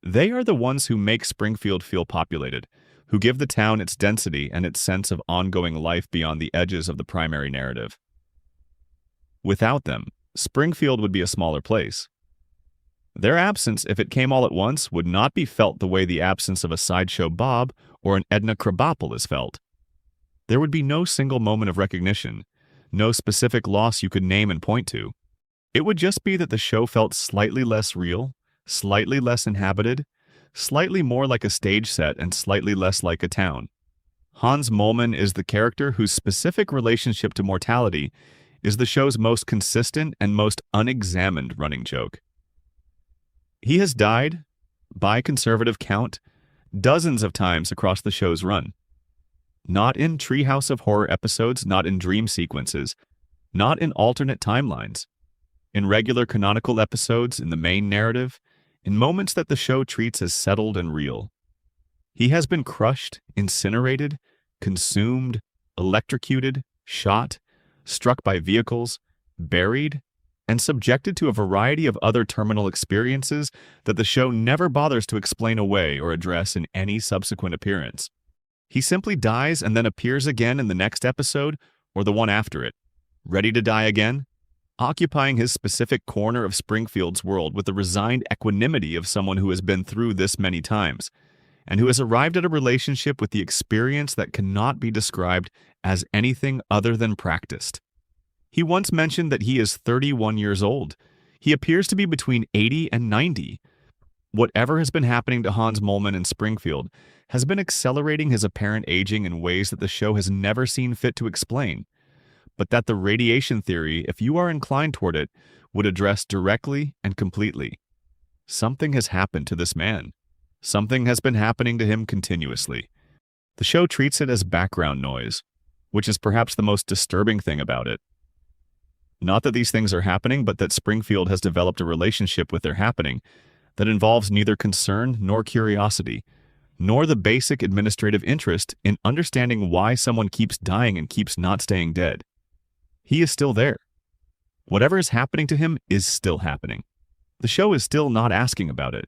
They are the ones who make Springfield feel populated, who give the town its density and its sense of ongoing life beyond the edges of the primary narrative. Without them, Springfield would be a smaller place. Their absence, if it came all at once, would not be felt the way the absence of a Sideshow Bob or an Edna Krabappel is felt. There would be no single moment of recognition, no specific loss you could name and point to. It would just be that the show felt slightly less real, slightly less inhabited, slightly more like a stage set and slightly less like a town. Hans Moleman is the character whose specific relationship to mortality is the show's most consistent and most unexamined running joke. He has died, by conservative count, dozens of times across the show's run. Not in Treehouse of Horror episodes, not in dream sequences, not in alternate timelines. In regular canonical episodes, in the main narrative, in moments that the show treats as settled and real. He has been crushed, incinerated, consumed, electrocuted, shot, struck by vehicles, buried, and subjected to a variety of other terminal experiences that the show never bothers to explain away or address in any subsequent appearance. He simply dies and then appears again in the next episode or the one after it, ready to die again, occupying his specific corner of Springfield's world with the resigned equanimity of someone who has been through this many times, and who has arrived at a relationship with the experience that cannot be described as anything other than practiced. He once mentioned that he is 31 years old. He appears to be between 80 and 90. Whatever has been happening to Hans Moleman in Springfield has been accelerating his apparent aging in ways that the show has never seen fit to explain, but that the radiation theory, if you are inclined toward it, would address directly and completely. Something has happened to this man. Something has been happening to him continuously. The show treats it as background noise, which is perhaps the most disturbing thing about it. Not that these things are happening, but that Springfield has developed a relationship with their happening that involves neither concern nor curiosity, nor the basic administrative interest in understanding why someone keeps dying and keeps not staying dead. He is still there. Whatever is happening to him is still happening. The show is still not asking about it.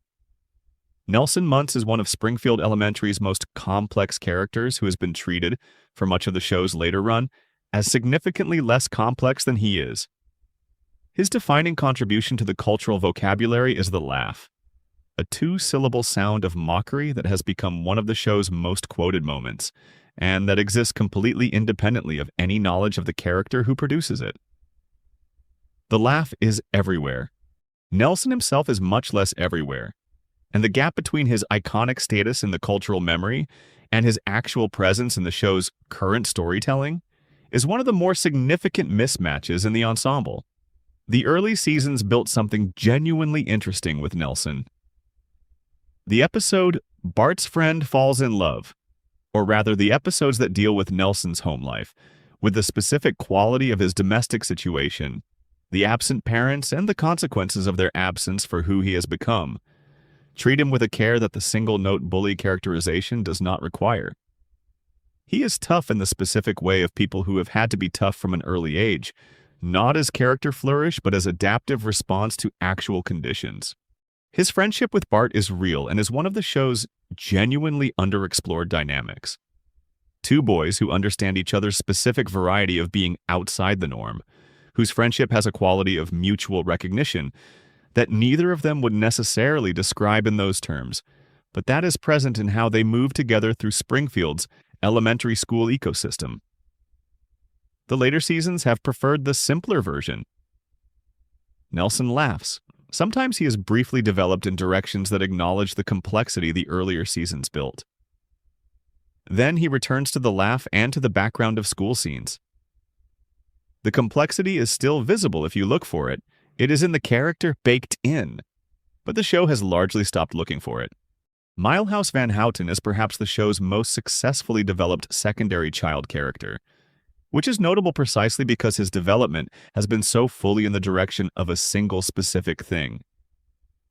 Nelson Muntz is one of Springfield Elementary's most complex characters who has been treated, for much of the show's later run, as significantly less complex than he is. His defining contribution to the cultural vocabulary is the laugh, a two-syllable sound of mockery that has become one of the show's most quoted moments, and that exists completely independently of any knowledge of the character who produces it. The laugh is everywhere. Nelson himself is much less everywhere, and the gap between his iconic status in the cultural memory and his actual presence in the show's current storytelling is one of the more significant mismatches in the ensemble. The early seasons built something genuinely interesting with Nelson. The episode Bart's Friend Falls in Love, or rather the episodes that deal with Nelson's home life, with the specific quality of his domestic situation, the absent parents, and the consequences of their absence for who he has become, treat him with a care that the single-note bully characterization does not require. He is tough in the specific way of people who have had to be tough from an early age, not as character flourish, but as adaptive response to actual conditions. His friendship with Bart is real and is one of the show's genuinely underexplored dynamics. Two boys who understand each other's specific variety of being outside the norm, whose friendship has a quality of mutual recognition that neither of them would necessarily describe in those terms, but that is present in how they move together through Springfield's elementary school ecosystem. The later seasons have preferred the simpler version. Nelson laughs. Sometimes he is briefly developed in directions that acknowledge the complexity the earlier seasons built. Then he returns to the laugh and to the background of school scenes. The complexity is still visible if you look for it. It is in the character baked in, but the show has largely stopped looking for it. Milehouse Van Houten is perhaps the show's most successfully developed secondary child character, which is notable precisely because his development has been so fully in the direction of a single specific thing.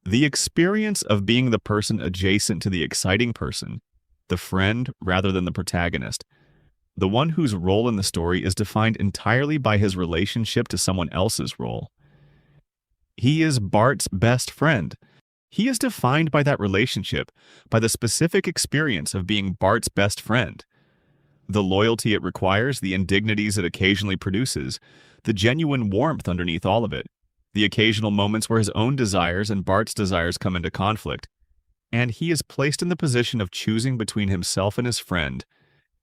The experience of being the person adjacent to the exciting person, the friend rather than the protagonist, the one whose role in the story is defined entirely by his relationship to someone else's role. He is Bart's best friend. He is defined by that relationship, by the specific experience of being Bart's best friend. The loyalty it requires, the indignities it occasionally produces, the genuine warmth underneath all of it, the occasional moments where his own desires and Bart's desires come into conflict. And he is placed in the position of choosing between himself and his friend,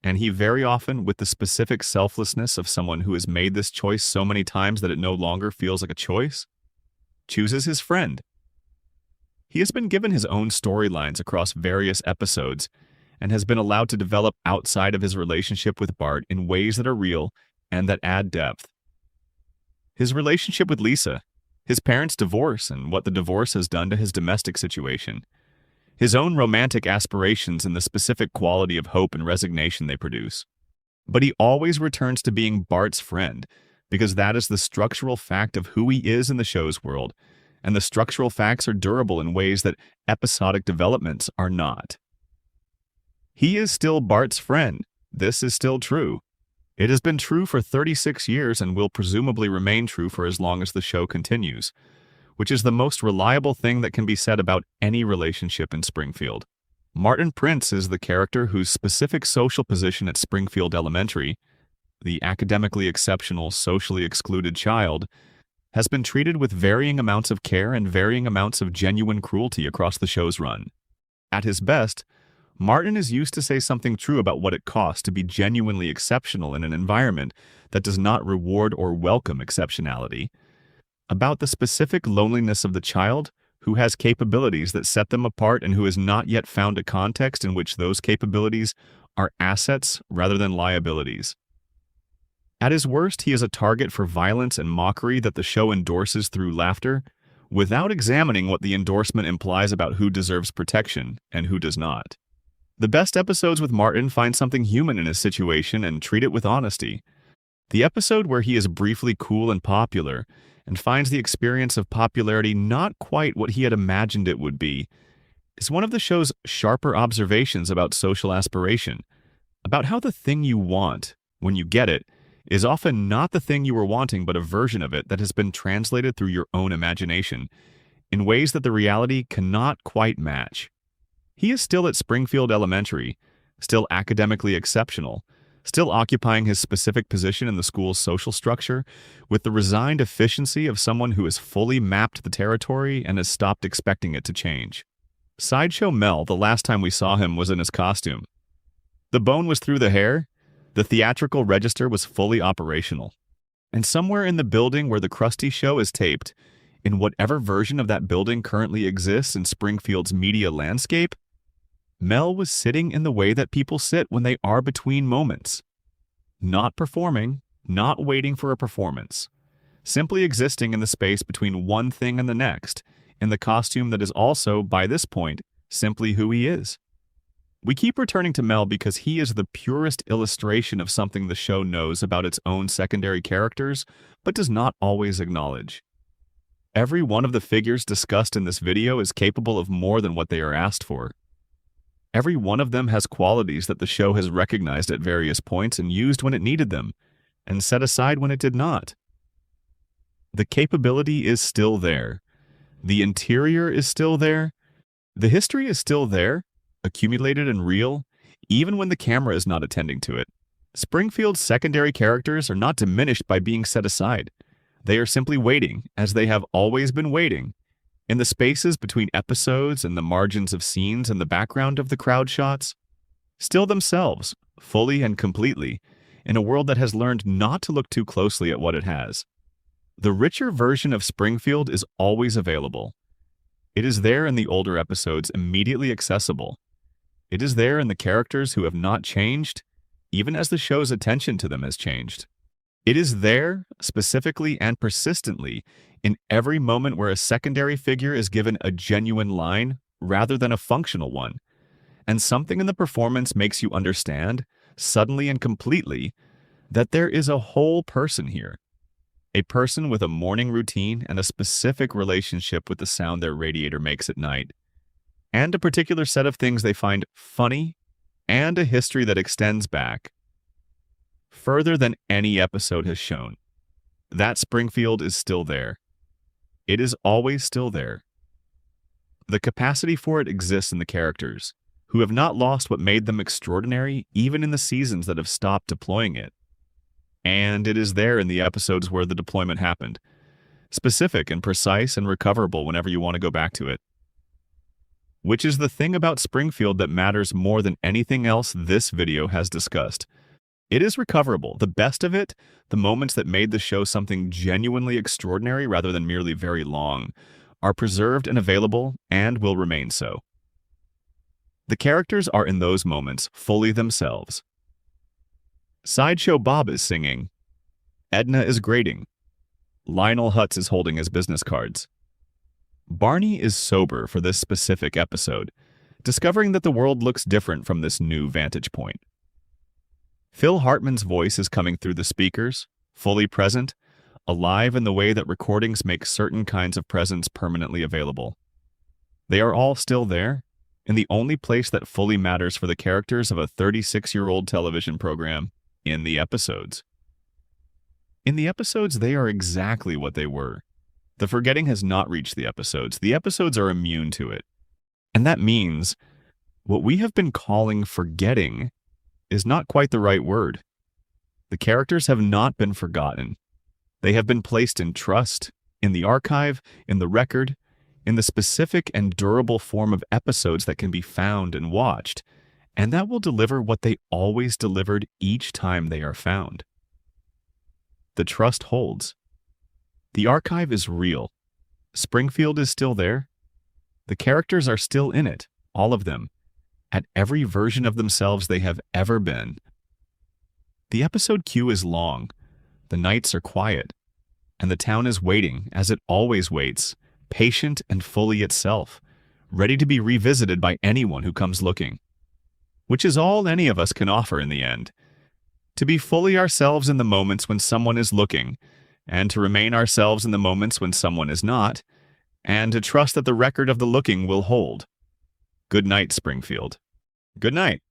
and he very often, with the specific selflessness of someone who has made this choice so many times that it no longer feels like a choice, chooses his friend. He has been given his own storylines across various episodes and has been allowed to develop outside of his relationship with Bart in ways that are real and that add depth. His relationship with Lisa, his parents' divorce and what the divorce has done to his domestic situation, his own romantic aspirations and the specific quality of hope and resignation they produce. But he always returns to being Bart's friend, because that is the structural fact of who he is in the show's world, and the structural facts are durable in ways that episodic developments are not. He is still Bart's friend. This is still true. It has been true for 36 years and will presumably remain true for as long as the show continues, which is the most reliable thing that can be said about any relationship in Springfield. Martin Prince is the character whose specific social position at Springfield Elementary, the academically exceptional, socially excluded child, has been treated with varying amounts of care and varying amounts of genuine cruelty across the show's run. At his best, Martin is used to say something true about what it costs to be genuinely exceptional in an environment that does not reward or welcome exceptionality, about the specific loneliness of the child who has capabilities that set them apart and who has not yet found a context in which those capabilities are assets rather than liabilities. At his worst, he is a target for violence and mockery that the show endorses through laughter, without examining what the endorsement implies about who deserves protection and who does not. The best episodes with Martin find something human in his situation and treat it with honesty. The episode where he is briefly cool and popular and finds the experience of popularity not quite what he had imagined it would be is one of the show's sharper observations about social aspiration, about how the thing you want, when you get it, is often not the thing you were wanting but a version of it that has been translated through your own imagination in ways that the reality cannot quite match. He is still at Springfield Elementary, still academically exceptional, still occupying his specific position in the school's social structure with the resigned efficiency of someone who has fully mapped the territory and has stopped expecting it to change. Sideshow Mel, the last time we saw him, was in his costume. The bone was through the hair. The theatrical register was fully operational. And somewhere in the building where the Krusty Show is taped, in whatever version of that building currently exists in Springfield's media landscape, Mel was sitting in the way that people sit when they are between moments. Not performing, not waiting for a performance. Simply existing in the space between one thing and the next, in the costume that is also, by this point, simply who he is. We keep returning to Mel because he is the purest illustration of something the show knows about its own secondary characters, but does not always acknowledge. Every one of the figures discussed in this video is capable of more than what they are asked for. Every one of them has qualities that the show has recognized at various points and used when it needed them, and set aside when it did not. The capability is still there. The interior is still there. The history is still there, accumulated and real, even when the camera is not attending to it. Springfield's secondary characters are not diminished by being set aside. They are simply waiting, as they have always been waiting, in the spaces between episodes and the margins of scenes and the background of the crowd shots, still themselves, fully and completely, in a world that has learned not to look too closely at what it has. The richer version of Springfield is always available. It is there in the older episodes, immediately accessible. It is there in the characters who have not changed, even as the show's attention to them has changed. It is there, specifically and persistently, in every moment where a secondary figure is given a genuine line rather than a functional one, and something in the performance makes you understand, suddenly and completely, that there is a whole person here. A person with a morning routine and a specific relationship with the sound their radiator makes at night, and a particular set of things they find funny, and a history that extends back further than any episode has shown. That Springfield is still there. It is always still there. The capacity for it exists in the characters, who have not lost what made them extraordinary even in the seasons that have stopped deploying it. And it is there in the episodes where the deployment happened, specific and precise and recoverable whenever you want to go back to it. Which is the thing about Springfield that matters more than anything else this video has discussed. It is recoverable. The best of it, the moments that made the show something genuinely extraordinary rather than merely very long, are preserved and available and will remain so. The characters are in those moments fully themselves. Sideshow Bob is singing. Edna is grating. Lionel Hutz is holding his business cards. Barney is sober for this specific episode, discovering that the world looks different from this new vantage point. Phil Hartman's voice is coming through the speakers, fully present, alive in the way that recordings make certain kinds of presence permanently available. They are all still there, in the only place that fully matters for the characters of a 36-year-old television program, in the episodes. In the episodes, they are exactly what they were. The forgetting has not reached the episodes. The episodes are immune to it. And that means what we have been calling forgetting is not quite the right word. The characters have not been forgotten. They have been placed in trust, in the archive, in the record, in the specific and durable form of episodes that can be found and watched, and that will deliver what they always delivered each time they are found. The trust holds. The archive is real. Springfield is still there. The characters are still in it, all of them, at every version of themselves they have ever been. The episode queue is long, the nights are quiet, and the town is waiting, as it always waits, patient and fully itself, ready to be revisited by anyone who comes looking. Which is all any of us can offer in the end. To be fully ourselves in the moments when someone is looking, and to remain ourselves in the moments when someone is not, and to trust that the record of the looking will hold. Good night, Springfield. Good night.